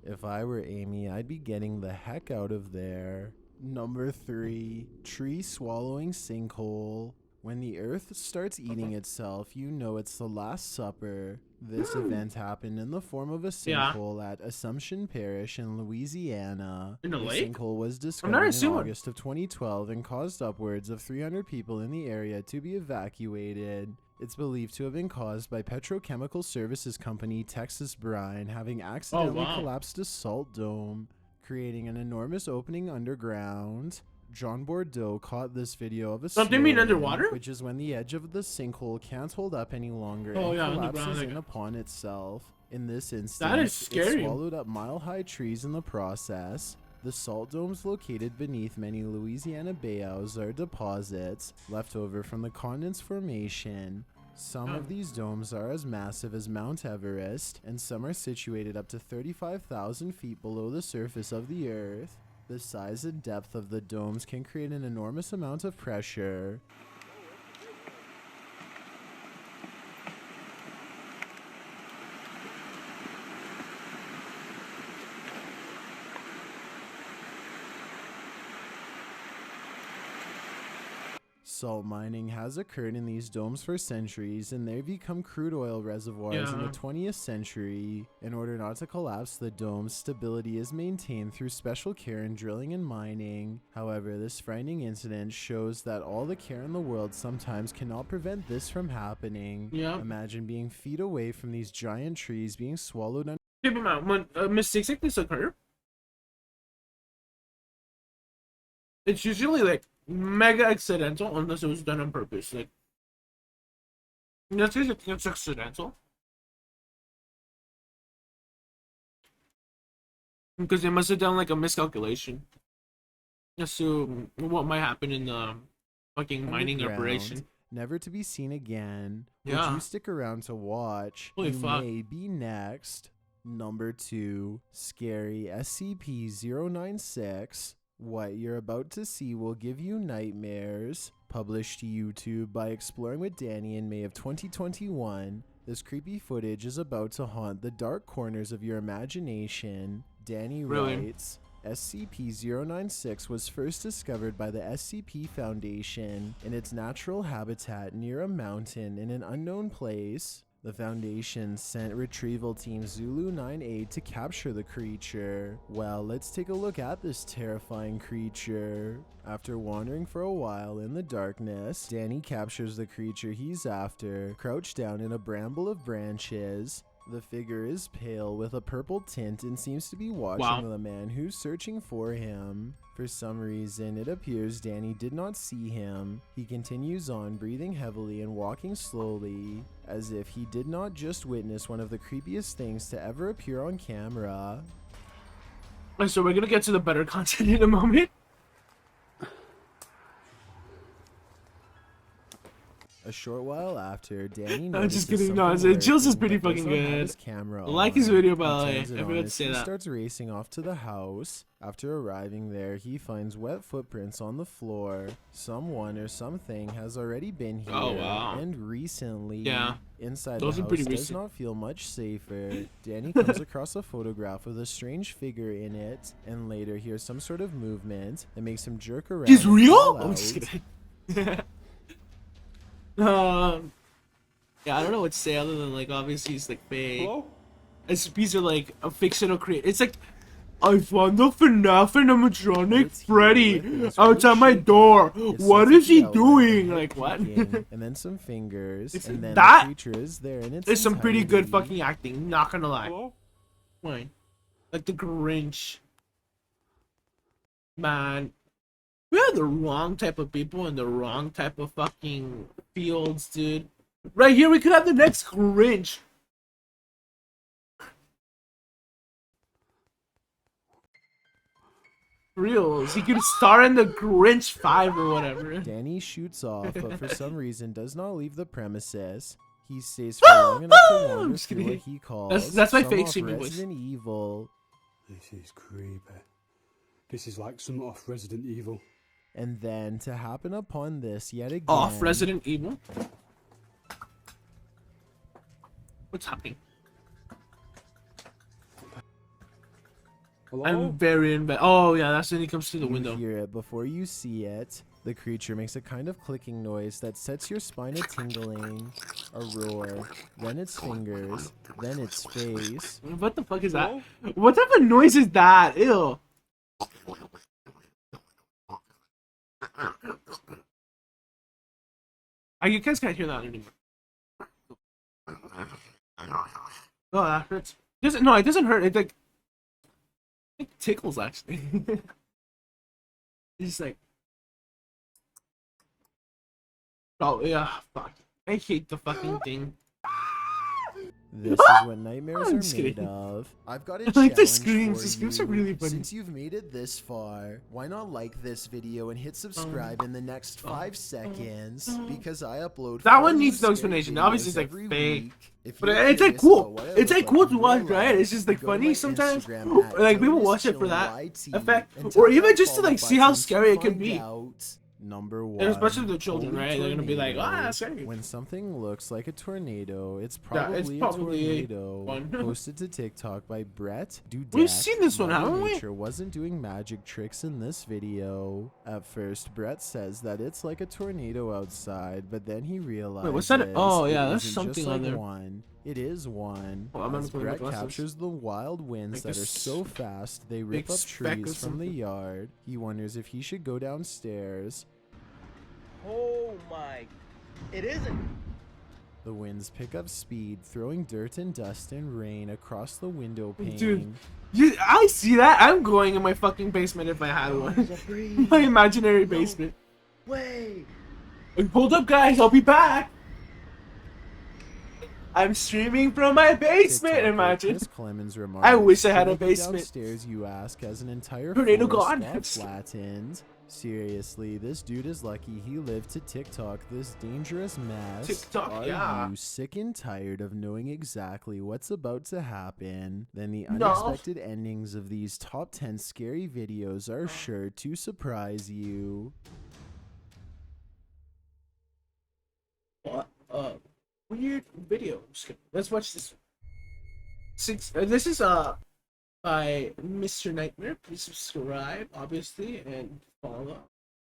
If I were Amy, I'd be getting the heck out of there. Number 3, tree swallowing sinkhole. When the earth starts eating itself, you know it's the Last Supper. This event happened in the form of a sinkhole at Assumption Parish in Louisiana. In a the lake? sinkhole was discovered in August of 2012 and caused upwards of 300 people in the area to be evacuated. It's believed to have been caused by petrochemical services company Texas Brine having accidentally collapsed a salt dome, creating an enormous opening underground. John Bordeaux caught this video of a something being underwater, which is when the edge of the sinkhole can't hold up any longer and collapses in upon itself. In this instance, that is scary. It swallowed up mile-high trees in the process. The salt domes located beneath many Louisiana bayous are deposits left over from the continent's formation. Some of these domes are as massive as Mount Everest, and some are situated up to 35,000 feet below the surface of the Earth. The size and depth of the domes can create an enormous amount of pressure. Salt mining has occurred in these domes for centuries, and they've become crude oil reservoirs in the 20th century. In order not to collapse the domes, stability is maintained through special care in drilling and mining. However, this frightening incident shows that all the care in the world sometimes cannot prevent this from happening. Imagine being feet away from these giant trees being swallowed under. Keep in mind, when mistakes like this occur, it's usually like mega accidental unless it was done on purpose. Like, in this case, I think it's accidental. Because they must have done like a miscalculation as to what might happen in the fucking mining operation. Never to be seen again. Would you stick around to watch? Holy fuck. May be next. Number 2, Scary SCP-096. What you're about to see will give you nightmares. Published to YouTube by Exploring with Danny in May of 2021. This creepy footage is about to haunt the dark corners of your imagination. Danny writes, SCP-096 was first discovered by the SCP Foundation in its natural habitat near a mountain in an unknown place. The Foundation sent retrieval team Zulu 9A to capture the creature. Well, let's take a look at this terrifying creature. After wandering for a while in the darkness, Danny captures the creature he's after, crouched down in a bramble of branches. The figure is pale with a purple tint and seems to be watching the man who's searching for him. For some reason, it appears Danny did not see him. He continues on, breathing heavily and walking slowly, as if he did not just witness one of the creepiest things to ever appear on camera. So we're gonna get to the better content in a moment. A short while after, Danny I'm notices just kidding. No, something Jill's is lurking, pretty but does fucking not have good. his camera Like his on. video, He by the way. turns it I on forgot to as say he that. starts racing off to the house. After arriving there, he finds wet footprints on the floor. Someone or something has already been here, Oh, wow. and recently. Yeah. Inside Those the are house pretty does recent. not feel much safer. Danny comes across a photograph with a strange figure in it, and later hears some sort of movement that makes him jerk around. He's and real? call I'm just out. kidding. Yeah, I don't know what to say other than like obviously he's like fake. Hello? SCPs are like a fictional create. It's like I found the FNAF animatronic Freddy outside my door. What is he doing? Like what? And then some fingers, It's and then that. the creature is there in its There's some pretty good entirety. fucking acting. Not gonna lie. Hello? Fine. Like the Grinch. Man, we have the wrong type of people in the wrong type of fucking fields, dude. Right here, we could have the next Grinch. Reals. He could star in the Grinch 5 or whatever. Danny shoots off, but for some reason does not leave the premises. He stays for long enough to wander just through kidding. what he calls That's my some fake of streaming voice. Resident Evil. This is creepy. This is like some off Resident Evil. And then to happen upon this yet again. Off Resident Evil? What's happening? Hello? I'm very in bed. Oh yeah, that's when he comes through the You window. hear it before you see it. The creature makes a kind of clicking noise that sets your spine a tingling. A roar. Then its fingers. Then its face. What the fuck is that? What type of noise is that? Ew. You guys can't hear that anymore. Oh, that hurts. No, it doesn't hurt. It like it tickles actually. It's just like, oh yeah, fuck. I hate the fucking thing. This is what nightmares I'm are just made kidding. of. I've got a I like challenge the screams. for The screams you. are really funny. Since you've made it this far, why not like this video and hit subscribe in the next 5 seconds? Because I upload. That 4 one new needs no scary explanation. videos Obviously, it's like every fake. week. If But you're it's like curious cool. about what I It's look like cool to in watch, real right? life, It's just like go to funny my sometimes. Instagram at Like people Jonas watch it for that Chillin' effect, and or tap even that just to follow like see how button to scary it could find be. out. Number 1. And especially the children, Holy right? They're gonna be like, tornado. ah, scary. When something looks like a tornado, it's Yeah, it's probably, probably a tornado. one. Posted to TikTok by Brett Dudek. We've seen this one, Mother haven't we? Nature wasn't doing magic tricks in this video. At first, Brett says that it's like a tornado outside, but then he realizes. what's that? Oh, yeah, it there's isn't something just on like there. one. It is one. Oh, I'm gonna as put my Brett glasses. captures the wild winds Like that are this so fast they rip big up speck of trees from the something. yard. He wonders if he should go downstairs. Oh my. It isn't. The winds pick up speed, throwing dirt and dust and rain across the window pane. Dude, I see that. I'm going in my fucking basement if I had one. My imaginary basement. Way. Hold up, guys. I'll be back. I'm streaming from my basement. TikToker Imagine. Chris Clemens remarks, I wish I had "Should a be basement. Downstairs, you ask, as an entire Tornado forest gone. got flattened. Seriously, this dude is lucky he lived to TikTok this dangerous mess. TikTok, Are yeah. you sick and tired of knowing exactly what's about to happen? Then the No. unexpected endings of these top 10 scary videos are sure to surprise you. Weird video. Just kidding. Let's watch this. This is by Mr. Nightmare. Please subscribe, obviously, and follow,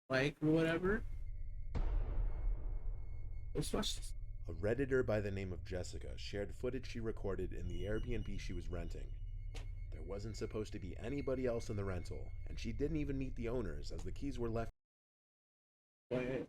like, or whatever. Let's watch this. A Redditor by the name of Jessica shared footage she recorded in the Airbnb she was renting. There wasn't supposed to be anybody else in the rental, and she didn't even meet the owners as the keys were left. Wait.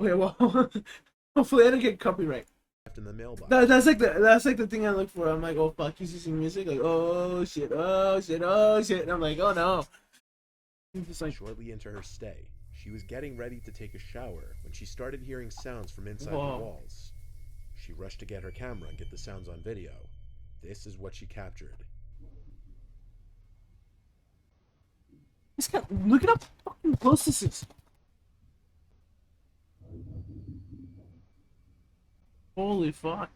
Okay, well, hopefully I don't get copyright. in the mailbox. That's like the thing I look for. I'm like, oh fuck, he's using music. Like, oh shit, oh shit, oh shit. And I'm like, oh no. Just like, shortly into her stay, she was getting ready to take a shower when she started hearing sounds from inside whoa. the walls. She rushed to get her camera and get the sounds on video. This is what she captured. Look at how fucking close this is. Holy fuck.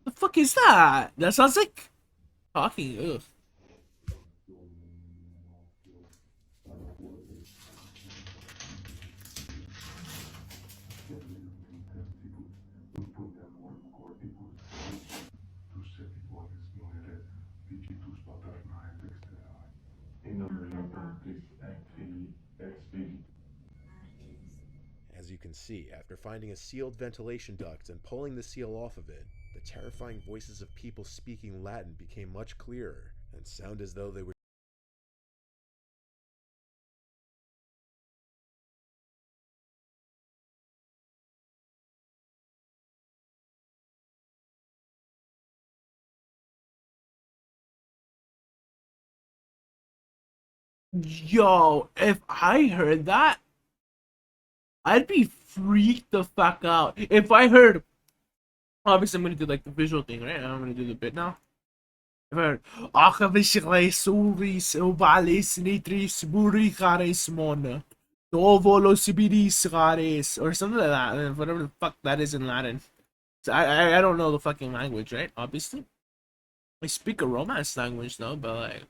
The fuck is that? That sounds like talking. Ugh. As you can see, after finding a sealed ventilation duct and pulling the seal off of it, the terrifying voices of people speaking Latin became much clearer and sound as though they were Yo, if I heard that, I'd be freaked the fuck out. If I heard, obviously I'm gonna do like the visual thing, right? I'm gonna do the bit now. If I heard, or something like that, whatever the fuck that is in Latin. So I don't know the fucking language, right? Obviously, I speak a Romance language though, but like,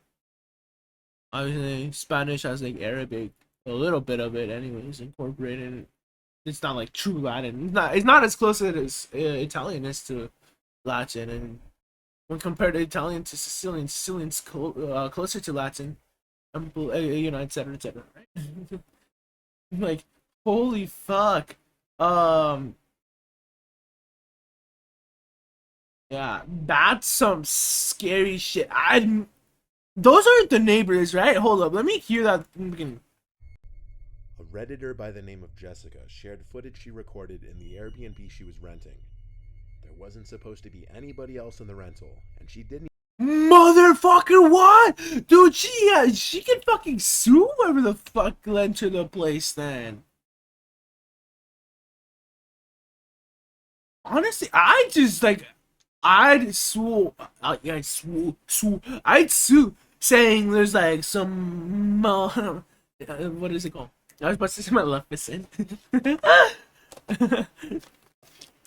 obviously Spanish has like Arabic, a little bit of it, anyways, incorporated. It's not like true Latin. It's not as close as Italian is to Latin, and when compared to Italian to Sicilian, Sicilian's closer to Latin, you know, etc., etc. Right? Like, holy fuck. Yeah, that's some scary shit. Those aren't the neighbors, right? Hold up, let me hear that from the beginning. A Redditor by the name of Jessica shared footage she recorded in the Airbnb she was renting. There wasn't supposed to be anybody else in the rental, and she didn't. Motherfucker, what? Dude, she can fucking sue whoever the fuck lent her the place then. Honestly, I'd sue, I'd sue saying there's like some, what is it called? I was about to say Maleficent.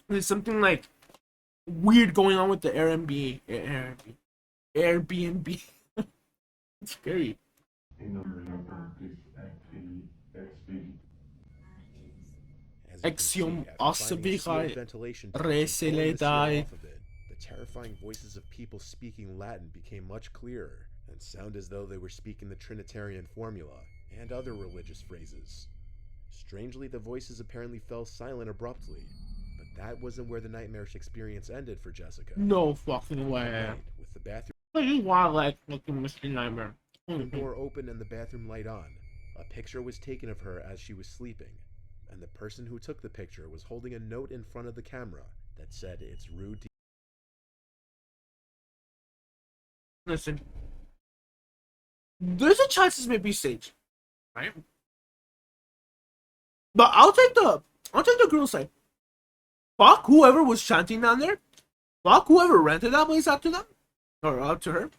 There's something like weird going on with the Airbnb. It's scary. Exium Oscillae Reseledai. The terrifying voices of people speaking Latin became much clearer and sound as though they were speaking the Trinitarian formula and other religious phrases. Strangely, the voices apparently fell silent abruptly, but that wasn't where the nightmarish experience ended for Jessica. No fucking way. With the bathroom looking Mystery Nightmare. The door open and the bathroom light on. A picture was taken of her as she was sleeping, and the person who took the picture was holding a note in front of the camera that said it's rude to... Listen, there's a chance this may be staged, right? But I'll take the girl's side. Fuck whoever was chanting down there. Fuck whoever rented that place out to them or out to her.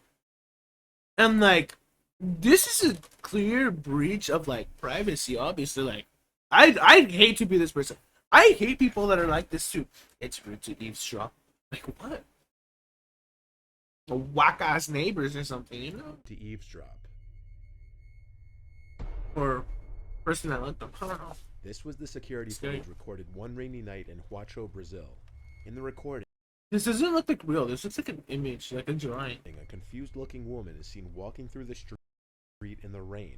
And like, this is a clear breach of like privacy. Obviously, like, I'd hate to be this person. I hate people that are like this too. It's rude to eavesdrop. Like what? Whack ass neighbors or something, you know? To eavesdrop. Or person that let them. I don't know. This was the security footage recorded one rainy night in Huacho, Brazil. In the recording, this doesn't look like real. This looks like an image, like a drawing. A confused-looking woman is seen walking through the street in the rain.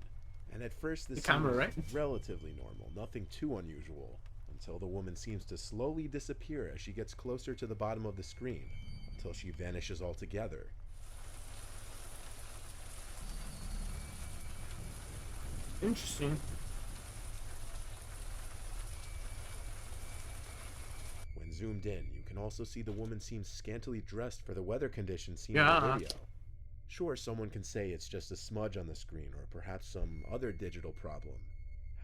And at first, this seems relatively normal, nothing too unusual, until the woman seems to slowly disappear as she gets closer to the bottom of the screen, until she vanishes altogether. Interesting. When zoomed in, you can also see the woman seems scantily dressed for the weather conditions seen in Yeah. the video. Sure, someone can say it's just a smudge on the screen or perhaps some other digital problem.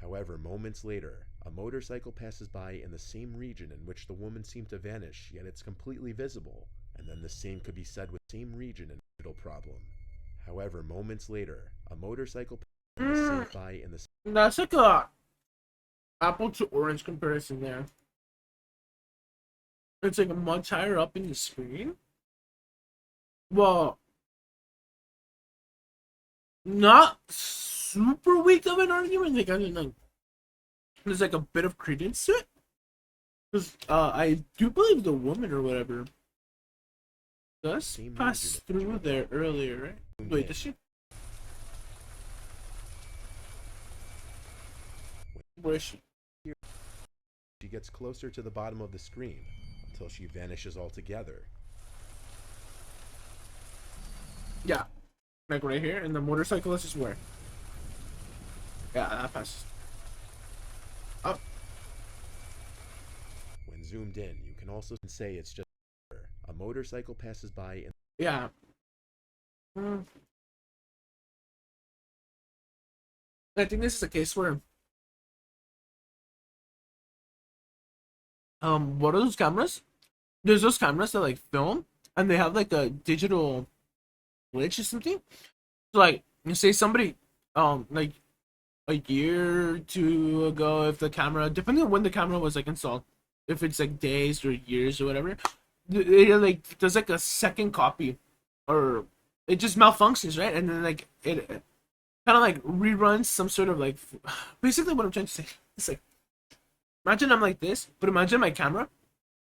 However, moments later, a motorcycle passes by in the same region in which the woman seemed to vanish, yet it's completely visible. And then the same could be said with the same region and digital problem. However, moments later, a motorcycle passes by in the same... That's like a apple to orange comparison there. It's like much higher up in the screen. Well, not super weak of an argument. Like, I mean, like, there's like a bit of credence to it. Because I do believe the woman or whatever does pass through there earlier, right? Wait, does she? Where is she? She gets closer to the bottom of the screen until she vanishes altogether. Yeah. Like right here, and the motorcyclist is where? Yeah, that passes. Up. When zoomed in, you can also say it's just a motorcycle passes by and... Yeah. I think this is a case where what are those cameras? There's those cameras that like film and they have like a digital glitch or something. So like you say somebody like a year or two ago, if the camera, depending on when the camera was like installed, if it's like days or years or whatever, it like does like a second copy or it just malfunctions, right? And then like it kind of like reruns some sort of like basically what I'm trying to say. It's like imagine I'm like this, but imagine my camera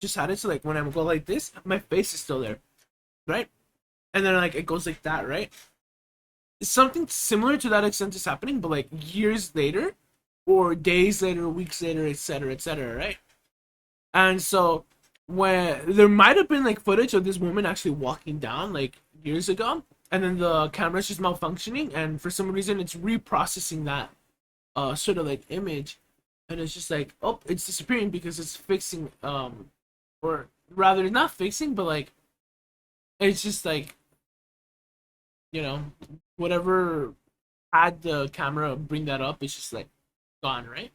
just had it so like when I go like this, my face is still there, right? And then like it goes like that, right? Something similar to that extent is happening, but like years later, or days later, weeks later, etc., right? And so when there might have been like footage of this woman actually walking down like years ago, and then the camera's just malfunctioning, and for some reason it's reprocessing that sort of like image, and it's just like, oh, it's disappearing because it's fixing or rather not fixing, but like it's just like, you know, whatever had the camera bring that up, it's just like gone, right?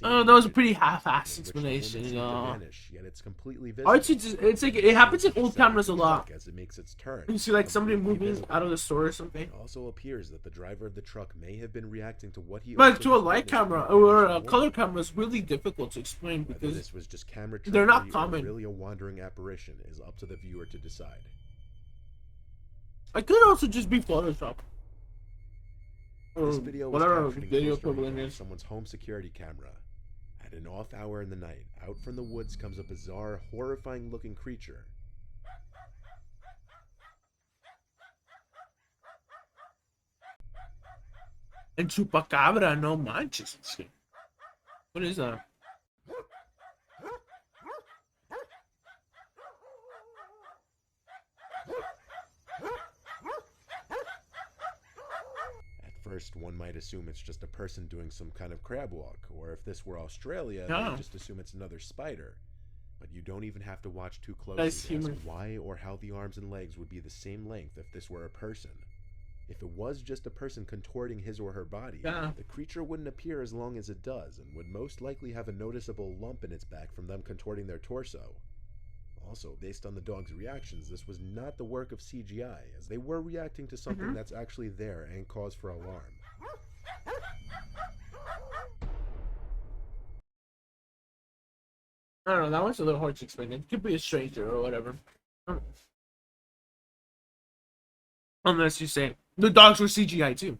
That was a pretty half-assed explanation. Yet it's completely It's like it happens in old cameras a lot. As it makes its turn. You see like somebody moving out of the store or something. It also appears that the driver of the truck may have been reacting to what he... But to a light camera or a color camera is really difficult to explain because this was just camera they're not common. Really a wandering apparition is up to the viewer to decide. It could also just be Photoshop. This video was whatever captured video in close range equivalent of is. someone's home security camera. At an off hour in the night, out from the woods comes a bizarre, horrifying-looking creature. And Chupacabra, no manches. What is that? First, one might assume it's just a person doing some kind of crab walk, or if this were Australia, No. they'd just assume it's another spider. But you don't even have to watch too That's closely to human. ask why or how the arms and legs would be the same length if this were a person. If it was just a person contorting his or her body, Yeah. the creature wouldn't appear as long as it does, and would most likely have a noticeable lump in its back from them contorting their torso. Also, based on the dog's reactions, this was not the work of CGI, as they were reacting to something that's actually there and cause for alarm. I don't know, that one's a little hard to explain. It could be a stranger or whatever. Unless you say the dogs were CGI too.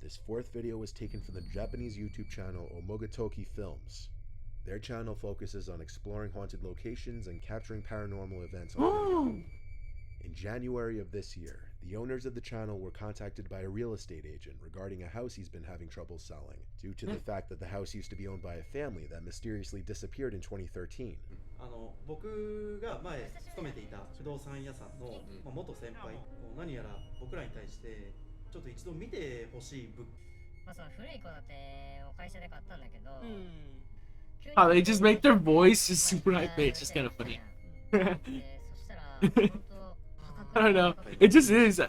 This fourth video was taken from the Japanese YouTube channel Omogotoki Films. Their channel focuses on exploring haunted locations and capturing paranormal events on video. In January of this year, the owners of the channel were contacted by a real estate agent regarding a house he's been having trouble selling, due to the fact that the house used to be owned by a family that mysteriously disappeared in 2013. 僕が前勤めていた不動産屋さんの元先輩、何やら僕らに対してちょっと一度見てほしい物まあその古い子だってお会社で買ったんだけど、How they just make their voice just super high pitched. It's kind of funny. I don't know. It just is. I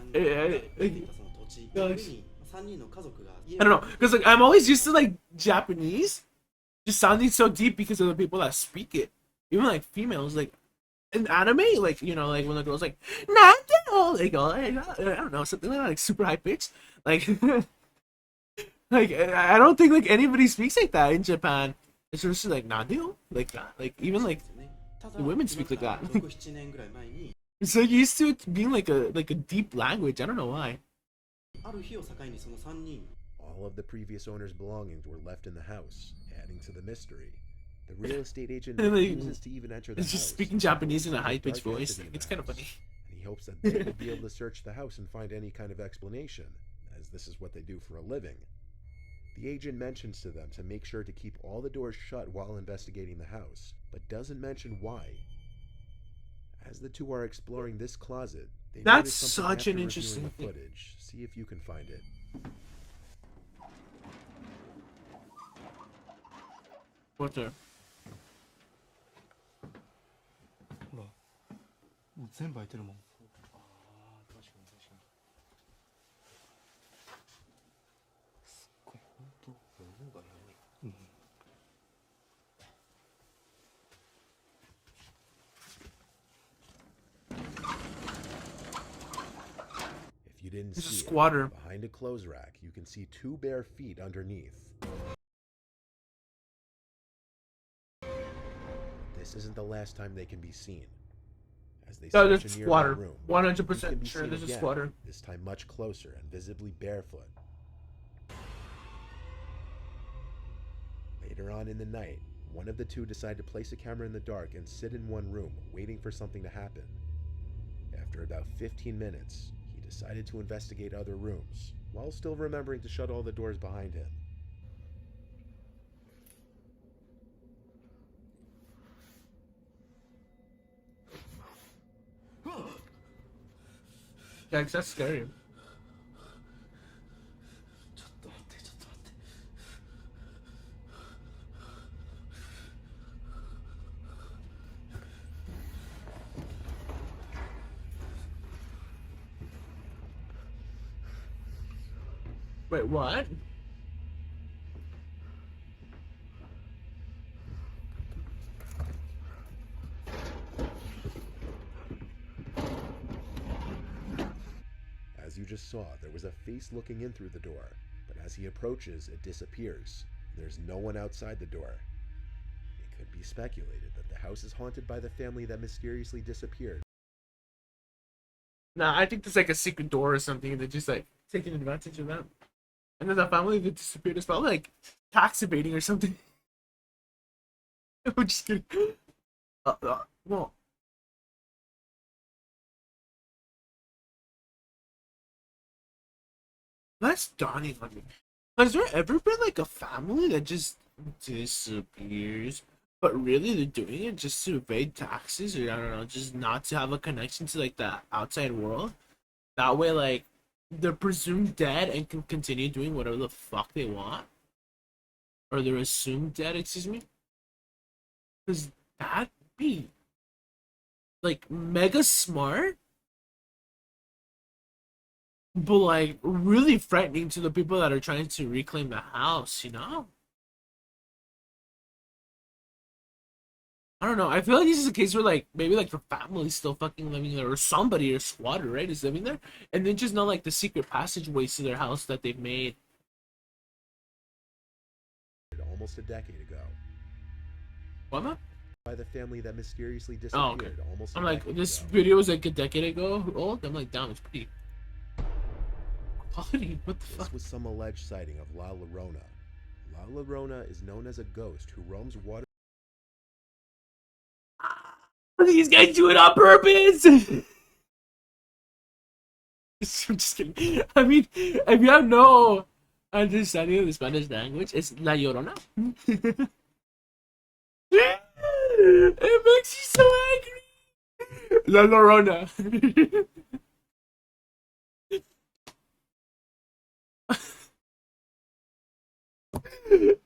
don't know, because like I'm always used to like Japanese just sounding so deep because of the people that speak it. Even like females, like in anime, like you know, like when the girls like Nando, they go like, I don't know, something like super high pitched. Like like I don't think like anybody speaks like that in Japan. It's just like Nando, like that. Like even like the women speak like that. It's so used to it being like a deep language. I don't know why. All of the previous owner's belongings were left in the house, adding to the mystery. The real estate agent refuses to even enter the house. It's just speaking Japanese in a high-pitched voice. It's kind of funny. And he hopes that they will be able to search the house and find any kind of explanation, as this is what they do for a living. The agent mentions to them to make sure to keep all the doors shut while investigating the house, but doesn't mention why. As the two are exploring this closet, they That's notice something such after an reviewing interesting the thing. footage. See if you can find it. What the? ほら、もう全部開いてるもん。すっごい、ほんと、物がやばい。うん。If you didn't There's a see squatter. it, behind a clothes rack, you can see two bare feet underneath. This isn't the last time they can be seen. As they No, search there's a a nearby squatter. room, 100% you can be sure seen there's a again, squatter. this time much closer and visibly barefoot. Later on in the night, one of the two decide to place a camera in the dark and sit in one room, waiting for something to happen. After about 15 minutes, he decided to investigate other rooms, while still remembering to shut all the doors behind him. Yeah, 'cause that's scary. Wait, what? As you just saw, there was a face looking in through the door, but as he approaches, it disappears. There's no one outside the door. It could be speculated that the house is haunted by the family that mysteriously disappeared. Nah, I think there's like a secret door or something, and they're just like taking advantage of that. And then the family that disappeared is probably like tax evading or something. I'm just kidding. Well. That's dawning on me. Has there ever been like a family that just disappears, but really they're doing it just to evade taxes, or I don't know, just not to have a connection to like the outside world? That way, like, they're presumed dead and can continue doing whatever the fuck they want? Or they're assumed dead, excuse me? Because that'd be, like, mega smart, but, like, really frightening to the people that are trying to reclaim the house, you know? I don't know. I feel like this is a case where, like, maybe, like, the family's still fucking living there, or somebody, or squatter, right, is living there, and then just not, like, the secret passageways to their house that they've made. Almost a decade ago. What, man? By the family that mysteriously Oh, okay. disappeared almost a I'm like, decade this ago. video was, like, a decade ago old? I'm like, damn, it's pretty quality. What the fuck? This was some alleged sighting of La Llorona. La Llorona is known as a ghost who roams water. These guys do it on purpose! I'm just kidding. I mean, if you have no understanding of the Spanish language, it's La Llorona. It makes you so angry! La Llorona.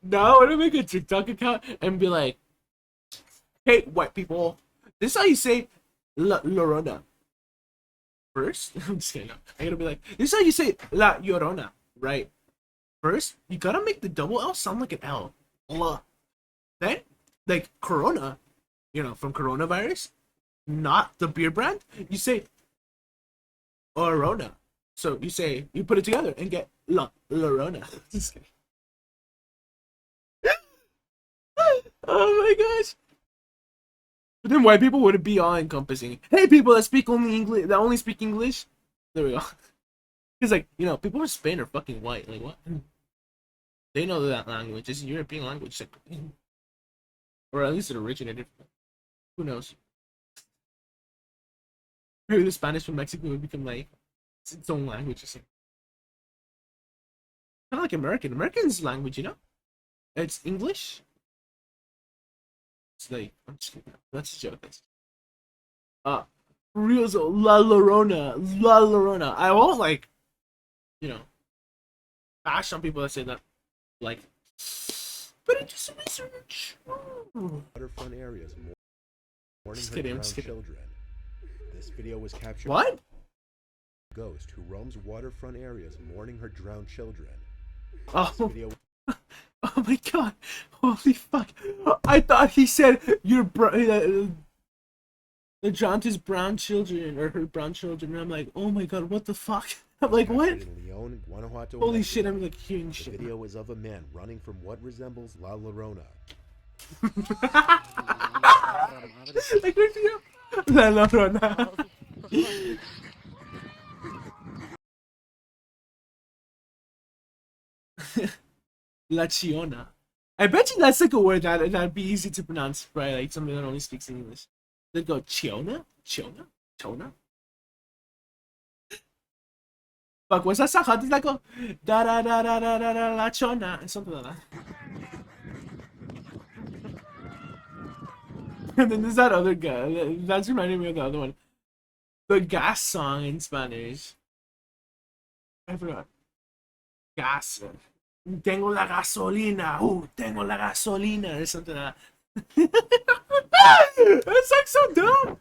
Now I want to make a TikTok account and be like, hey, white people, this is how you say La Llorona. First, I'm just kidding. I'm gonna be like, this is how you say La Llorona, right? First, you gotta make the double L sound like an L. La. Then, like Corona, you know, from coronavirus, not the beer brand, you say Orona. So you say, you put it together and get La Llorona. Just kidding. Oh my gosh. But then white people would be all encompassing. Hey, people that speak only English, that only speak English. There we go. Because like, you know, people in Spain are fucking white. Like what? They know that language. It's a European language, like, or at least it originated. Who knows? Maybe the Spanish from Mexico would become like its own language or something. Kind of like American. American's language, you know? It's English. It's like, I'm just kidding. That's a joke. Real La Llorona. La Llorona. I won't like, you know, bash on people that say that. Like, but I did some research. Waterfront areas mourning Just her kidding, I'm drowned just kidding. children. This video was captured. What? By a ghost who roams waterfront areas mourning her drowned children. Oh. This video Oh my god. Holy fuck. I thought he said your the drowned his brown children or her brown children. And I'm like, oh my god, what the fuck? I'm like, what? in Leon, Guanajuato, Holy Mexico. shit, I'm like hearing The shit. video is of a man running from what resembles La Llorona. Like, where'd you go? La Llorona. La Chiona. I bet you that's like a word that'd be easy to pronounce by like somebody that only speaks English. They'd go Chiona? Chiona? Chona? Fuck, what's that song? How does that go? Da da da da da da da la Chona. Something like that. And then there's that other guy. That's reminding me of the other one. The gas song in Spanish. I forgot. Gas. Tengo la gasolina. Tengo la gasolina. Or something like that. That song's so dumb.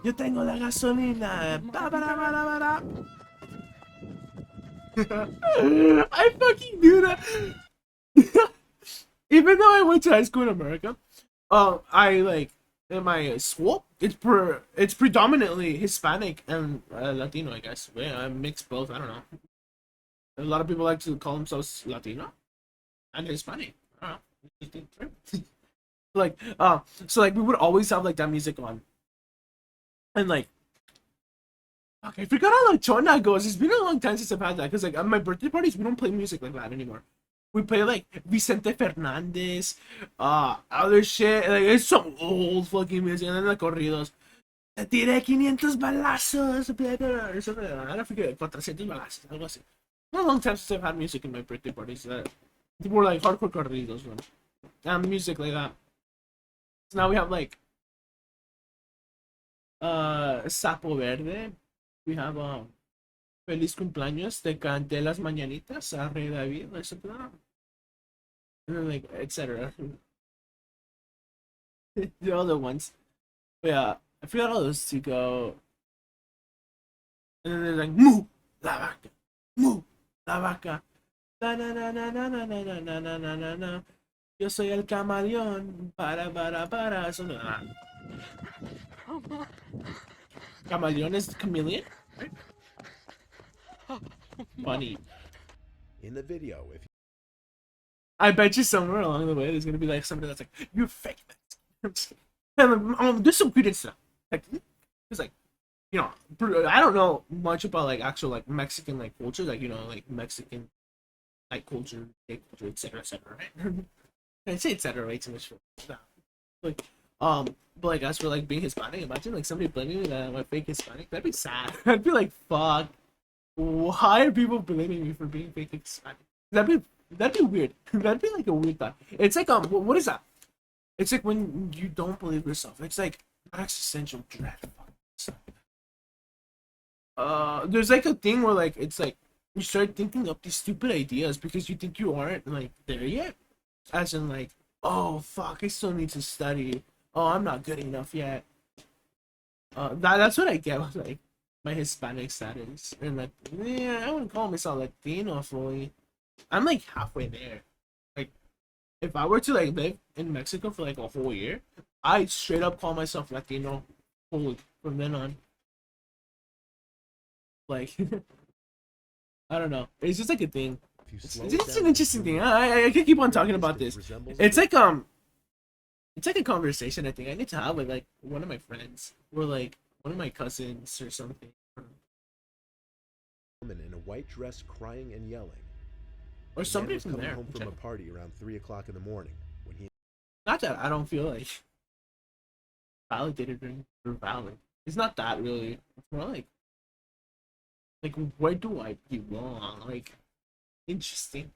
Yo tengo la gasolina. Ba, ba, da, ba, da, ba, da. I fucking knew that. Even though I went to high school in America, I like in my school, it's predominantly Hispanic and Latino, I guess. Yeah, I mix both. I don't know. A lot of people like to call themselves Latino and Hispanic. I don't know. Like, so like we would always have like that music on, and like, okay, I forgot how like Chona goes. It's been a long time since I've had that because like at my birthday parties we don't play music like that anymore. We play like Vicente Fernandez, other shit. Like it's some old fucking music, and then like corridos. Te tiré 500 balazos, blah, blah, blah, or something like that. I don't forget, 400 balazos, algo así. It's a long time since I've had music in my birthday parties. More like hardcore corridos, man. Music like that. So now we have like Sapo Verde. We have Feliz cumpleaños, te canté las mañanitas a Rey David, or something like that. And then like etc. The other ones. But yeah, I forgot all those to go. And then they're like Mu la vaca. Mu la vaca. Na na na na na na na na na na na na. Yo soy el camaleón. Para. Something like that. Camaleón is chameleon? Right? Funny. In the video, if I bet you somewhere along the way there's gonna be like somebody that's like, you're fake. And there's some good stuff. Like, it's like, you know, I don't know much about like actual like Mexican like culture, like, you know, like Mexican like culture, etc. Right? I say etc. way too much for that. Like, but like as for like being Hispanic, imagine like somebody blaming me that I'm a fake Hispanic. That'd be sad. I'd be like, fuck. Why are people blaming me for being fake Hispanic? That'd be weird. That'd be like a weird thought. It's like what is that? It's like when you don't believe yourself. It's like existential dread. There's like a thing where like it's like you start thinking up these stupid ideas because you think you aren't like there yet. As in like, oh fuck, I still need to study. Oh, I'm not good enough yet. That's what I get with like my Hispanic status. And like, yeah, I wouldn't call myself Latino fully. I'm like halfway there. Like, if I were to like live in Mexico for like a whole year, I'd straight up call myself Latino fully from then on. Like, I don't know. It's just like a thing. It's an interesting thing. I could keep on talking about this. It's like a conversation I think I need to have with like one of my friends or like one of my cousins or something. Woman in a white dress crying and yelling. Or somebody from coming there. home from a party around 3 o'clock in the morning when he. Not that I don't feel like validated or valid. It's not that really. It's more like where do I belong? Like interesting.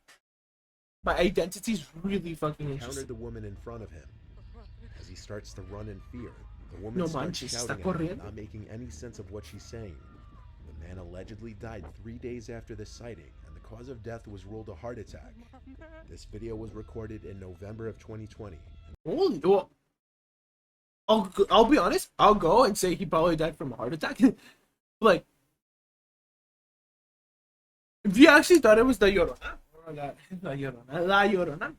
My identity's really fucking interesting. Encountered the woman in front of him. As he starts to run in fear, the woman No starts manches, shouting está at him, corriendo. not making any sense of what she's saying. The man allegedly died 3 days after the sighting, and the cause of death was ruled a heart attack. This video was recorded in November of 2020. Holy, well, I'll be honest. I'll go and say he probably died from a heart attack. Like, if you actually thought it was the Llorona, or La Llorona,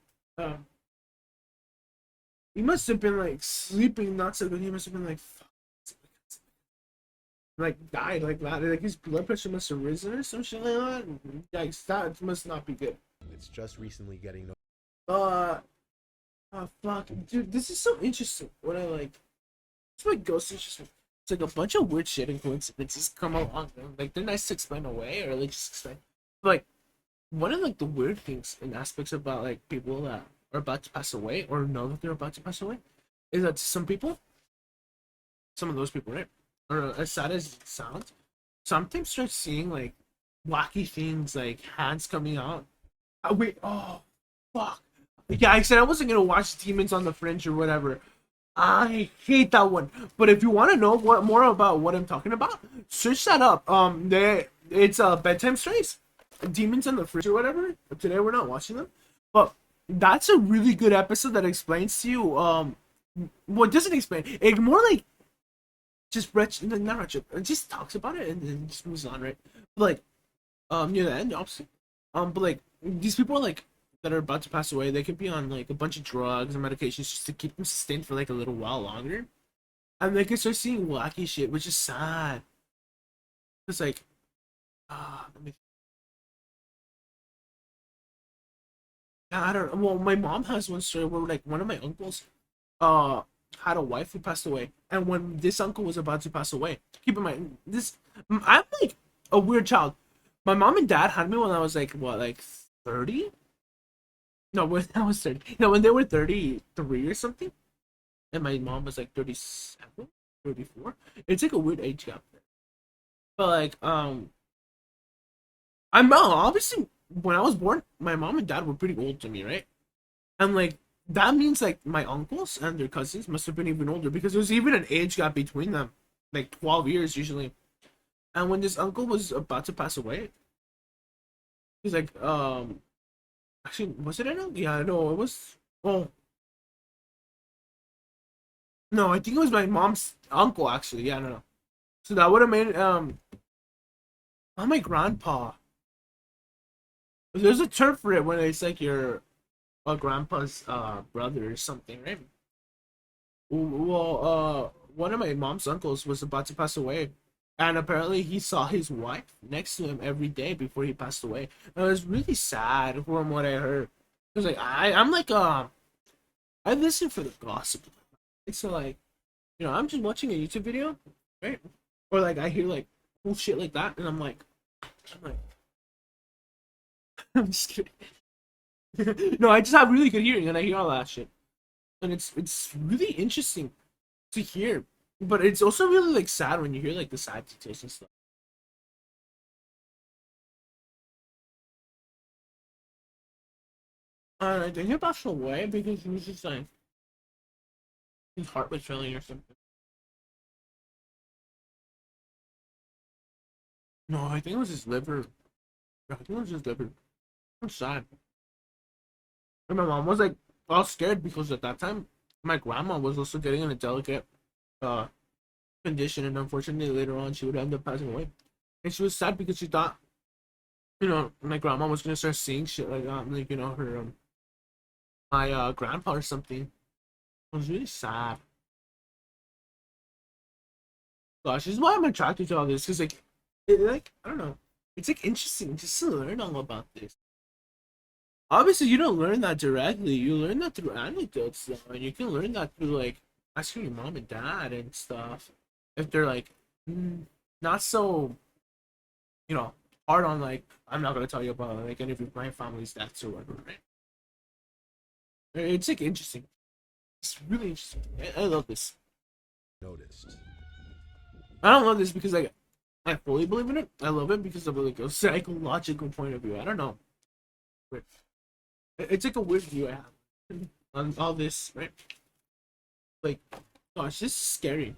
he must have been like sleeping not so good. He must have been like, fuck, like died like that. Like his blood pressure must have risen or some shit like that. Yikes, that must not be good. It's just recently getting. Oh fuck, dude, this is so interesting. What I like, it's like ghost interesting. It's like a bunch of weird shit and coincidences come along. Like they're nice to explain away, or like just explain. But, like one of like the weird things and aspects about like people that are about to pass away or know that they're about to pass away is that some of those people, right, or as sad as it sounds, sometimes start seeing like wacky things like hands coming out. Wait, oh fuck. Yeah, I said I wasn't gonna watch Demons on the Fringe or whatever. I hate that one. But if you want to know what more about what I'm talking about, search that up. It's bedtime stories, Demons on the Fringe or whatever. Today we're not watching them, but that's a really good episode that explains to you. Well, it doesn't explain. It more like just not retro. It just talks about it and then just moves on, right? But like, near the end, obviously. But like these people are like that are about to pass away, they could be on like a bunch of drugs and medications just to keep them sustained for like a little while longer, and they can start seeing wacky shit, which is sad. It's like, I don't know. Well, my mom has one story where like one of my uncles, had a wife who passed away, and when this uncle was about to pass away, keep in mind this, I'm like a weird child. My mom and dad had me when I was like what, like 30. No, when I was 30. No, when they were 33 or something. And my mom was like 37, 34. It's like a weird age gap there. But like, I'm obviously when I was born, my mom and dad were pretty old to me, right? And like that means like my uncles and their cousins must have been even older because there's even an age gap between them, like 12 years usually. And when this uncle was about to pass away, he's like, actually, was it an uncle? Yeah, no, it was. Oh, no, I think it was my mom's uncle. Actually, yeah, no. So that would have made not my grandpa. There's a term for it when it's like your grandpa's brother or something, right? Well, one of my mom's uncles was about to pass away, and apparently he saw his wife next to him every day before he passed away. And it was really sad from what I heard. It was like I'm like I listen for the gossip. It's like, I'm just watching a YouTube video, right? Or like I hear like cool shit like that, and I'm like, I'm just kidding. No, I just have really good hearing, and I hear all that shit, and it's really interesting to hear, but it's also really like sad when you hear like the sad details and stuff. I think he passed away because he was just like his heart was failing or something. No, I think it was his liver. I think it was just different. I'm sad. And my mom was like all scared because at that time my grandma was also getting in a delicate uh condition, and unfortunately later on she would end up passing away. And she was sad because she thought, my grandma was gonna start seeing shit like her my grandpa or something. It was really sad. Gosh, this is why I'm attracted to all this, because I don't know, it's like interesting just to learn all about this. Obviously, you don't learn that directly. You learn that through anecdotes, though, and you can learn that through like asking your mom and dad and stuff. If they're like not so, hard on like, I'm not gonna tell you about like any of my family's deaths or whatever, right? It's like interesting. It's really interesting. I love this. Noticed. I don't love this because like I fully believe in it. I love it because of like a psychological point of view. I don't know. But it's like a weird view I have on all this, right? Like, gosh, this is scary.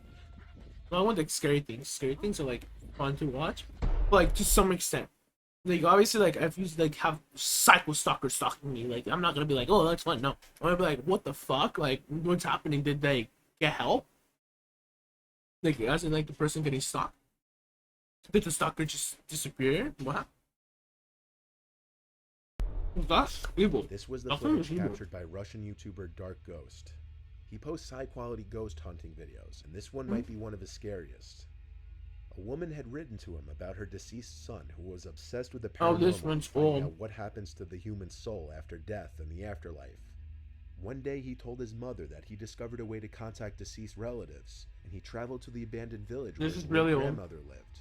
I want like scary things. Scary things are like fun to watch, but like to some extent. Like obviously, like if you like have psycho stalkers stalking me, like I'm not gonna be like, oh, that's fun. No, I'm gonna be like, what the fuck? Like, what's happening? Did they get help? Like, as in like the person getting stalked? Did the stalker just disappear? What? That's evil. This was the That's footage evil. captured by Russian YouTuber Dark Ghost. He posts high-quality ghost hunting videos, and this one might be one of his scariest. A woman had written to him about her deceased son, who was obsessed with the paranormal, This one's finding old. out what happens to the human soul after death and the afterlife. One day he told his mother that he discovered a way to contact deceased relatives, and he traveled to the abandoned village where his really old. grandmother lived.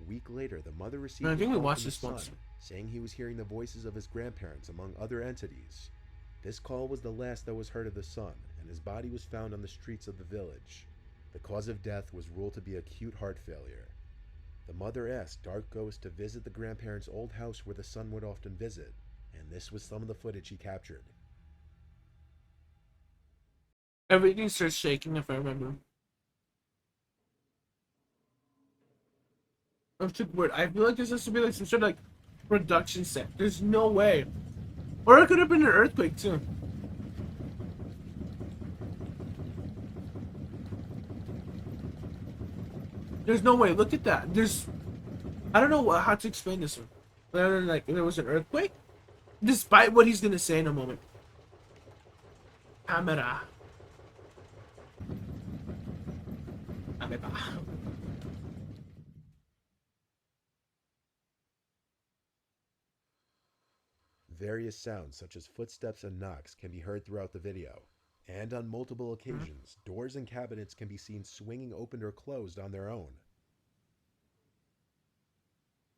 A week later, the mother received I a think we call watched from this the once. son, saying he was hearing the voices of his grandparents among other entities. This call was the last that was heard of the son, and his body was found on the streets of the village. The cause of death was ruled to be acute heart failure. The mother asked Dark Ghost to visit the grandparents' old house where the son would often visit, and this was some of the footage he captured. Everything starts shaking if I remember. That's too weird. I feel like this has to be like some sort of like production set. There's no way. Or it could have been an earthquake too. There's no way. Look at that. I don't know how to explain this one. Other than like there was an earthquake. Despite what he's gonna say in a moment. Camera. Various sounds such as footsteps and knocks can be heard throughout the video. And on multiple occasions, doors and cabinets can be seen swinging open or closed on their own.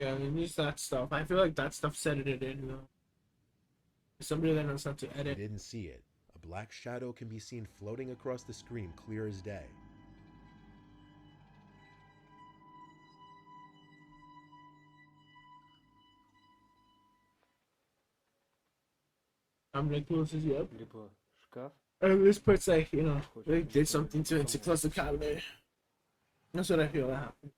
Yeah, and use that stuff. I feel like that stuff set it in, though. Somebody that knows how to I edit. didn't see it. A black shadow can be seen floating across the screen clear as day. I'm gonna close this up. Либо шкаф. And this puts like, they did something to it to close the cabinet. That's what I feel that happened.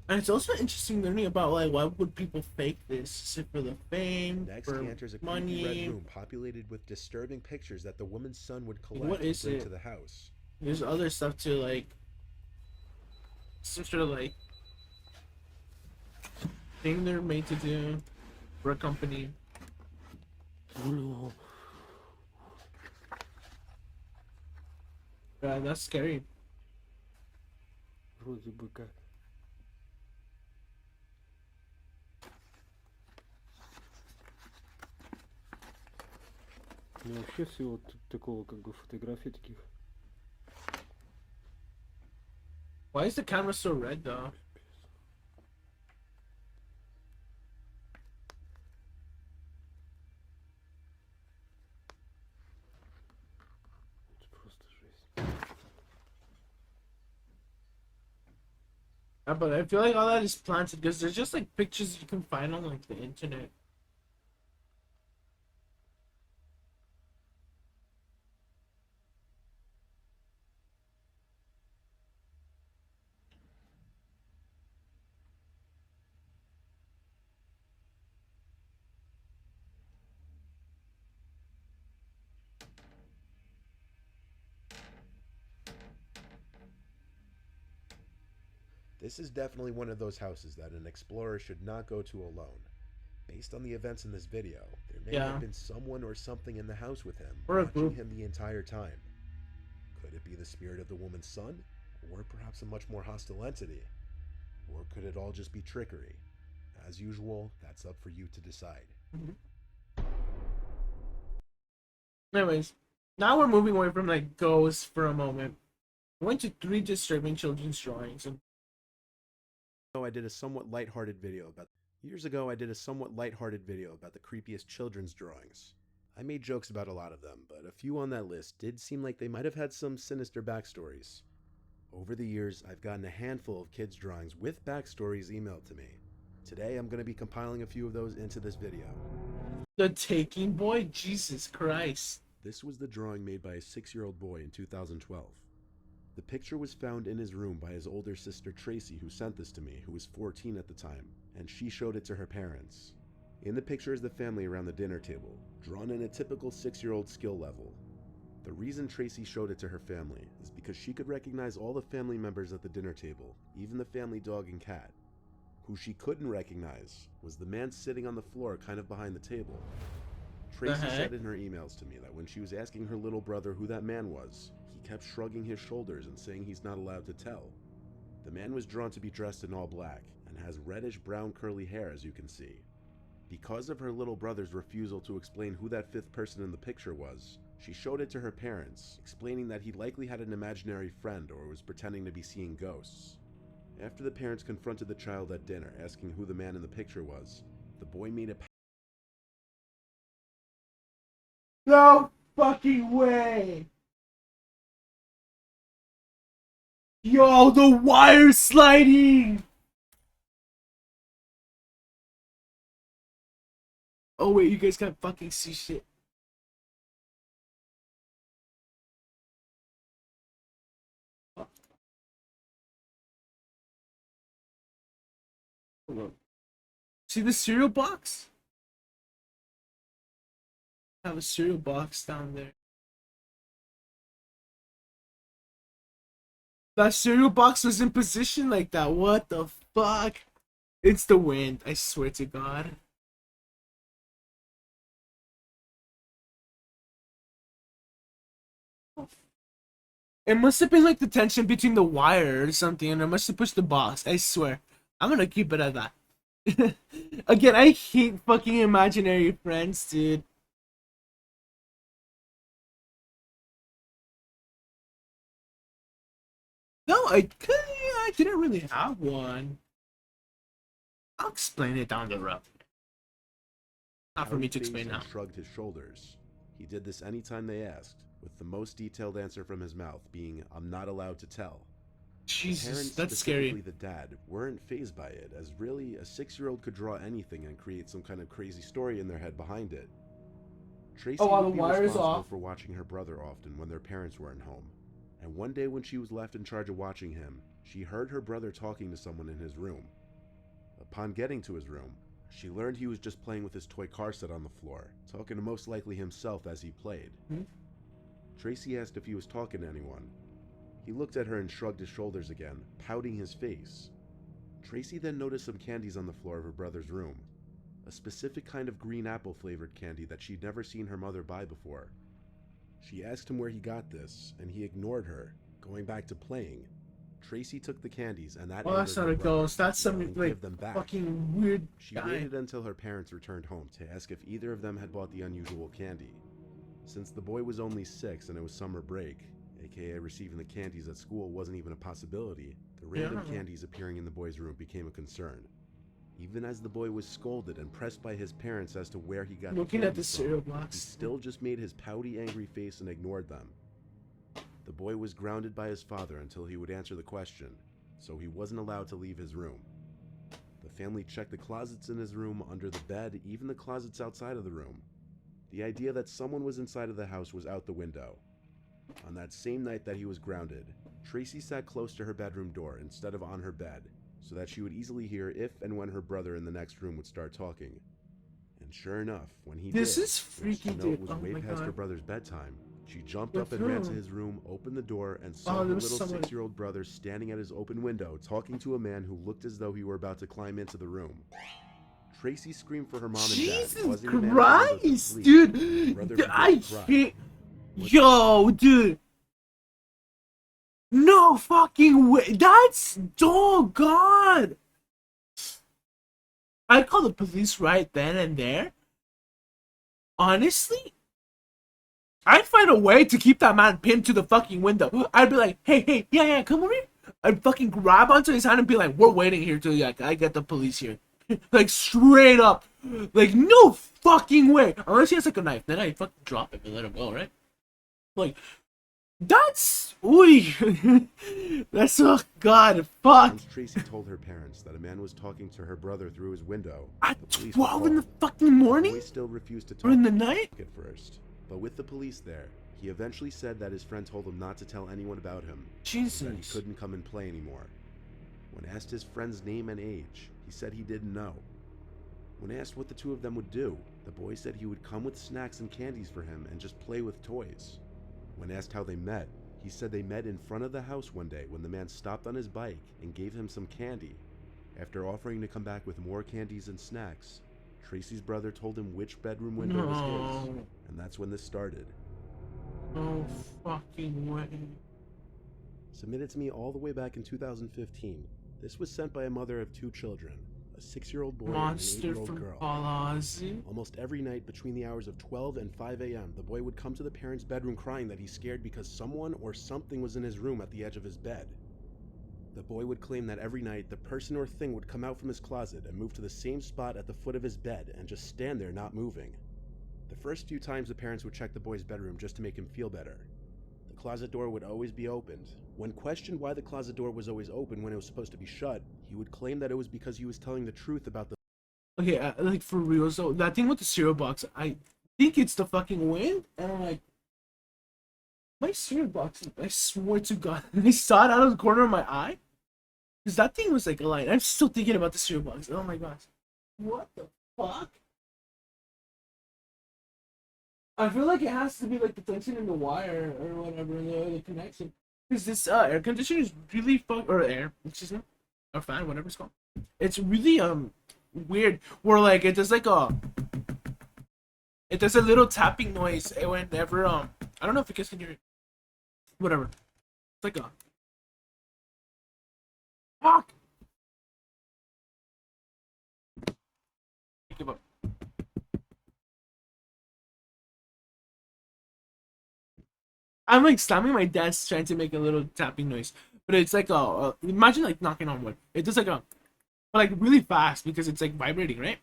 And it's also interesting learning about like why would people fake this? Is it for the fame? Next, for he enters a creepy money? red room populated with disturbing pictures that the woman's son would collect What is and bring it? to the house. There's other stuff too, like some sort of like thing they're made to do for a company. Yeah, that's scary. Вроде бы как. У меня вообще всего такого как бы фотографий таких. Why is the camera so red though? Это просто жесть. Yeah, but I feel like all that is planted because there's just like pictures you can find on like the internet. This is definitely one of those houses that an explorer should not go to alone. Based on the events in this video, there may have been someone or something in the house with him, Or a watching group. him the entire time. Could it be the spirit of the woman's son? Or perhaps a much more hostile entity? Or could it all just be trickery? As usual, that's up for you to decide. Anyways, now we're moving away from like ghosts for a moment. I went to 3 disturbing children's drawings. And I did a somewhat lighthearted video about Years ago, I did a somewhat lighthearted video about the creepiest children's drawings. I made jokes about a lot of them, but a few on that list did seem like they might have had some sinister backstories. Over the years, I've gotten a handful of kids' drawings with backstories emailed to me. Today, I'm going to be compiling a few of those into this video. The Taking Boy? Jesus Christ. This was the drawing made by a 6-year-old boy in 2012. The picture was found in his room by his older sister Tracy, who sent this to me, who was 14 at the time, and she showed it to her parents. In the picture is the family around the dinner table, drawn in a typical 6-year-old skill level. The reason Tracy showed it to her family is because she could recognize all the family members at the dinner table, even the family dog and cat. Who she couldn't recognize was the man sitting on the floor kind of behind the table. Tracy said in her emails to me that when she was asking her little brother who that man was, he kept shrugging his shoulders and saying he's not allowed to tell. The man was drawn to be dressed in all black and has reddish-brown curly hair, as you can see. Because of her little brother's refusal to explain who that 5th person in the picture was, she showed it to her parents, explaining that he likely had an imaginary friend or was pretending to be seeing ghosts. After the parents confronted the child at dinner, asking who the man in the picture was, the boy made a No fucking way. Yo, the wire sliding. Oh wait, you guys can't fucking see shit. See the cereal box? I have a cereal box down there. That cereal box was in position like that. What the fuck? It's the wind, I swear to God. It must have been like the tension between the wire or something, and I must have pushed the box. I swear. I'm gonna keep it at that. Again, I hate fucking imaginary friends, dude. No, I didn't really have one. I'll explain it down the road. Not for me to explain now. Shrugged his shoulders. He did this anytime they asked, with the most detailed answer from his mouth being, "I'm not allowed to tell." Jesus, the parents, that's scary. specifically the dad, weren't fazed by it, as really a 6-year-old could draw anything and create some kind of crazy story in their head behind it. Tracy would be responsible for watching her brother often when their parents weren't home. And one day when she was left in charge of watching him, she heard her brother talking to someone in his room. Upon getting to his room, she learned he was just playing with his toy car set on the floor, talking to most likely himself as he played. Tracy asked if he was talking to anyone. He looked at her and shrugged his shoulders again, pouting his face. Tracy then noticed some candies on the floor of her brother's room. A specific kind of green apple flavored candy that she'd never seen her mother buy before. She asked him where he got this, and he ignored her, going back to playing. Tracy took the candies, and that that's not a ghost. That's some like them back. fucking weird She guy. waited until her parents returned home to ask if either of them had bought the unusual candy. Since the boy was only 6 and it was summer break, aka receiving the candies at school wasn't even a possibility, the random candies appearing in the boy's room became a concern. Even as the boy was scolded and pressed by his parents as to where he got Looking the at the candies cereal from, box. he still just made his pouty, angry face and ignored them. The boy was grounded by his father until he would answer the question, so he wasn't allowed to leave his room. The family checked the closets in his room, under the bed, even the closets outside of the room. The idea that someone was inside of the house was out the window. On that same night that he was grounded, Tracy sat close to her bedroom door instead of on her bed, so that she would easily hear if and when her brother in the next room would start talking. And sure enough, when he This did, is freaky, which, dude. was Oh way my past her God. brother's bedtime, She jumped What up and ran to room? his room, opened the door, and saw Oh, her there little was someone. 6-year-old brother standing at his open window talking to a man who looked as though he were about to climb into the room. Tracy screamed for her mom and dad, Jesus causing the man at the window to Christ, flee. dude! Her brother began I to cry. can't. Yo, dude. No fucking way. That's, oh god. I call the police right then and there. Honestly, I'd find a way to keep that man pinned to the fucking window. I'd be like, hey, yeah, come over here. I'd fucking grab onto his hand and be like, we're waiting here till like, I get the police here. Like, straight up. Like, no fucking way. Unless he has like a knife. Then I fucking drop him and let him go, right? Like, that's... Ooh. That's... Oh, God. Fuck. Once Tracy told her parents that a man was talking to her brother through his window, At the police 12 were in the called. fucking morning? The boy still refused to talk Or in the night? at first, but with the police there, he eventually said that his friend told him not to tell anyone about him. Jesus. That he couldn't come and play anymore. When asked his friend's name and age, he said he didn't know. When asked what the two of them would do, the boy said he would come with snacks and candies for him and just play with toys. When asked how they met, he said they met in front of the house one day when the man stopped on his bike and gave him some candy. After offering to come back with more candies and snacks, Tracy's brother told him which bedroom window was his, and that's when this started. No fucking way. Submitted to me all the way back in 2015, this was sent by a mother of 2 children, a 6-year-old boy Monster and an 8-year-old from girl. Palazzi. Almost every night between the hours of 12 and 5 a.m., the boy would come to the parents' bedroom crying that he's scared because someone or something was in his room at the edge of his bed. The boy would claim that every night the person or thing would come out from his closet and move to the same spot at the foot of his bed and just stand there not moving. The first few times the parents would check the boy's bedroom just to make him feel better. The closet door would always be opened. When questioned why the closet door was always open when it was supposed to be shut, he would claim that it was because he was telling the truth about the... Okay, like for real, so that thing with the cereal box, I think it's the fucking wind, and I'm like, my cereal box, I swear to God, I saw it out of the corner of my eye, because that thing was like a line. I'm still thinking about the cereal box. Oh my gosh. What the fuck? I feel like it has to be like the tension in the wire or whatever, the connection. Because this air conditioner is really or air, excuse me, or fan, whatever it's called. It's really weird. Where like it does like a little tapping noise whenever I don't know if you guys can hear it. Whatever. It's like a fuck. Give up. I'm like slamming my desk trying to make a little tapping noise, but it's like imagine like knocking on wood. It does like but like really fast because it's like vibrating, right?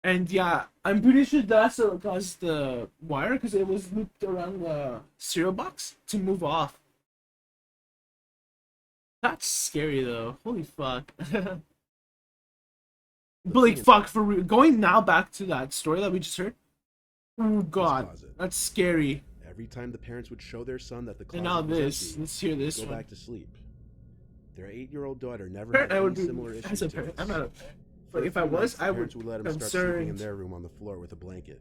And yeah, I'm pretty sure that's what caused the wire because it was looped around the cereal box to move off. That's scary though. Holy fuck. But like fuck for real. Going now back to that story that we just heard. Oh god, that's scary. Every time the parents would show their son that the closet And now was this. empty, Let's hear this he'd go one. back to sleep. Their 8-year-old daughter never Parent, had I any would be similar issues as a to parent. this. I'm not a parent. For But a if I few was, nights, the I parents would let him start sleeping in concerned. their room on the floor with a blanket.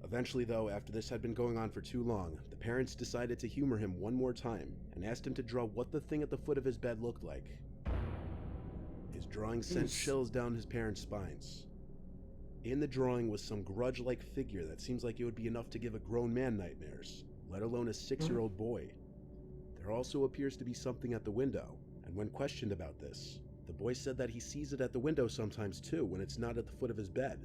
Eventually, though, after this had been going on for too long, the parents decided to humor him one more time and asked him to draw what the thing at the foot of his bed looked like. His drawing sent chills down his parents' spines. In the drawing was some grudge-like figure that seems like it would be enough to give a grown man nightmares, let alone a 6-year-old boy. There also appears to be something at the window, and when questioned about this, the boy said that he sees it at the window sometimes too when it's not at the foot of his bed.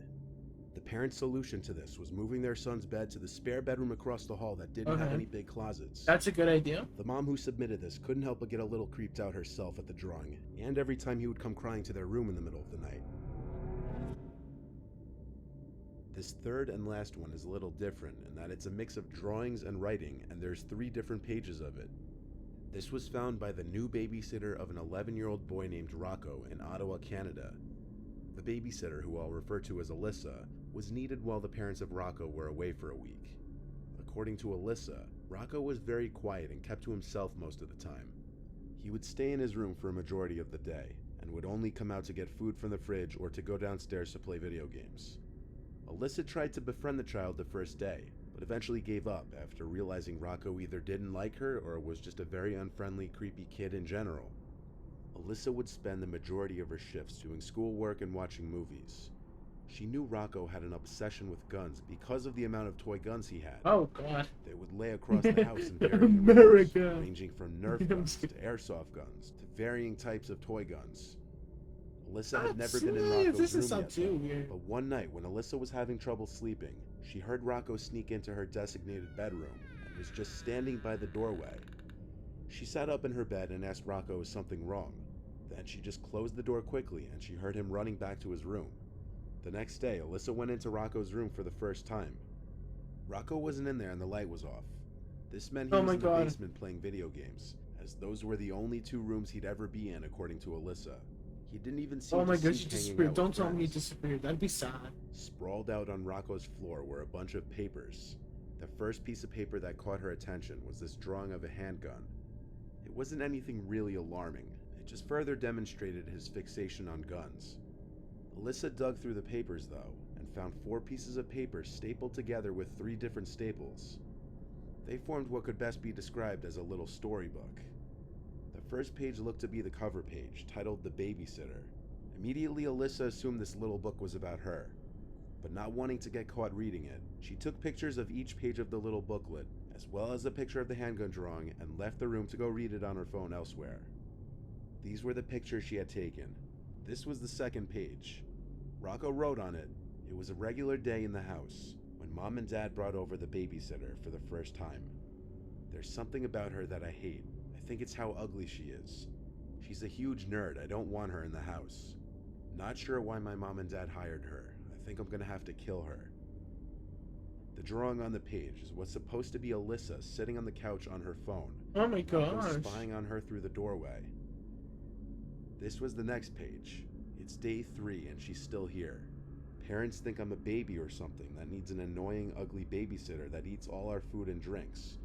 The parents' solution to this was moving their son's bed to the spare bedroom across the hall that didn't have any big closets. That's a good idea. The mom who submitted this couldn't help but get a little creeped out herself at the drawing, and every time he would come crying to their room in the middle of the night. This third and last one is a little different in that it's a mix of drawings and writing, and there's 3 different pages of it. This was found by the new babysitter of an 11-year-old boy named Rocco in Ottawa, Canada. The babysitter, who I'll refer to as Alyssa, was needed while the parents of Rocco were away for a week. According to Alyssa, Rocco was very quiet and kept to himself most of the time. He would stay in his room for a majority of the day, and would only come out to get food from the fridge or to go downstairs to play video games. Alyssa tried to befriend the child the first day, but eventually gave up after realizing Rocco either didn't like her or was just a very unfriendly, creepy kid in general. Alyssa would spend the majority of her shifts doing schoolwork and watching movies. She knew Rocco had an obsession with guns because of the amount of toy guns he had. Oh god. They would lay across the house in varying America. rooms, ranging from Nerf guns to airsoft guns to varying types of toy guns. Alyssa had never been in Rocco's room yet, but one night when Alyssa was having trouble sleeping, she heard Rocco sneak into her designated bedroom and was just standing by the doorway. She sat up in her bed and asked Rocco if something wrong. Then she just closed the door quickly and she heard him running back to his room. The next day, Alyssa went into Rocco's room for the first time. Rocco wasn't in there and the light was off. This meant he was in the basement playing video games, as those were the only 2 rooms he'd ever be in, according to Alyssa. He didn't even seem Oh my to god, seek you hanging disappeared. out Don't with tell me you friends. disappeared. That'd be sad. Sprawled out on Rocco's floor were a bunch of papers. The first piece of paper that caught her attention was this drawing of a handgun. It wasn't anything really alarming. It just further demonstrated his fixation on guns. Alyssa dug through the papers, though, and found 4 pieces of paper stapled together with 3 different staples. They formed what could best be described as a little storybook. The first page looked to be the cover page, titled The Babysitter. Immediately, Alyssa assumed this little book was about her. But not wanting to get caught reading it, she took pictures of each page of the little booklet, as well as a picture of the handgun drawing, and left the room to go read it on her phone elsewhere. These were the pictures she had taken. This was the second page. Rocco wrote on it, "It was a regular day in the house, when Mom and Dad brought over the babysitter for the first time. There's something about her that I hate. I think it's how ugly she is. She's a huge nerd. I don't want her in the house. Not sure why my mom and dad hired her. I think I'm gonna have to kill her." The drawing on the page is what's supposed to be Alyssa sitting on the couch on her phone. Oh my Rocco gosh. spying on her through the doorway. This was the next page. It's day 3 and she's still here. Parents think I'm a baby or something that needs an annoying, ugly babysitter that eats all our food and drinks.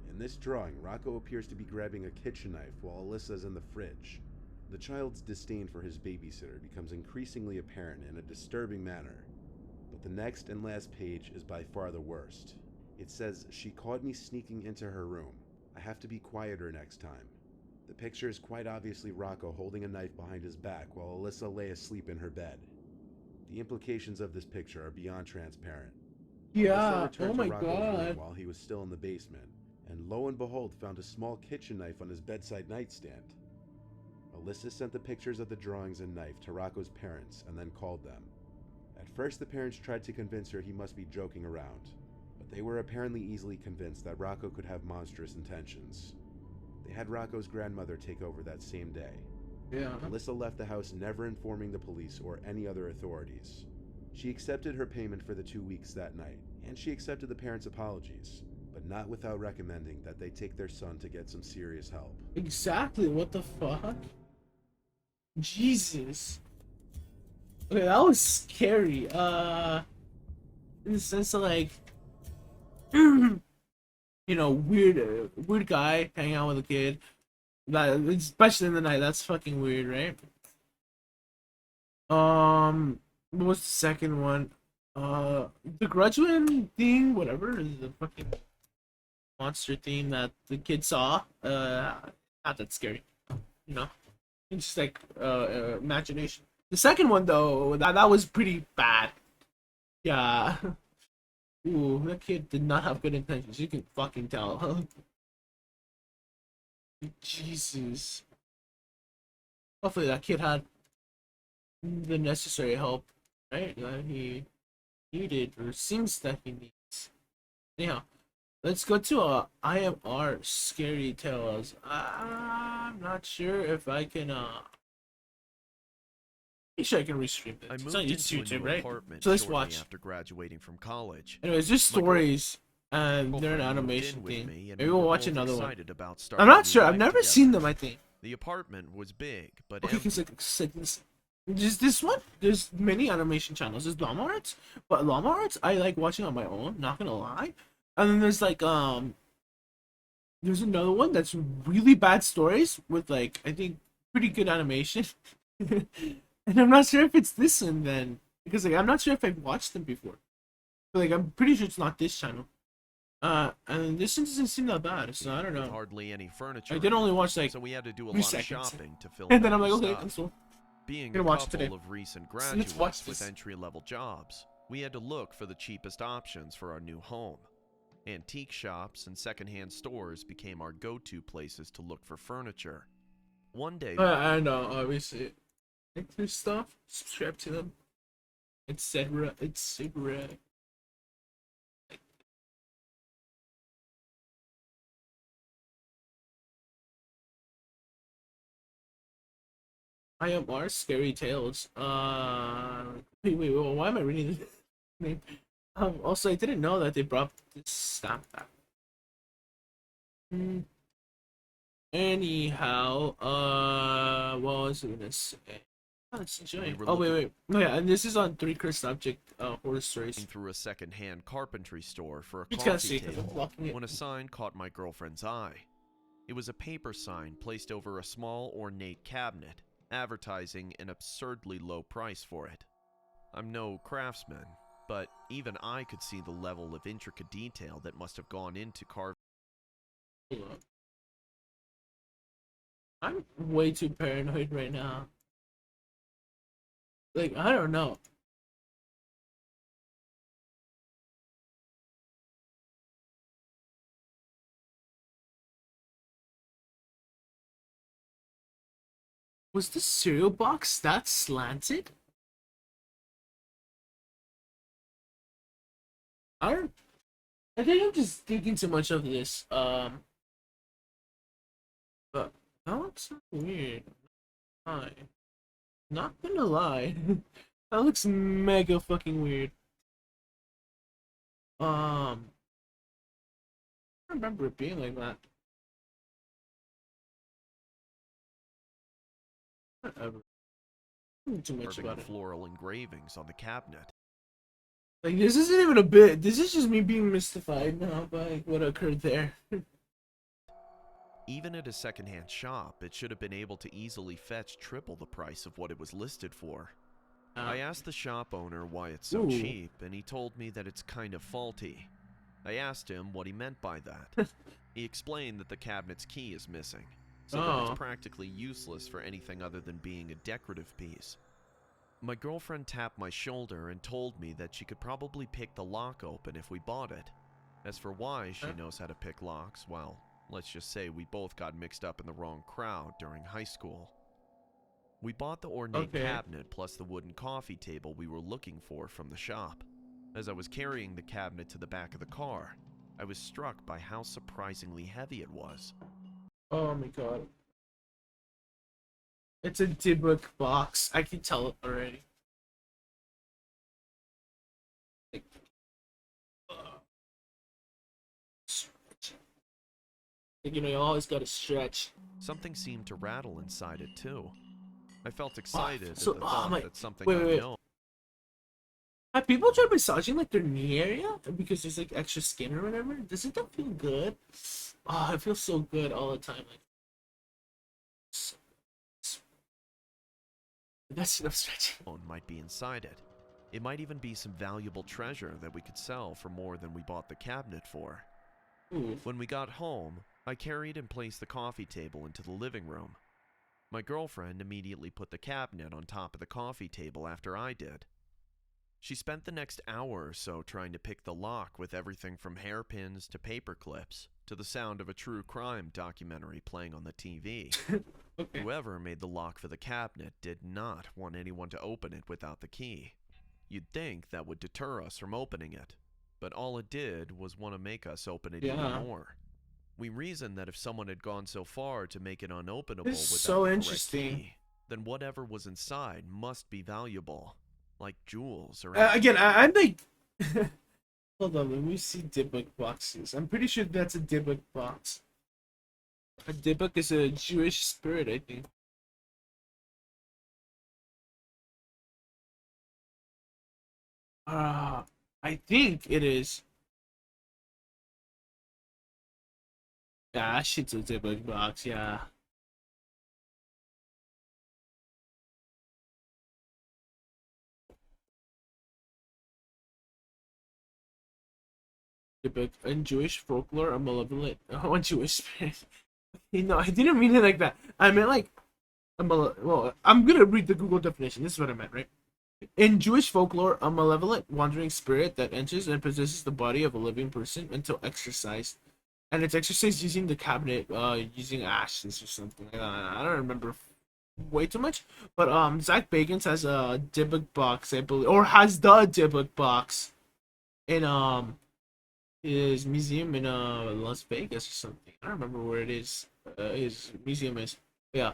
In this drawing, Rocco appears to be grabbing a kitchen knife while Alyssa's in the fridge. The child's disdain for his babysitter becomes increasingly apparent in a disturbing manner. But the next and last page is by far the worst. It says, "She caught me sneaking into her room. I have to be quieter next time." The picture is quite obviously Rocco holding a knife behind his back while Alyssa lay asleep in her bed. The implications of this picture are beyond transparent. Yeah, Alyssa returned oh to my Rocco's room god. while he was still in the basement, and lo and behold found a small kitchen knife on his bedside nightstand. Alyssa sent the pictures of the drawings and knife to Rocco's parents and then called them. At first the parents tried to convince her he must be joking around, but they were apparently easily convinced that Rocco could have monstrous intentions. They had Rocco's grandmother take over that same day. Yeah. Alyssa left the house never informing the police or any other authorities. She accepted her payment for the 2 weeks that night, and she accepted the parents' apologies, but not without recommending that they take their son to get some serious help. Exactly, what the fuck? Jesus. Okay, that was scary. In the sense of like, you know, weird guy hanging out with a kid. That, especially in the night, that's fucking weird, right? What was the second one? The Grudge thing, whatever, is the fucking monster thing that the kid saw. Not that scary, you know. It's just like imagination. The second one though, that was pretty bad. Yeah. Ooh, that kid did not have good intentions. You can fucking tell. Jesus. Hopefully that kid had the necessary help, right? That he needed, or seems that he needs. Anyhow, let's go to IMR Scary Tales. I'm not sure if I can, pretty sure I can restream it. I It's moved on into YouTube, a new right? apartment So let's shortly watch. after graduating from college. Anyways, just My girl- stories, and they're an girlfriend moved animation in with thing. me, and Maybe we we'll were watch both another one. excited about I'm starting a not new sure. I've life never together. seen them, I think. The apartment was big, but Okay, empty. because just this one. There's many animation channels. There's Llama Arts, but Llama Arts I like watching on my own. Not gonna lie. And then there's like there's another one that's really bad stories with like I think pretty good animation. And I'm not sure if it's this one then because like I'm not sure if I've watched them before. But like I'm pretty sure it's not this channel. And this one doesn't seem that bad, so I don't With know. hardly any furniture. I did only watch like so we had to do a 3 lot of seconds. shopping to fill And in then all I'm like, the okay, stuff. I'm so Being gonna a watch it today. couple of recent So let's watch graduates with this. entry-level jobs, we had to look for the cheapest options for our new home. Antique shops and secondhand stores became our go-to places to look for furniture. One day, I know, obviously. Like their stuff, subscribe to them, etc. etc. I am our scary tales. Wait, why am I reading this name? Also, I didn't know that they brought this stamp back. Anyhow, what was I gonna say? Let's enjoy. Oh wait. Oh yeah, and this is on 3 Cursed Subject horror stories. through a second-hand carpentry store for a You can't coffee see 'cause I'm table blocking it. when a sign caught my girlfriend's eye. It was a paper sign placed over a small ornate cabinet, advertising an absurdly low price for it. I'm no craftsman, but even I could see the level of intricate detail that must have gone into carving. I'm way too paranoid right now. Like, I don't know. Was the cereal box that slanted? I think I'm just thinking too much of this. But that looks weird. Not gonna lie. That looks mega fucking weird. I remember it being like that. Whatever. Too much about it. Floral engravings on the cabinet. Like, this isn't even a bit. This is just me being mystified now by what occurred there. Even at a secondhand shop, it should have been able to easily fetch triple the price of what it was listed for. I asked the shop owner why it's so cheap, and he told me that it's kind of faulty. I asked him what he meant by that. He explained that the cabinet's key is missing, so that it's practically useless for anything other than being a decorative piece. My girlfriend tapped my shoulder and told me that she could probably pick the lock open if we bought it. As for why she knows how to pick locks, well, let's just say we both got mixed up in the wrong crowd during high school. We bought the ornate cabinet plus the wooden coffee table we were looking for from the shop. As I was carrying the cabinet to the back of the car, I was struck by how surprisingly heavy it was. Oh my god. It's a Dybbuk box. I can tell it already. Like, you know, you always gotta stretch. Something seemed to rattle inside it too. I felt excited at So, the thought my, that something wait. unknown. Have people tried massaging like their knee area because there's like extra skin or whatever? Doesn't that feel good? Oh, it feels so good all the time. Like, that's enough stretching. Might be inside it. It might even be some valuable treasure that we could sell for more than we bought the cabinet for. When we got home, I carried and placed the coffee table into the living room. My girlfriend immediately put the cabinet on top of the coffee table after I did. She spent the next hour or so trying to pick the lock with everything from hairpins to paper clips to the sound of a true crime documentary playing on the TV. Whoever made the lock for the cabinet did not want anyone to open it without the key. You'd think that would deter us from opening it, but all it did was want to make us open it even more. We reasoned that if someone had gone so far to make it unopenable without the correct key, then whatever was inside must be valuable, like jewels or again, I'm like, hold on, let me see Dybbuk boxes. I'm pretty sure that's a Dybbuk box. A Dybbuk is a Jewish spirit, I think. I think it is. Yeah, that shit's a Dybbuk box, yeah. In Jewish folklore, a malevolent one Jewish spirit. I didn't mean it like that. I meant like well, I'm gonna read the Google definition. This is what I meant, right? In Jewish folklore, a malevolent wandering spirit that enters and possesses the body of a living person until exorcised, and it's exorcised using the cabinet, using ashes or something. I don't remember way too much, but Zach Bagans has a Dybbuk box, I believe, or has the Dybbuk box in his museum in Las Vegas or something. I don't remember where it is. His museum is. Yeah,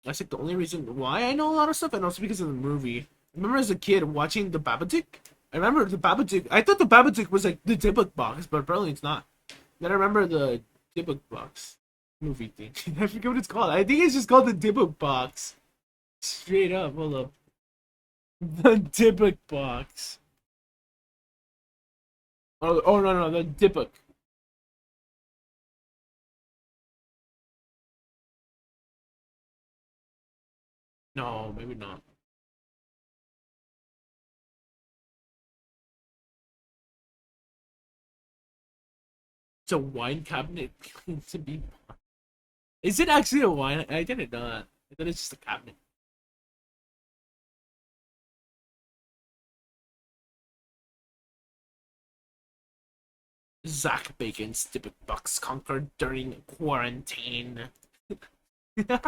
that's like the only reason why I know a lot of stuff, and also because of the movie. I remember as a kid watching the Babadook. I remember the Babadook. I thought the Babadook was like the Dybbuk box, but apparently it's not. Then I remember the Dybbuk box movie thing. I forget what it's called. I think it's just called the Dybbuk box. Straight up, hold up. The Dybbuk box. Oh no, the Dybbuk. No, maybe not. It's a wine cabinet to be. Is it actually a wine? I didn't know that. I thought it's just a cabinet. Zach Bacon's Dybbuk box conquered during quarantine. Yeah,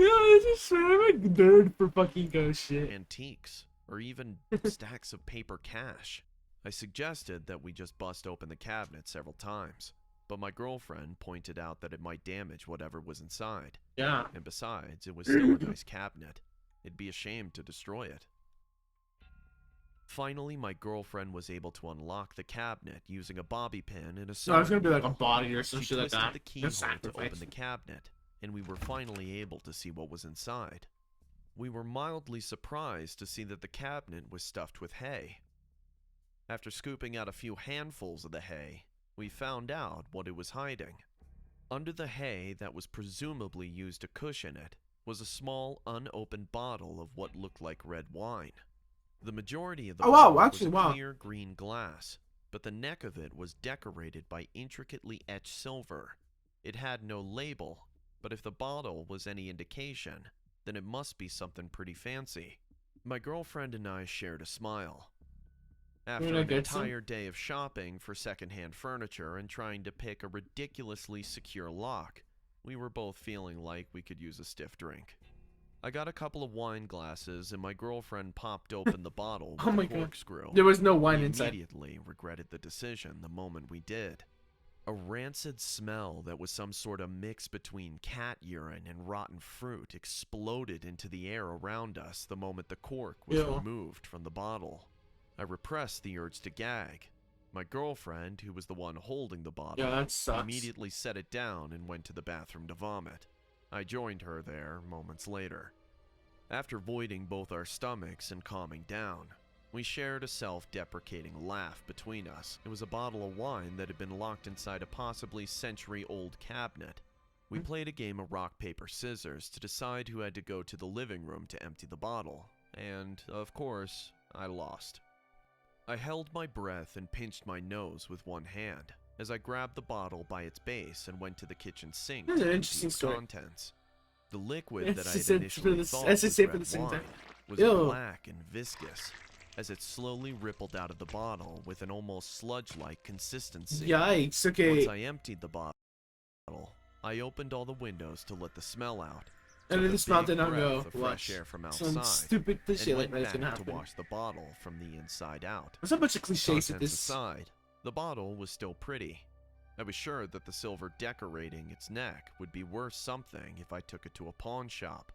I just swear I'm a nerd for fucking ghost shit. Antiques, or even stacks of paper cash. I suggested that we just bust open the cabinet several times, but my girlfriend pointed out that it might damage whatever was inside. Yeah. And besides, it was still a nice cabinet. It'd be a shame to destroy it. Finally, my girlfriend was able to unlock the cabinet using a bobby pin and a No, it's gonna be like a body or some She shit like twisted that. the keyhole to Sacrifice. open the cabinet, and we were finally able to see what was inside. We were mildly surprised to see that the cabinet was stuffed with hay. After scooping out a few handfuls of the hay, we found out what it was hiding. Under the hay that was presumably used to cushion it was a small, unopened bottle of what looked like red wine. The majority of the bottle was clear green glass, but the neck of it was decorated by intricately etched silver. It had no label, but if the bottle was any indication, then it must be something pretty fancy. My girlfriend and I shared a smile. After an entire day of shopping for secondhand furniture and trying to pick a ridiculously secure lock, we were both feeling like we could use a stiff drink. I got a couple of wine glasses, and my girlfriend popped open the bottle with a corkscrew. There was no wine we inside. Immediately regretted the decision the moment we did. A rancid smell that was some sort of mix between cat urine and rotten fruit exploded into the air around us the moment the cork was removed from the bottle. I repressed the urge to gag. My girlfriend, who was the one holding the bottle, immediately set it down and went to the bathroom to vomit. I joined her there moments later. After voiding both our stomachs and calming down, we shared a self-deprecating laugh between us. It was a bottle of wine that had been locked inside a possibly century-old cabinet. We played a game of rock, paper, scissors to decide who had to go to the living room to empty the bottle, and, of course, I lost. I held my breath and pinched my nose with one hand as I grabbed the bottle by its base and went to the kitchen sink to empty its contents. The liquid that I had initially thought was red wine was black and viscous as it slowly rippled out of the bottle with an almost sludge-like consistency. Yikes, okay. Once I emptied the bottle, I opened all the windows to let the smell out. And then the smell did not go. Fresh air from outside. Some stupid shit like went that's gonna back happen. to wash the bottle from the inside out. There's a bunch of cliches to Contents this. aside, the bottle was still pretty. I was sure that the silver decorating its neck would be worth something if I took it to a pawn shop.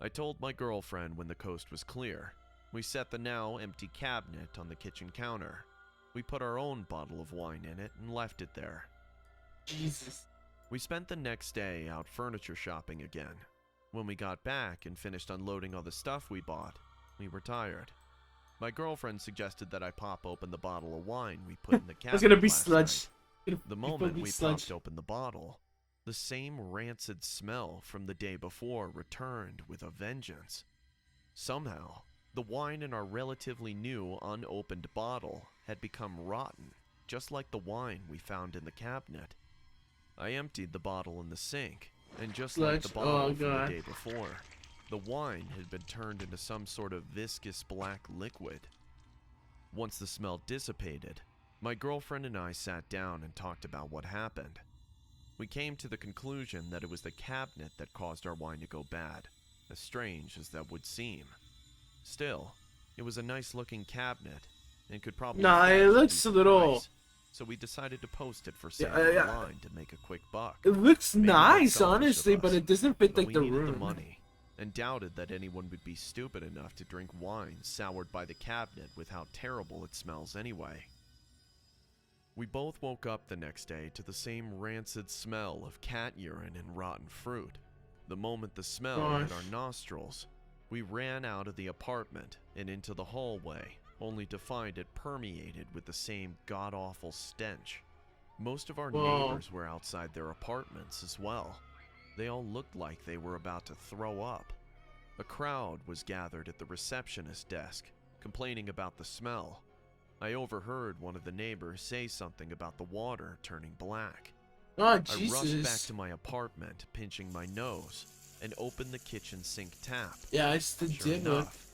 I told my girlfriend when the coast was clear. We set the now empty cabinet on the kitchen counter. We put our own bottle of wine in it and left it there. Jesus. We spent the next day out furniture shopping again. When we got back and finished unloading all the stuff we bought, we were tired. My girlfriend suggested that I pop open the bottle of wine we put in the cabinet. It's gonna be last sludge. night. The moment we sludge. popped open the bottle, the same rancid smell from the day before returned with a vengeance. Somehow, the wine in our relatively new, unopened bottle had become rotten just like the wine we found in the cabinet. I emptied the bottle in the sink, and just like the bottle from the day before, the wine had been turned into some sort of viscous black liquid. Once the smell dissipated, my girlfriend and I sat down and talked about what happened. We came to the conclusion that it was the cabinet that caused our wine to go bad, as strange as that would seem. Still, it was a nice-looking cabinet, and could probably it looks a little... price, so we decided to post it for sale yeah. online to make a quick buck. It looks Maybe nice, that's selfish honestly, of but us, it doesn't fit but like the we needed room. the money, and doubted that anyone would be stupid enough to drink wine soured by the cabinet with how terrible it smells anyway. We both woke up the next day to the same rancid smell of cat urine and rotten fruit. The moment the smell hit our nostrils, we ran out of the apartment and into the hallway, only to find it permeated with the same god-awful stench. Most of our neighbors were outside their apartments as well. They all looked like they were about to throw up. A crowd was gathered at the receptionist desk, complaining about the smell. I overheard one of the neighbors say something about the water turning black. Oh, I rushed Jesus. back to my apartment, pinching my nose, and opened the kitchen sink tap. Yeah, it's the Sure did enough,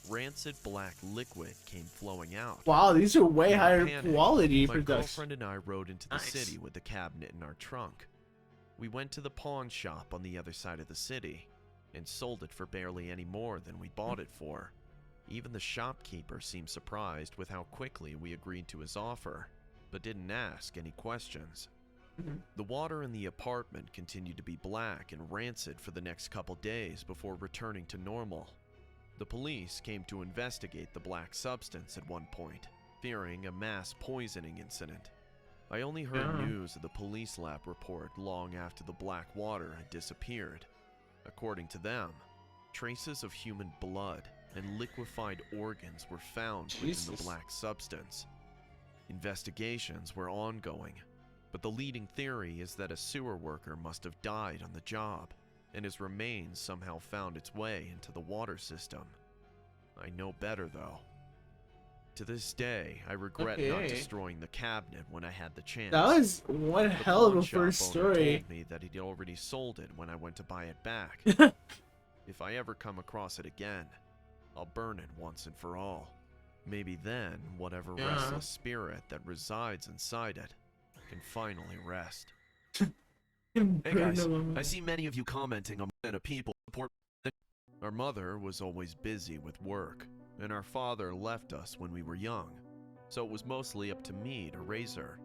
rancid black liquid came flowing out. Wow, these are way In a higher panic, quality my production. girlfriend and I rode into the city with the cabinet in our trunk. We went to the pawn shop on the other side of the city and sold it for barely any more than we bought it for. Even the shopkeeper seemed surprised with how quickly we agreed to his offer, but didn't ask any questions. The water in the apartment continued to be black and rancid for the next couple days before returning to normal. The police came to investigate the black substance at one point, fearing a mass poisoning incident. I only heard news of the police lab report long after the black water had disappeared. According to them, traces of human blood and liquefied organs were found within the black substance. Investigations were ongoing, but the leading theory is that a sewer worker must have died on the job, and his remains somehow found its way into the water system. I know better, though. To this day, I regret not destroying the cabinet when I had the chance. That was one hell of a first story. Told me that he'd already sold it when I went to buy it back. If I ever come across it again, I'll burn it once and for all. Maybe then, whatever restless spirit that resides inside it can finally rest. Hey guys, I see many of you commenting on that people support. Our mother was always busy with work, and our father left us when we were young, so it was mostly up to me to raise her.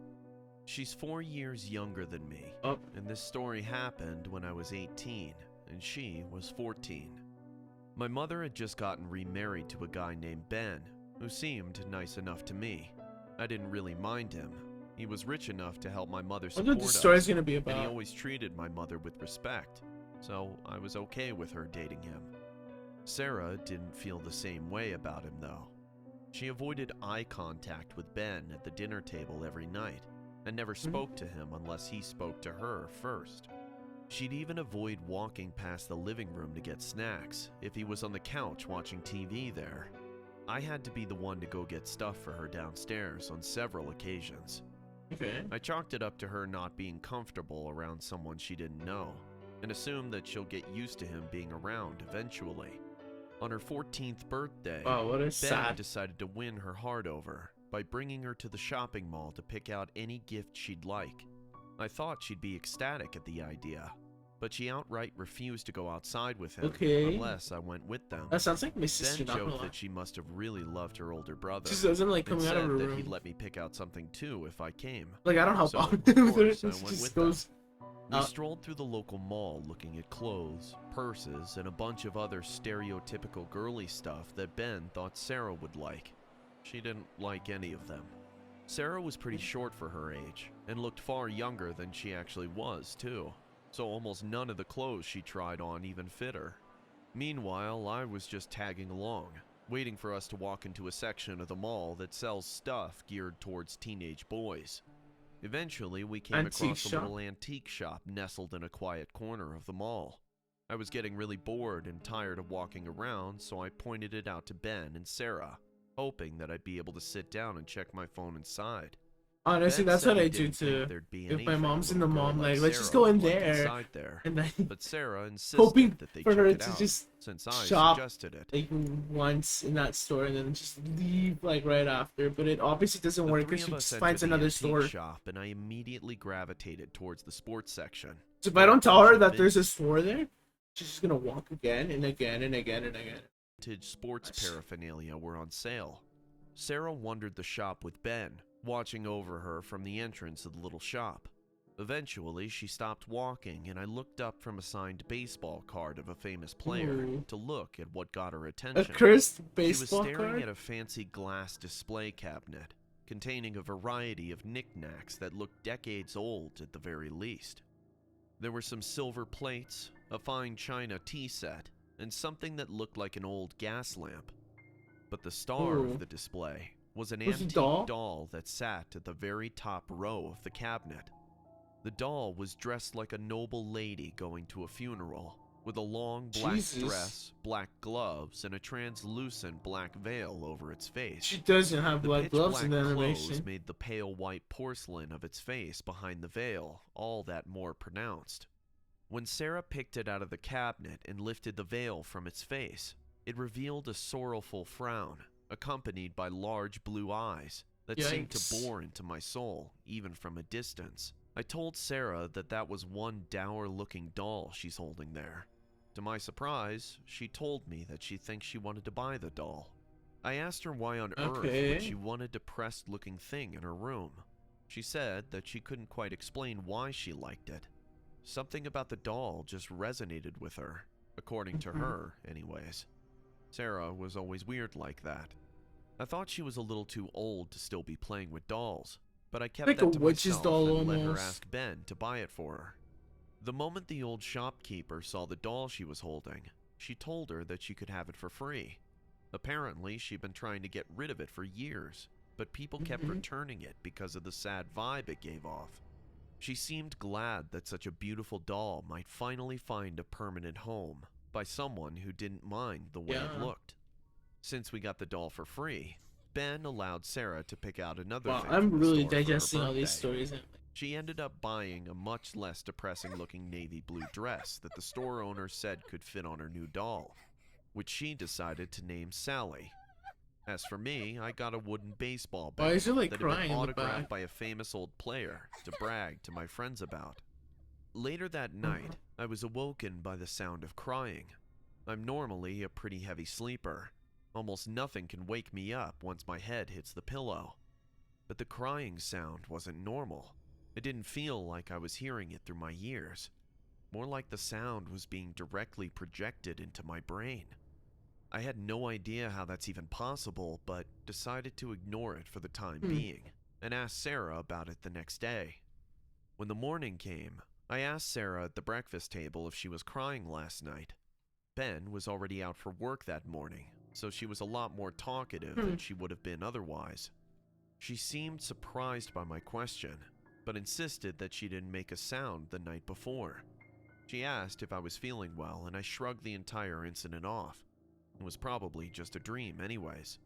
She's 4 years younger than me, and this story happened when I was 18, and she was 14. My mother had just gotten remarried to a guy named Ben, who seemed nice enough to me. I didn't really mind him. He was rich enough to help my mother support us, what the story's gonna be and he about. always treated my mother with respect, so I was okay with her dating him. Sarah didn't feel the same way about him, though. She avoided eye contact with Ben at the dinner table every night, and never spoke to him unless he spoke to her first. She'd even avoid walking past the living room to get snacks if he was on the couch watching TV there. I had to be the one to go get stuff for her downstairs on several occasions. I chalked it up to her not being comfortable around someone she didn't know, and assumed that she'll get used to him being around eventually. On her 14th birthday, Ben decided to win her heart over by bringing her to the shopping mall to pick out any gift she'd like. I thought she'd be ecstatic at the idea, but she outright refused to go outside with him unless I went with them. That sounds like my sister. Ben joked that she must have really loved her older brother. She doesn't like and coming out of said her that room. he'd let me pick out something too if I came. Like, I don't help so, out of with her. course, She I went just with goes them. We strolled through the local mall looking at clothes, purses, and a bunch of other stereotypical girly stuff that Ben thought Sarah would like. She didn't like any of them. Sarah was pretty short for her age, and looked far younger than she actually was, too, so almost none of the clothes she tried on even fit her. Meanwhile, I was just tagging along, waiting for us to walk into a section of the mall that sells stuff geared towards teenage boys. Eventually, we came across a little antique shop nestled in a quiet corner of the mall. I was getting really bored and tired of walking around, so I pointed it out to Ben and Sarah, hoping that I'd be able to sit down and check my phone inside. Honestly, Ben that's said what he I do didn't think too. there'd be If my anything a mom's in the little girl mom, like, like let's just Sarah go in would like there, inside there. and then But Sarah insisted hoping that they for check her it to out, just since I shop suggested it. like once in that store and then just leave like right after. But it obviously doesn't The work three because of she us just entered finds the another antique store. shop, and I immediately gravitated towards the sports section. So if where I a don't tell bunch her of that there's a store there, she's just gonna walk again and again and again and again. Vintage sports paraphernalia were on sale. Sarah wandered the shop with Ben, watching over her from the entrance of the little shop. Eventually, she stopped walking, and I looked up from a signed baseball card of a famous player Ooh. to look at what got her attention. cursed She was baseball staring card? at a fancy glass display cabinet containing a variety of knickknacks that looked decades old at the very least. There were some silver plates, a fine china tea set, and something that looked like an old gas lamp. But the star Ooh. of the display was an Was it a antique doll? doll that sat at the very top row of the cabinet. The doll was dressed like a noble lady going to a funeral, with a long black Jesus. dress, black gloves, and a translucent black veil over its face. She doesn't have The black pitch gloves black in the clothes animation. made the pale white porcelain of its face behind the veil all that more pronounced. When Sarah picked it out of the cabinet and lifted the veil from its face, it revealed a sorrowful frown, accompanied by large blue eyes that seemed to Yikes. bore into my soul, even from a distance. I told Sarah that that was one dour-looking doll she's holding there. To my surprise, she told me that she thinks she wanted to buy the doll. I asked her why on earth Okay. would she want a depressed-looking thing in her room. She said that she couldn't quite explain why she liked it. Something about the doll just resonated with her, according to her, anyways. Sarah was always weird like that. I thought she was a little too old to still be playing with dolls, but I kept Like that a to witch's myself doll and let her almost. ask Ben to buy it for her. The moment the old shopkeeper saw the doll she was holding, she told her that she could have it for free. Apparently, she'd been trying to get rid of it for years, but people kept returning it because of the sad vibe it gave off. She seemed glad that such a beautiful doll might finally find a permanent home by someone who didn't mind the way it Yeah. looked. Since we got the doll for free, Ben allowed Sarah to pick out another Wow, thing I'm from the really store for her digesting all these birthday. stories. She ended up buying a much less depressing looking navy blue dress that the store owner said could fit on her new doll, which she decided to name Sally. As for me, I got a wooden baseball bat Why is it, like, that had crying been in the autographed back? by a famous old player to brag to my friends about. Later that night, I was awoken by the sound of crying. I'm normally a pretty heavy sleeper. Almost nothing can wake me up once my head hits the pillow. But the crying sound wasn't normal. It didn't feel like I was hearing it through my ears. More like the sound was being directly projected into my brain. I had no idea how that's even possible, but decided to ignore it for the time being, and asked Sarah about it the next day. When the morning came, I asked Sarah at the breakfast table if she was crying last night. Ben was already out for work that morning, so she was a lot more talkative than she would have been otherwise. She seemed surprised by my question, but insisted that she didn't make a sound the night before. She asked if I was feeling well, and I shrugged the entire incident off. It was probably just a dream anyways.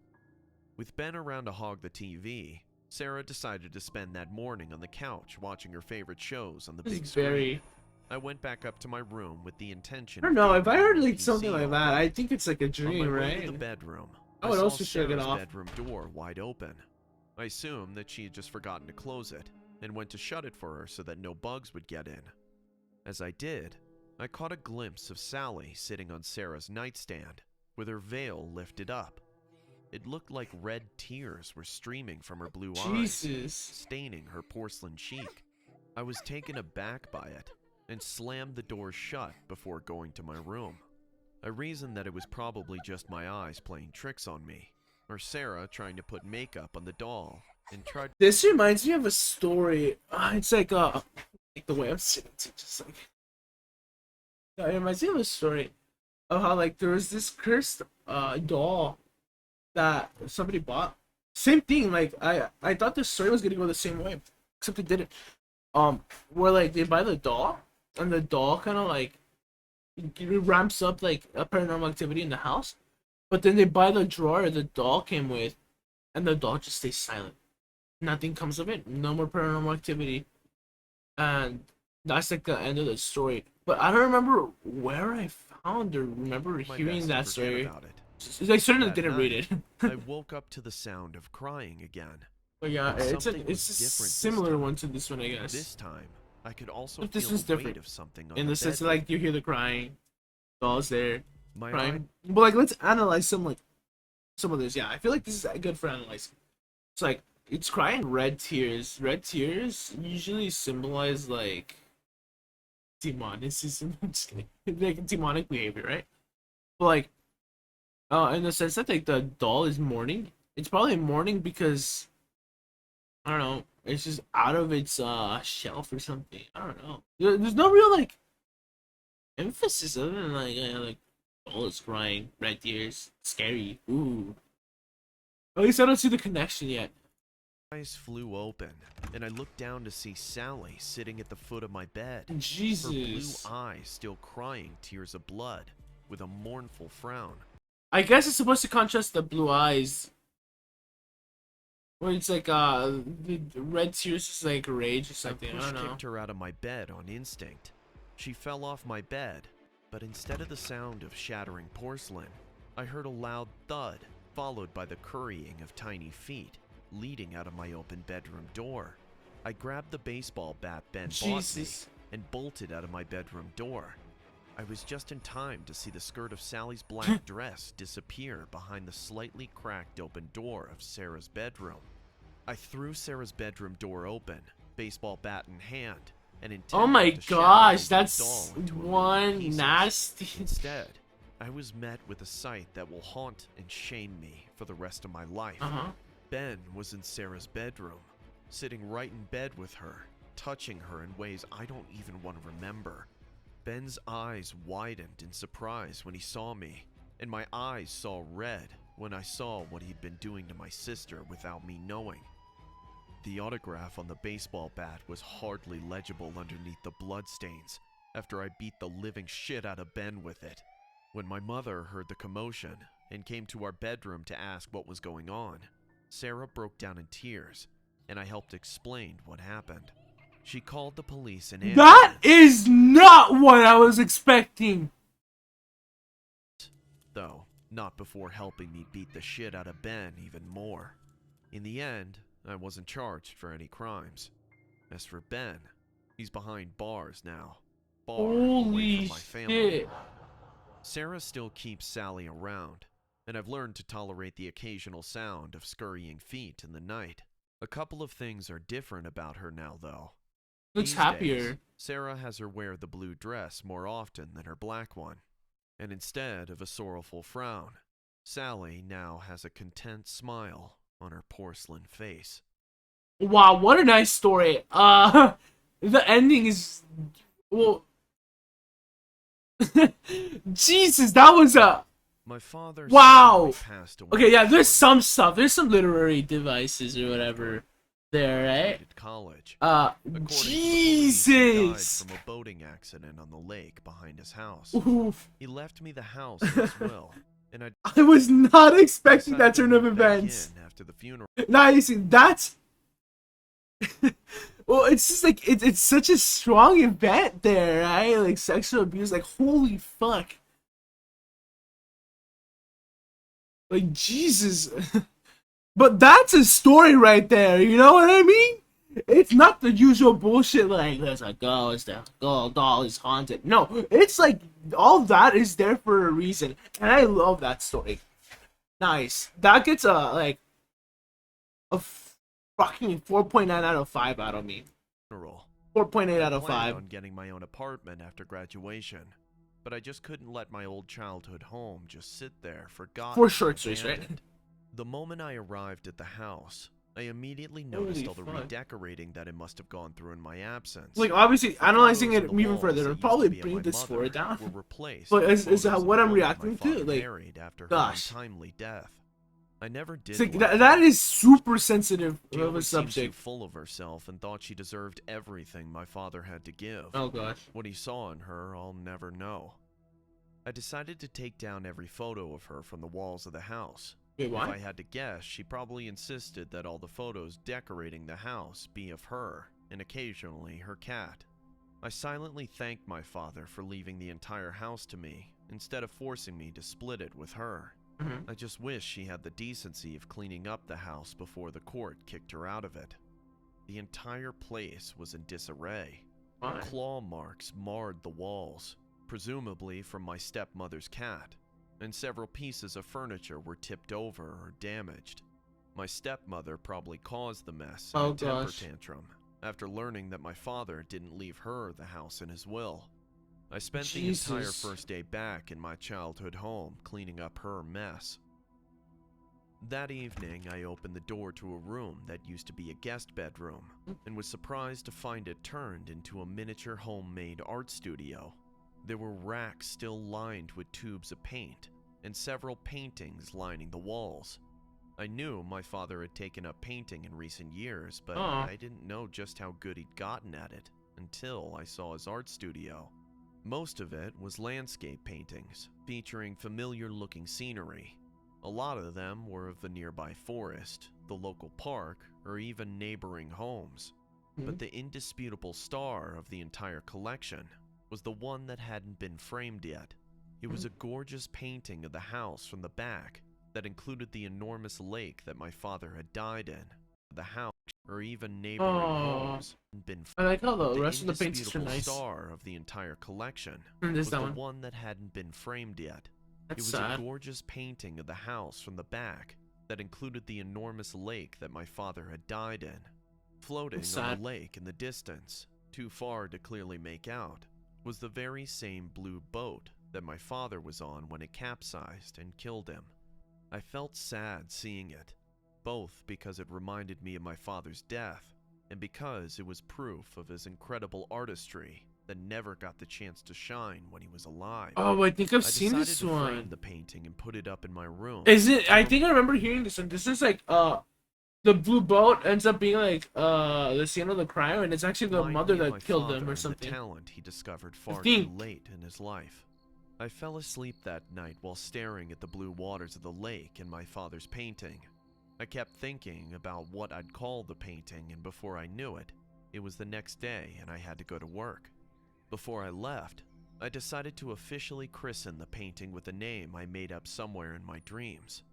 With Ben around to hog the TV, Sarah decided to spend that morning on the couch watching her favorite shows on the This big is screen. very- I went back up to my room with the intention I of don't know. getting If I on heard my like PC something like all that, day. I think it's like a On dream, my way right? to the bedroom, I I would saw also shrug it Sarah's off. bedroom door wide open. I assumed that she had just forgotten to close it, and went to shut it for her so that no bugs would get in. As I did, I caught a glimpse of Sally sitting on Sarah's nightstand, with her veil lifted up. It looked like red tears were streaming from her blue eyes, Jesus. staining her porcelain cheek. I was taken aback by it, and slammed the door shut before going to my room. I reasoned that it was probably just my eyes playing tricks on me, or Sarah trying to put makeup on the doll, and tried. This reminds me of a story. It's like the way I'm sitting, it's just like. It reminds me of a story of how like there was this cursed doll that somebody bought. Same thing. Like I thought the story was gonna go the same way, except it didn't. Where like they buy the doll, and the doll kind of like it ramps up like a paranormal activity in the house, but then they buy the drawer the doll came with, and the doll just stays silent. Nothing comes of it. No more paranormal activity. And that's like the end of the story. But I don't remember where I found or remember My hearing best to that forget story. about it. I certainly That didn't read night, it. I woke up to the sound of crying again. But yeah, it's Something a was different this similar time. one to this one, I guess. This time, I could also But this feel one's the different weight of something on in the the sense bed that, like, you hear the crying, dolls there, My crying. But like, let's analyze some of this. Yeah, I feel like this is good for analyzing. It's like it's crying red tears. Red tears usually symbolize like demonicism. I'm just kidding. Like demonic behavior, right? But like, in the sense that like the doll is mourning, it's probably mourning because I don't know. It's just out of its shelf or something. I don't know. There's no real like emphasis other than like doll is crying, red tears, scary. Ooh. At least I don't see the connection yet. eyes flew open, and I looked down to see Sally sitting at the foot of my bed. Jesus. Her blue eyes still crying tears of blood, with a mournful frown. I guess it's supposed to contrast the blue eyes. Where it's like the red tears is like rage or something. I don't know. Kicked her out of my bed on instinct. She fell off my bed, but instead of the sound of shattering porcelain, I heard a loud thud, followed by the currying of tiny feet, leading out of my open bedroom door. I grabbed the baseball bat Ben bought me and bolted out of my bedroom door. I was just in time to see the skirt of Sally's black dress disappear behind the slightly cracked open door of Sarah's bedroom. I threw Sarah's bedroom door open, baseball bat in hand, and intended Oh my to shatter gosh, the that's doll into a million one pieces. nasty. Instead, I was met with a sight that will haunt and shame me for the rest of my life. Ben was in Sarah's bedroom, sitting right in bed with her, touching her in ways I don't even want to remember. Ben's eyes widened in surprise when he saw me, and my eyes saw red when I saw what he'd been doing to my sister without me knowing. The autograph on the baseball bat was hardly legible underneath the bloodstains after I beat the living shit out of Ben with it. When my mother heard the commotion and came to our bedroom to ask what was going on, Sarah broke down in tears, and I helped explain what happened. She called the police and That is not what I was expecting. though not before helping me beat the shit out of Ben even more. In the end, I wasn't charged for any crimes. As for Ben, he's behind bars now, far away Holy from my family. shit. Sarah still keeps Sally around, and I've learned to tolerate the occasional sound of scurrying feet in the night. A couple of things are different about her now, though. Looks These happier. days, Sarah has her wear the blue dress more often than her black one. And instead of a sorrowful frown, Sally now has a content smile on her porcelain face. Wow, what a nice story. The ending is, well, Jesus, that was a My father wow. suddenly passed away. Okay, yeah, there's some stuff. There's some literary devices or whatever there, right? College. Jesus. He died from a boating accident on the lake behind his house. Oof. He left me the house in his will, and I was not expecting that turn of moved back events. in after the funeral. Now you see, that's well, it's just like it's such a strong event there, right? Like sexual abuse, like holy fuck. Like Jesus. But that's a story right there, you know what I mean? It's not the usual bullshit like there's a ghost, the doll is haunted. No, it's like all that is there for a reason. And I love that story. Nice. That gets a fucking 4.9 out of 5 out of me. 4.8 out of I planned 5. on getting my own apartment after graduation, but I just couldn't let my old childhood home just sit there forgotten. For short stories, right? abandoned. The moment I arrived at the house, I immediately noticed Holy all the fuck. redecorating that it must have gone through in my absence. Like obviously The analyzing photos it on the even walls further, that it'll used probably to be of bring my the mother score down. were replaced But with is photos of what the I'm woman reacting my to, father like, married after her gosh. untimely death. I never did It's like like that is super sensitive She of a always seemed too subject. full of herself and thought she deserved everything my father had to give. Oh gosh. What he saw in her, I'll never know. I decided to take down every photo of her from the walls of the house, Wait, what? If I had to guess, she probably insisted that all the photos decorating the house be of her, and occasionally her cat. I silently thanked my father for leaving the entire house to me, instead of forcing me to split it with her. I just wish she had the decency of cleaning up the house before the court kicked her out of it. The entire place was in disarray. Why? Claw marks marred the walls, presumably from my stepmother's cat, and several pieces of furniture were tipped over or damaged. My stepmother probably caused the mess in a temper tantrum, after learning that my father didn't leave her the house in his will. I spent the entire first day back in my childhood home cleaning up her mess. That evening, I opened the door to a room that used to be a guest bedroom, and was surprised to find it turned into a miniature homemade art studio. There were racks still lined with tubes of paint, and several paintings lining the walls. I knew my father had taken up painting in recent years, but I didn't know just how good he'd gotten at it until I saw his art studio. Most of it was landscape paintings, featuring familiar-looking scenery. A lot of them were of the nearby forest, the local park, or even neighboring homes. But the indisputable star of the entire collection was the one that hadn't been framed yet. It was a gorgeous painting of the house from the back that included the enormous lake that my father had died in. The house, or even neighboring homes, had been I like how the the rest of the paintings are indisputable nice. star of the entire collection There's was that the one. one that hadn't been framed yet. That's It was sad. a gorgeous painting of the house from the back that included the enormous lake that my father had died in. Floating That's on sad. the lake in the distance, too far to clearly make out, was the very same blue boat that my father was on when it capsized and killed him. I felt sad seeing it, both because it reminded me of my father's death, and because it was proof of his incredible artistry that never got the chance to shine when he was alive. Oh, I think I've seen decided this to one. frame the painting and put it up in my room. Is it? I think I remember hearing this one. This is like the blue boat ends up being like the scene of the crime, and it's actually the Reminded mother me of my that killed father them or and something. The talent he discovered far think. too late in his life. I fell asleep that night while staring at the blue waters of the lake in my father's painting. I kept thinking about what I'd call the painting, and before I knew it, it was the next day and I had to go to work. Before I left, I decided to officially christen the painting with a name I made up somewhere in my dreams: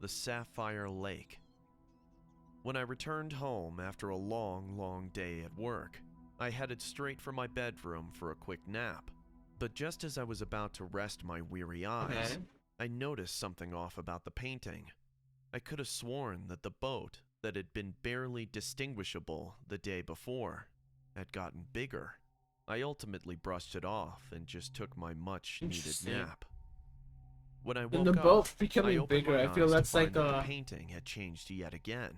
the Sapphire Lake. When I returned home after a long day at work, I headed straight for my bedroom for a quick nap. But just as I was about to rest my weary eyes, I noticed something off about the painting. I could have sworn that the boat that had been barely distinguishable the day before had gotten bigger. I ultimately brushed it off and just took my much-needed Interesting. nap. When I And woke the up, boat I becoming opened bigger, my I feel eyes to that's find like that the painting had changed yet again.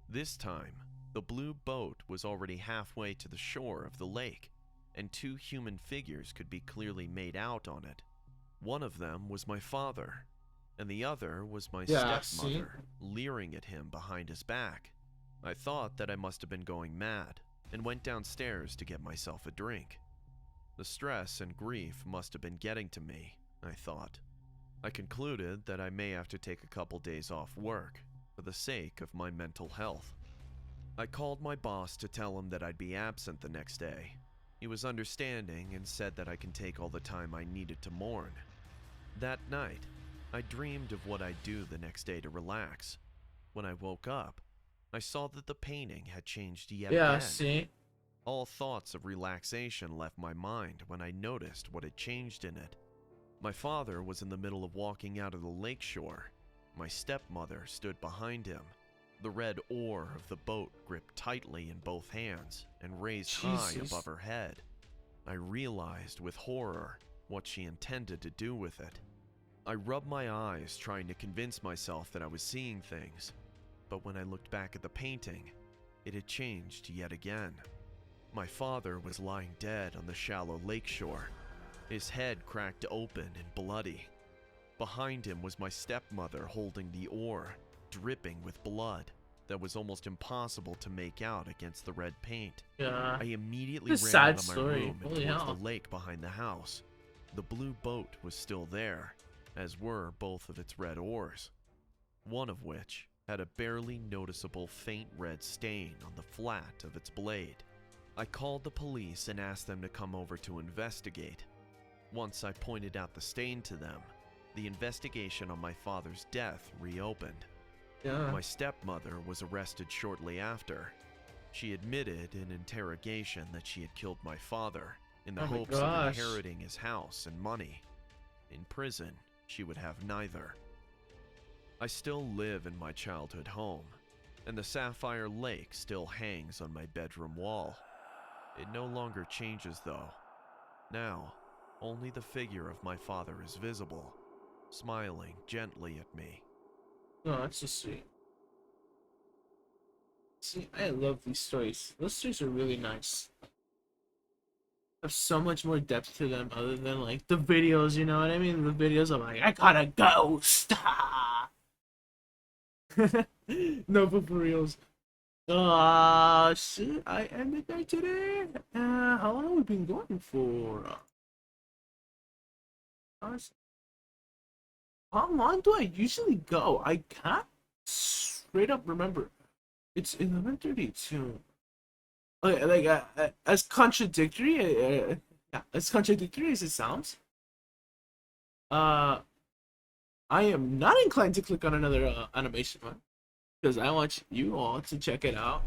This time, the blue boat was already halfway to the shore of the lake, and two human figures could be clearly made out on it. One of them was my father, and the other was my stepmother, leering at him behind his back. I thought that I must have been going mad, and went downstairs to get myself a drink. The stress and grief must have been getting to me, I thought. I concluded that I may have to take a couple days off work, for the sake of my mental health. I called my boss to tell him that I'd be absent the next day. He was understanding and said that I can take all the time I needed to mourn. That night, I dreamed of what I'd do the next day to relax. When I woke up, I saw that the painting had changed yet again. All thoughts of relaxation left my mind when I noticed what had changed in it. My father was in the middle of walking out of the lakeshore. My stepmother stood behind him, the red oar of the boat gripped tightly in both hands and raised high above her head. I realized with horror what she intended to do with it. I rubbed my eyes trying to convince myself that I was seeing things, but when I looked back at the painting, it had changed yet again. My father was lying dead on the shallow lakeshore, his head cracked open and bloody. Behind him was my stepmother holding the oar, dripping with blood that was almost impossible to make out against the red paint. I immediately ran out of my room and towards the lake behind the house. The blue boat was still there, as were both of its red oars. one of which had a barely noticeable faint red stain on the flat of its blade. I called the police and asked them to come over to investigate. Once I pointed out the stain to them, the investigation on my father's death reopened. Yeah. My stepmother was arrested shortly after. She admitted in interrogation that she had killed my father in the Oh my hopes of gosh. inheriting his house and money. In prison, she would have neither. I still live in my childhood home, and the sapphire lake still hangs on my bedroom wall. It no longer changes though. Now, only the figure of my father is visible, smiling gently at me. Oh, that's so sweet. See, I love these stories. Those stories are really nice. Have so much more depth to them other than like the videos, you know what I mean? The videos I'm like, I got a ghost. No, but for reals. Shit, I ended that today. How long have we been going for? How long do I usually go? I can't straight up remember. It's 11:32. Okay, like as contradictory, yeah, as contradictory as it sounds, uh, I am not inclined to click on another animation one because I want you all to check it out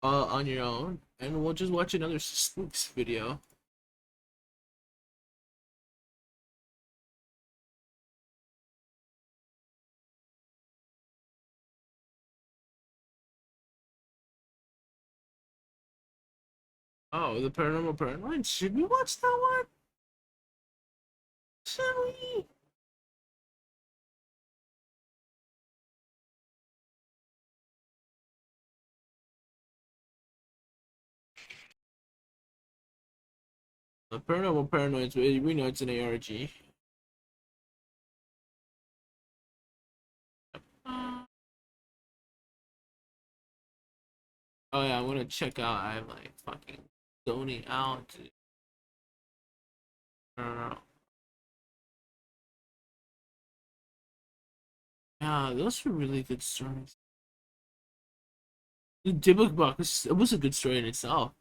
on your own, and we'll just watch another spooks video. Oh, the paranormal paranoid. Should we watch that one? Should we? The paranormal paranoids. We know it's an ARG. Oh yeah, I'm gonna check out. I'm like fucking zoning out. I don't know. Yeah, those were really good stories. The Dybbuk box, it was a good story in itself.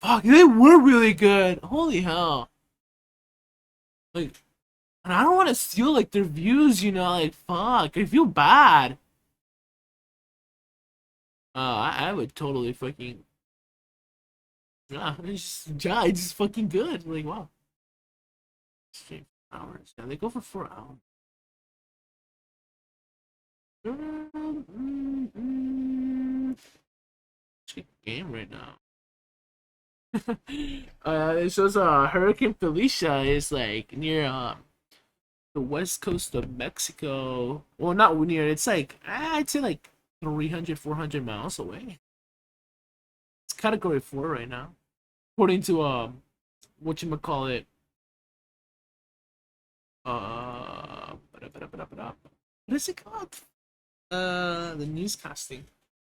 Fuck, they were really good. Holy hell. Like, and I don't want to steal like their views, you know, like fuck. I feel bad. I would totally fucking it's just fucking good. Like wow. Straight 4 hours. Yeah, they go for 4 hours. It's a game right now. It shows Hurricane Felicia is like near the west coast of Mexico. Well, not near. It's like I'd say like 300, 400 miles away. It's Category 4 right now, according to what you call it. What is it called? The newscasting.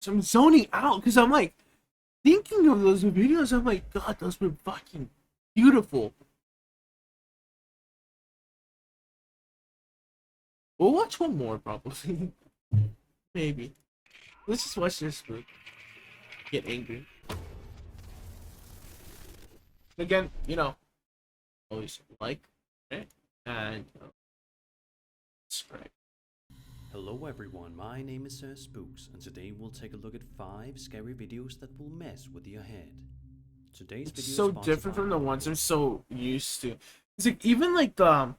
So I'm zoning out because I'm like thinking of those videos. I'm like, God, those were fucking beautiful. We'll watch one more probably. Maybe. Let's just watch this spook. Get angry. Again, you know, always like, right? And subscribe. Hello everyone, my name is Sir Spooks, and today we'll take a look at 5 scary videos that will mess with your head. Today's It's video so is sponsored different by from the ones I'm so used to. It's like even like the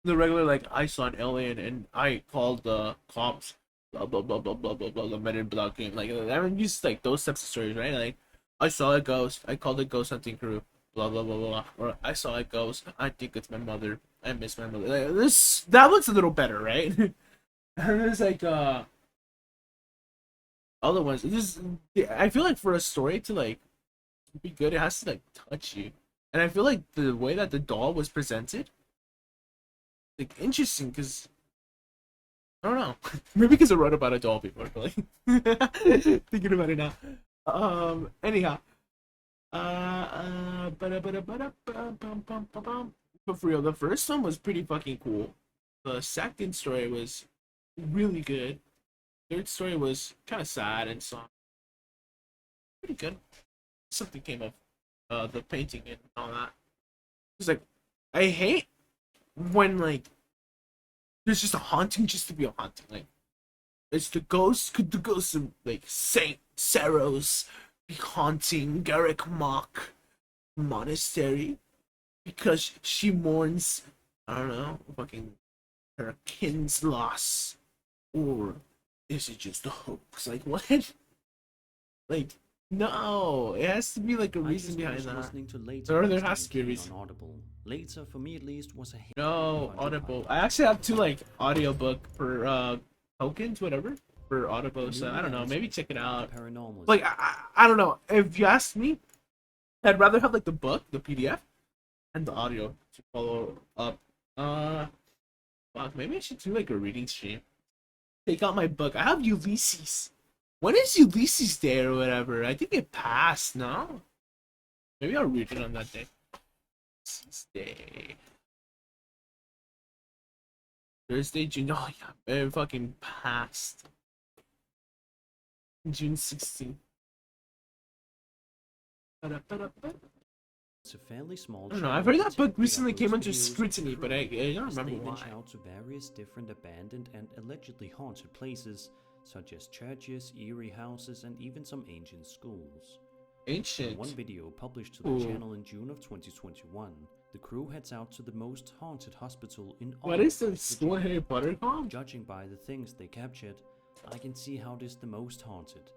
regular like I saw an alien and I called the cops. Blah blah blah blah blah blah blah. The Men in Black game. Like I'm used to like those types of stories, right? Like I saw a ghost. I called the ghost hunting crew. Blah blah blah blah. Or I saw a ghost. I think it's my mother. I miss my mother. Like, that one's a little better, right? And there's like other ones. I feel like for a story to like be good, it has to like touch you. And I feel like the way that the doll was presented, like interesting, because I don't know, maybe because I wrote about a doll before, but like thinking about it now. Anyhow, But for real, the first one was pretty fucking cool. The second story was really good. Third story was kind of sad and so pretty good. Something came of the painting and all that. It's like I hate when like there's just a haunting just to be a haunting. Like it's the ghost of like Saint Saros be haunting Garrick Mock Monastery because she mourns, I don't know, fucking her kin's loss. Or is it just a hoax? Like what? Like no, it has to be like a reason behind that. Listening to later Or there has to be a on reason. Audible. Later, for me at least, was a hit. No, Audible. I actually have to like audiobook for tokens, whatever, for Audible. So I don't know. Maybe check it out. Like I don't know. If you ask me, I'd rather have like the book, the PDF, and the audio to follow up. Fuck. Maybe I should do like a reading stream. Take out my book. I have Ulysses. When is Ulysses Day or whatever? I think it passed. No. Maybe I'll read it on that day. Ulysses Day. Thursday, June. Oh yeah, it fucking passed. June 16th. It's a fairly small. I don't know. I've heard that book recently came under scrutiny, but I don't remember they why. venture out to various different abandoned and allegedly haunted places, such as churches, eerie houses, and even some ancient schools. Ancient. In one video published to the Ooh. channel in June of 2021, the crew heads out to the most haunted hospital in all What is of this? Virginia. What Harry Potter called? Judging by the things they captured, I can see how it is the most haunted.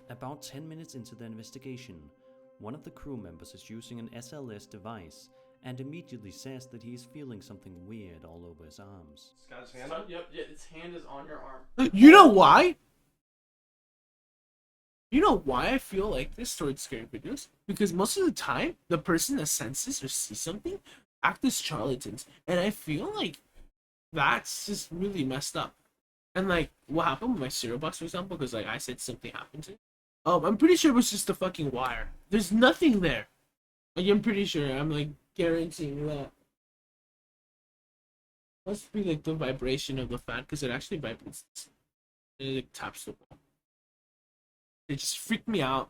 About 10 minutes into the investigation, one of the crew members is using an SLS device and immediately says that he is feeling something weird all over his arms. It's got his hand up? Yep, yeah, its hand is on your arm. You know why? You know why I feel like this towards scary videos? Because most of the time, the person that senses or sees something act as charlatans. And I feel like that's just really messed up. And like, what happened with my cereal box, for example, because like I said something happened to it. I'm pretty sure it was just a fucking wire. There's nothing there. Like, I'm pretty sure. I'm like guaranteeing that. Must be like the vibration of the fan, because it actually vibrates. It like taps the wall. It just freaked me out.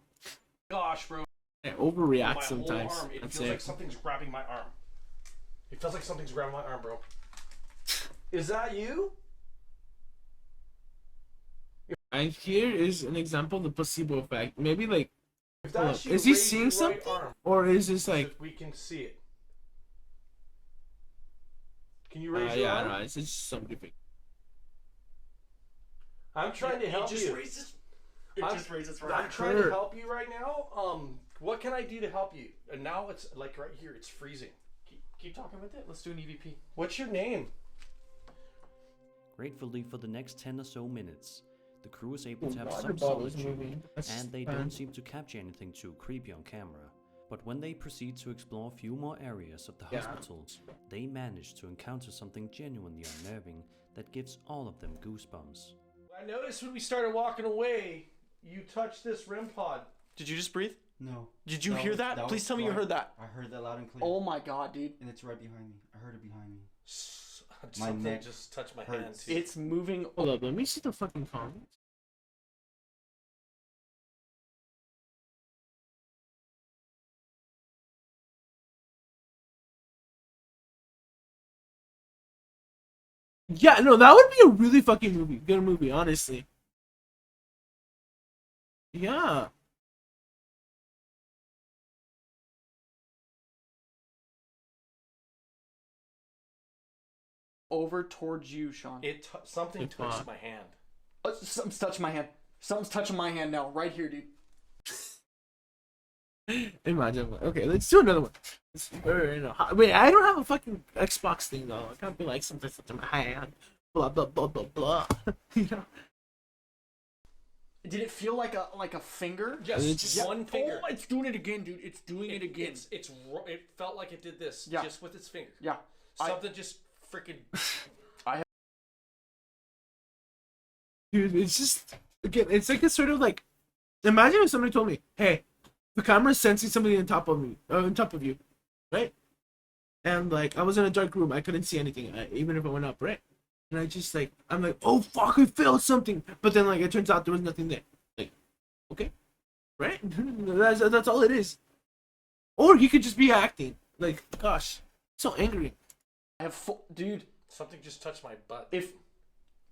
Gosh, bro. I overreact My sometimes. whole arm, it That's feels it. like something's grabbing my arm. It feels like something's grabbing my arm, bro. Is that you? And here is an example of the placebo effect. Maybe like, If hold that's up. you, Is he raise seeing your something, right arm or is this so like? that we can see it. Can you raise your Yeah, arm? no, it's just somebody big. I'm trying to help you. It just raises right I'm arm. trying to help you right now. What can I do to help you? And now it's like right here. It's freezing. Keep talking with it. Let's do an EVP. What's your name? Gratefully, for the next 10 or so minutes, the crew is able The to have water some bottle is solitude, moving. That's and they fine. don't seem to capture anything too creepy on camera. But when they proceed to explore a few more areas of the Yeah. hospital, they manage to encounter something genuinely unnerving that gives all of them goosebumps. I noticed when we started walking away, you touched this REM pod. Did you just breathe? No. Did you hear that? Please was tell me you right- heard that. I heard that loud and clear. Oh my god, dude. And it's right behind me. I heard it behind me. My Something neck just touched my hand. hurts. Too. It's moving. Hold up, let me see the fucking comments. Yeah, no, that would be a really fucking good movie, honestly. Yeah. Over towards you, Sean. Something It's touched not. my hand. Something's touching my hand. Something's touching my hand now, right here, dude. Imagine. Okay, let's do another one. Wait, I don't have a fucking Xbox thing though. I can't be like something in my hand. Blah blah blah blah blah. You know? Did it feel like a finger? Yes, It's just- one finger. Oh, it's doing it again, dude. It's doing it again. It felt like it did this. Yeah. Just with its finger. Yeah. Something just freaking. Dude, it's just again, it's like a sort of like. Imagine if somebody told me, "Hey, the camera's sensing something on top of me, on top of you," right? and like I was in a dark room. I couldn't see anything, even if I went up, right? And I just like I'm like, oh fuck, I felt something. But then like it turns out there was nothing there. Like, okay, right? that's all it is. Or he could just be acting. Like, gosh, so angry. I have dude. Something just touched my butt.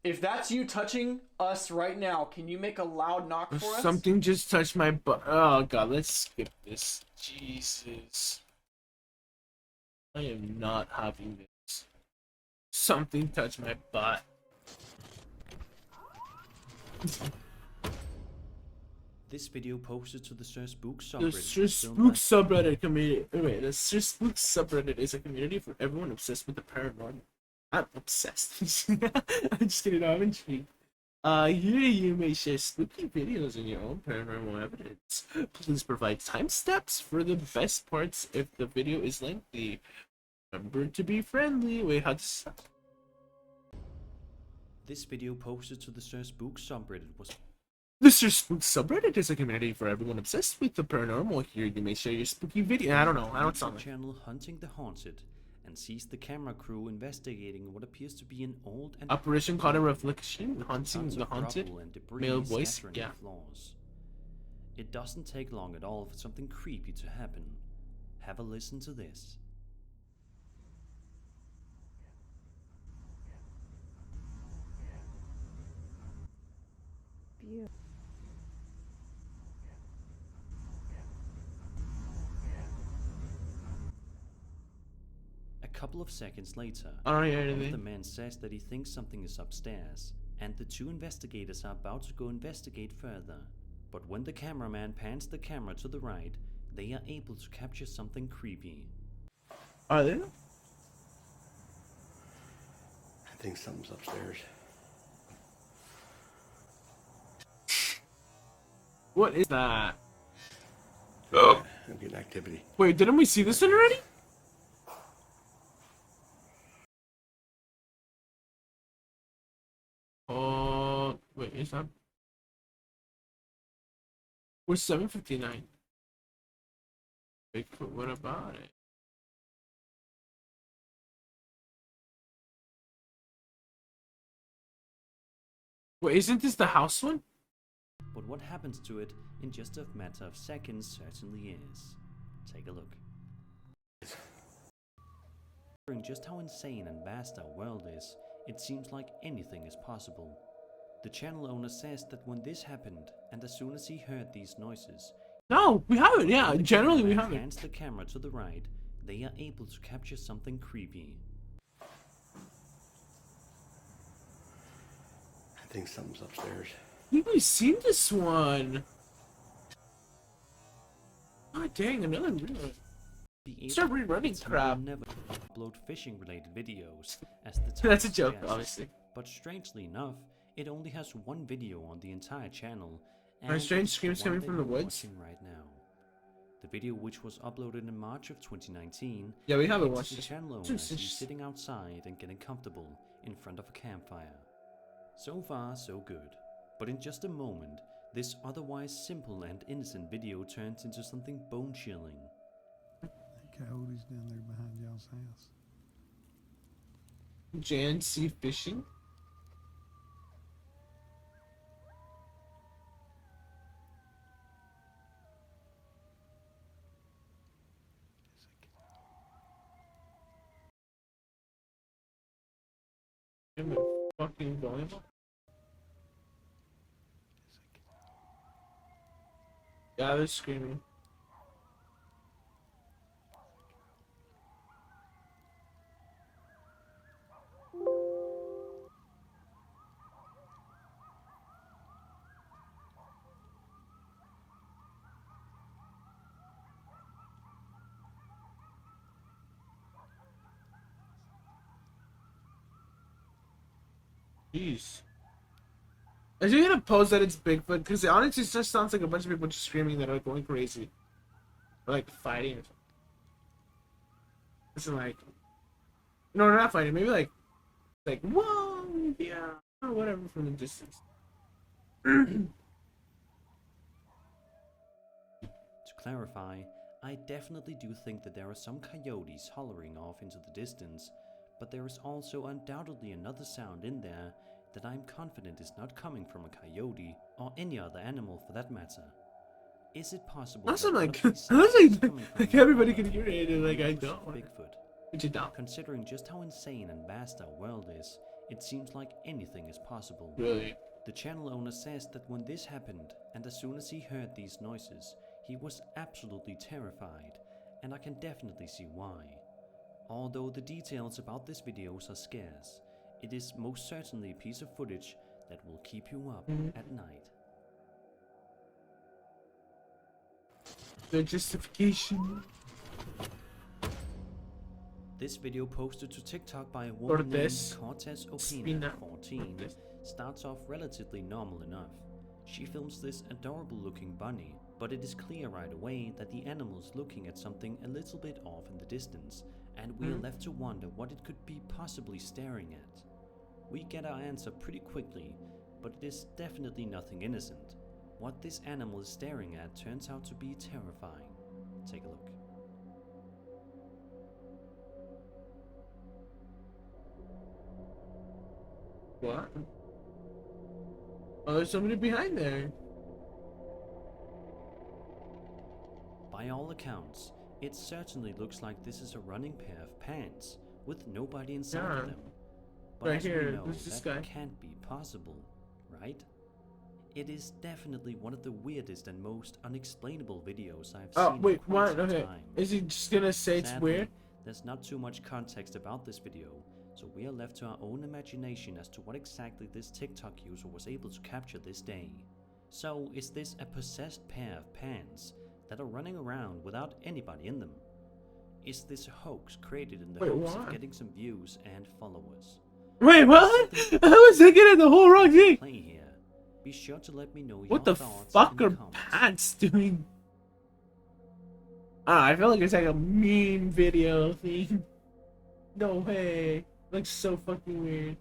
If that's you touching us right now, can you make a loud knock for us? Something just touched my butt. Oh god, let's skip this. Jesus. I am not having this. Something touched my butt. This video posted to the Sir Spook The subreddit. Sir Spook subreddit community. Wait, the Sir Spook subreddit is a community for everyone obsessed with the paranormal. I'm obsessed. I'm just kidding. I'm intrigued. Here you may share spooky videos and your own paranormal evidence. Please provide timestamps for the best parts if the video is lengthy. Remember to be friendly. Wait, how does... This video posted to the Sir Spook subreddit was... The Sir Spook subreddit is a community for everyone obsessed with the paranormal. Here you may share your spooky video. I don't know. I don't sound like... channel Hunting the Haunted and sees the camera crew investigating what appears to be an old and... Operation Caught a Reflection, Hunting the Haunted, male voice, yeah. Flaws. It doesn't take long at all for something creepy to happen. Have a listen to this. A couple of seconds later, the man says that he thinks something is upstairs, and the two investigators are about to go investigate further. But when the cameraman pans the camera to the right, they are able to capture something creepy. Are they? I think something's upstairs. What is that? I'm getting activity. Wait, didn't we see this one already? Wait, is that... We're 7:59. Bigfoot, what about it? Wait, isn't this the house one? But what happens to it in just a matter of seconds certainly is. Take a look. Considering just how insane and vast our world is, it seems like anything is possible. The channel owner says that when this happened, and as soon as he heard these noises... No, we haven't, yeah, generally we haven't. Pans the camera to the right, they are able to capture something creepy. I think something's upstairs. I think we've seen this one. Oh dang, another rerun. Start rerunning crap. Never upload fishing related videos, as the That's a title joke, suggests. obviously. But strangely enough, it only has one video on the entire channel. Are strange screams coming from the you're woods? watching right now. The video, which was uploaded in March of 2019, Yeah, we haven't depicts watched the this. channel owner as he's sitting outside and getting comfortable in front of a campfire. So far, so good. But in just a moment, this otherwise simple and innocent video turns into something bone-chilling. Coyotes down there behind y'all's house. JNC fishing? Am I fucking volleyball? Yeah, they're screaming. Jeez. Is you gonna post that it's Bigfoot? Because it honestly just sounds like a bunch of people just screaming that are going crazy. Or like fighting or something. It's like... No, they're not fighting. Maybe like... whoa, yeah, or whatever from the distance. To clarify, I definitely do think that there are some coyotes hollering off into the distance, but there is also undoubtedly another sound in there that I'm confident is not coming from a coyote or any other animal for that matter. Is it possible Also, that one like, of these I was sounds is like, coming from like another everybody can other hear it, and like I universe don't. of Bigfoot? But you don't. Considering just how insane and vast our world is, it seems like anything is possible. Really? The channel owner says that when this happened, and as soon as he heard these noises, he was absolutely terrified, and I can definitely see why. Although the details about this video are scarce, it is most certainly a piece of footage that will keep you up at night. The justification. This video posted to TikTok by a woman named Cortez Opina, 14, starts off relatively normal enough. She films this adorable looking bunny, but it is clear right away that the animal is looking at something a little bit off in the distance, and we are left to wonder what it could be possibly staring at. We get our answer pretty quickly, but it is definitely nothing innocent. What this animal is staring at turns out to be terrifying. Take a look. What? Oh, there's somebody behind there. By all accounts, it certainly looks like this is a running pair of pants, with nobody inside of them. But Right as we here, know, there's this that guy. can't be possible, right? It is definitely one of the weirdest and most unexplainable videos I've seen in wait, quite what? some Okay. time. Is he just gonna say it's Sadly, weird? there's not too much context about this video, so we are left to our own imagination as to what exactly this TikTok user was able to capture this day. So, is this a possessed pair of pants that are running around without anybody in them? Is this a hoax created in the hopes of getting some views and followers? Wait, what? I was thinking of the whole wrong thing. Play here. Be sure to let me know What your the thoughts fuck in are the comments. pants doing? I feel like it's like a meme video thing. No way. Looks so fucking weird.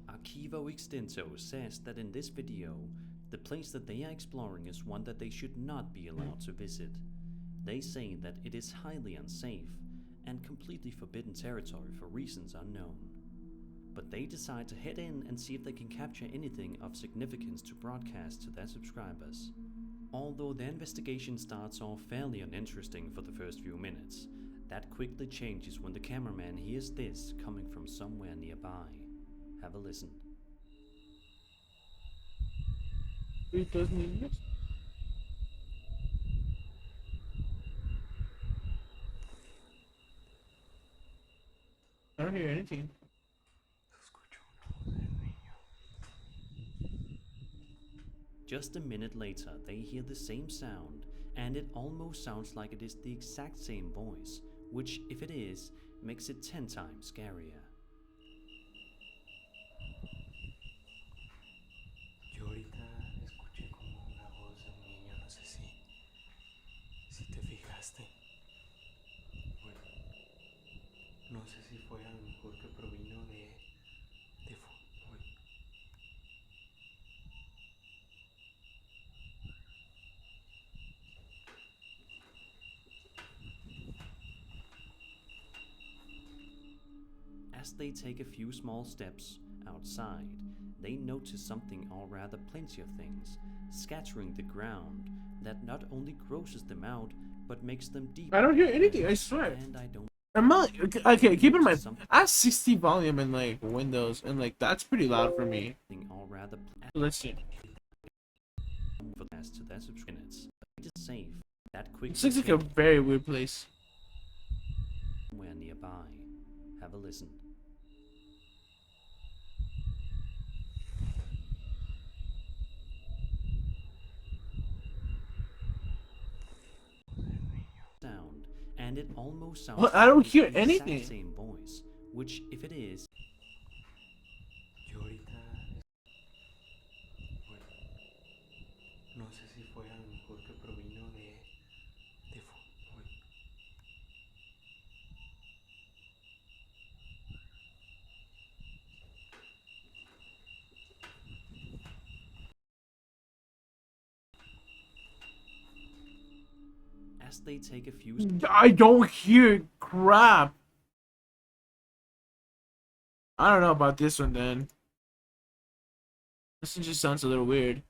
Archivo Extinto says that in this video, the place that they are exploring is one that they should not be allowed to visit. They say that it is highly unsafe and completely forbidden territory for reasons unknown. But they decide to head in and see if they can capture anything of significance to broadcast to their subscribers. Although their investigation starts off fairly uninteresting for the first few minutes, that quickly changes when the cameraman hears this coming from somewhere nearby. Have a listen. Those memes? I don't hear anything. Just a minute later, they hear the same sound, and it almost sounds like it is the exact same voice, which, if it is, makes it 10 times scarier. Yo ahorita escuché como una voz de un niño, no sé si te fijaste. Bueno, no sé si fue a lo mejor que provino de As they take a few small steps outside, they notice something, or rather plenty of things, scattering the ground that not only grosses them out, but makes them deep. I don't hear anything, I swear. And I don't. I'm not, okay, keep in mind, I have 60 volume in like Windows, and like that's pretty loud for me. Or rather, let's see. To their subscribers, it is safe. That quick. This looks like a very weird place. Somewhere nearby. Have a listen. Sound, and it almost sounds. Well, I don't like hear the anything. exact same voice, which, if it is. Yo ahorita, bueno, no sé si fue a lo mejor que provino de As they take a few I don't hear crap. I don't know about this one then. This one just sounds a little weird.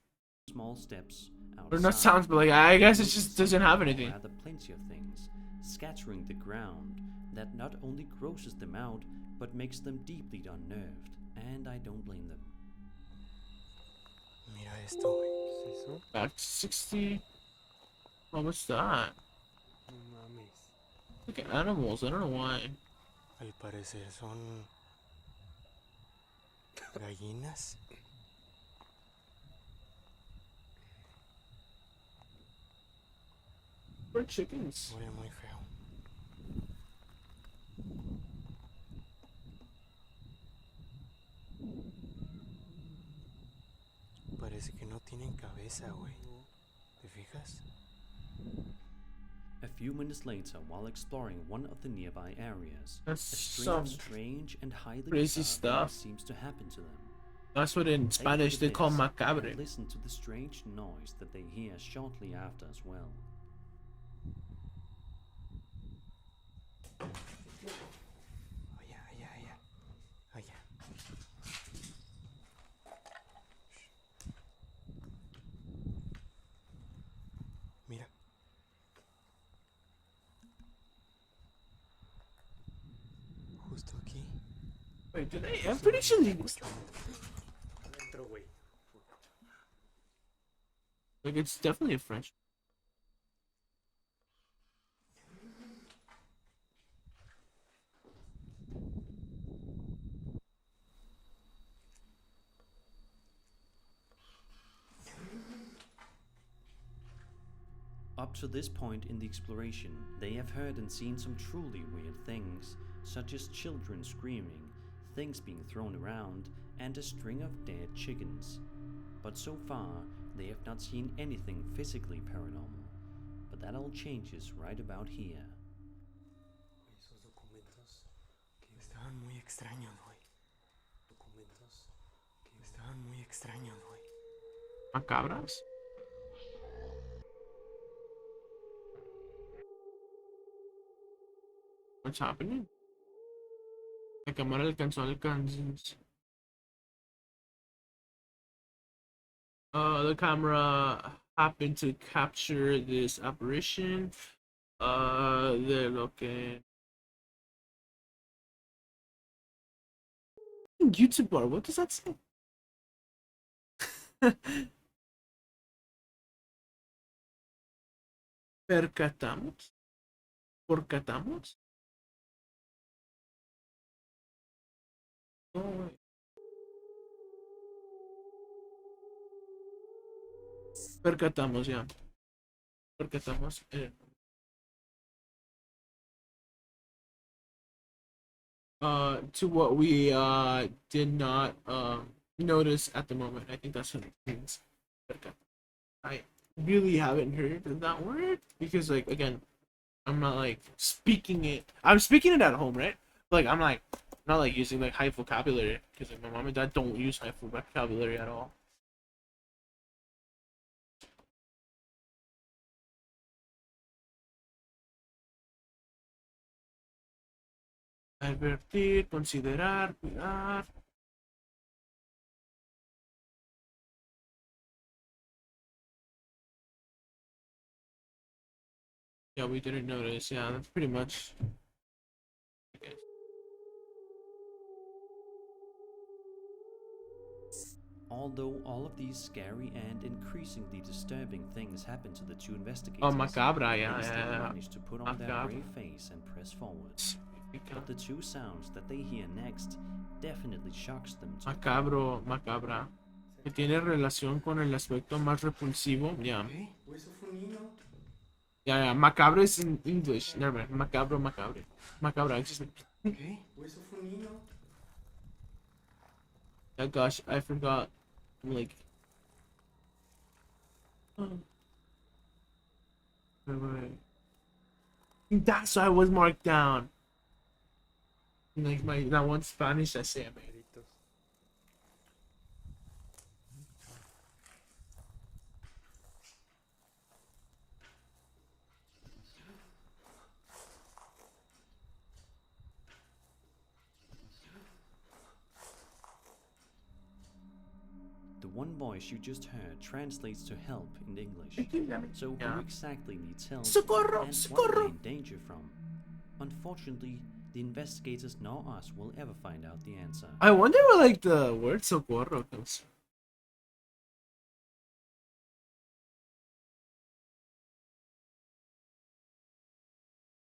small steps Or not outside, sounds, but like I guess it notice just doesn't have something, or anything. rather plenty of things, scattering the ground that not only grosses them out, but makes them deeply unnerved, and I don't blame them. Mira esto, güey. ¿Qué es eso? Back to 60. Oh, what's that? No mames. Look at animals. I don't know why. Al parecer son gallinas. We're chickens. Huele muy feo. Parece que no tienen cabeza, güey. ¿Te fijas? A few minutes later, while exploring one of the nearby areas, That's a string some of strange and highly crazy bizarre things stuff. seems to happen to them. That's what in Take Spanish the they call piss macabre. and listen to the strange noise that they hear shortly after as well. Allá, allá, allá. Allá. Mira. Justo aquí. Wait, do they? I'm pretty sure they. Adentro, güey. Like it's definitely a French. Up to this point in the exploration, they have heard and seen some truly weird things, such as children screaming, things being thrown around, and a string of dead chickens. But so far, they have not seen anything physically paranormal. But that all changes right about here. Esos documentos que estaban muy extraños, güey. Documentos que estaban muy extraños, güey. Macabras? What's happening? La cámara alcanzó a alcanzar. The camera happened to capture this apparition. De lo que. YouTube bar, what does that say? Percatamos. Porcatamos. Oh, wait. Percatamos, ya. Percatamos. To what we did not notice at the moment. I think that's what it means. I really haven't heard of that word because, like, again, I'm not like speaking it. I'm speaking it at home, right? Like, I'm like not like using like high vocabulary because like my mom and dad don't use high vocabulary at all. Advertir, considerar, cuidar. Yeah, we didn't notice. Yeah, that's pretty much. Okay. Although all of these scary and increasingly disturbing things happen to the two investigators, Oh, macabra, yeah, they still yeah. manage to put on their Macabra. brave face and press forward. But the two sounds that they hear next definitely shocks them to Macabro, macabra. Que tiene relación con el aspecto más repulsivo. Yeah. Yeah, yeah. Macabro is in English. Never mind. Macabro, macabre. Macabra. It's just like. Oh gosh, I forgot. I'm like. Oh. Wait. That's why I was marked down. Like my that one Spanish essay I made. one voice you just heard translates to help in English. So Yeah. who exactly needs help Socorro, and socorro. what are they in danger from? Unfortunately, the investigators nor us will ever find out the answer. I wonder where like the word socorro comes from.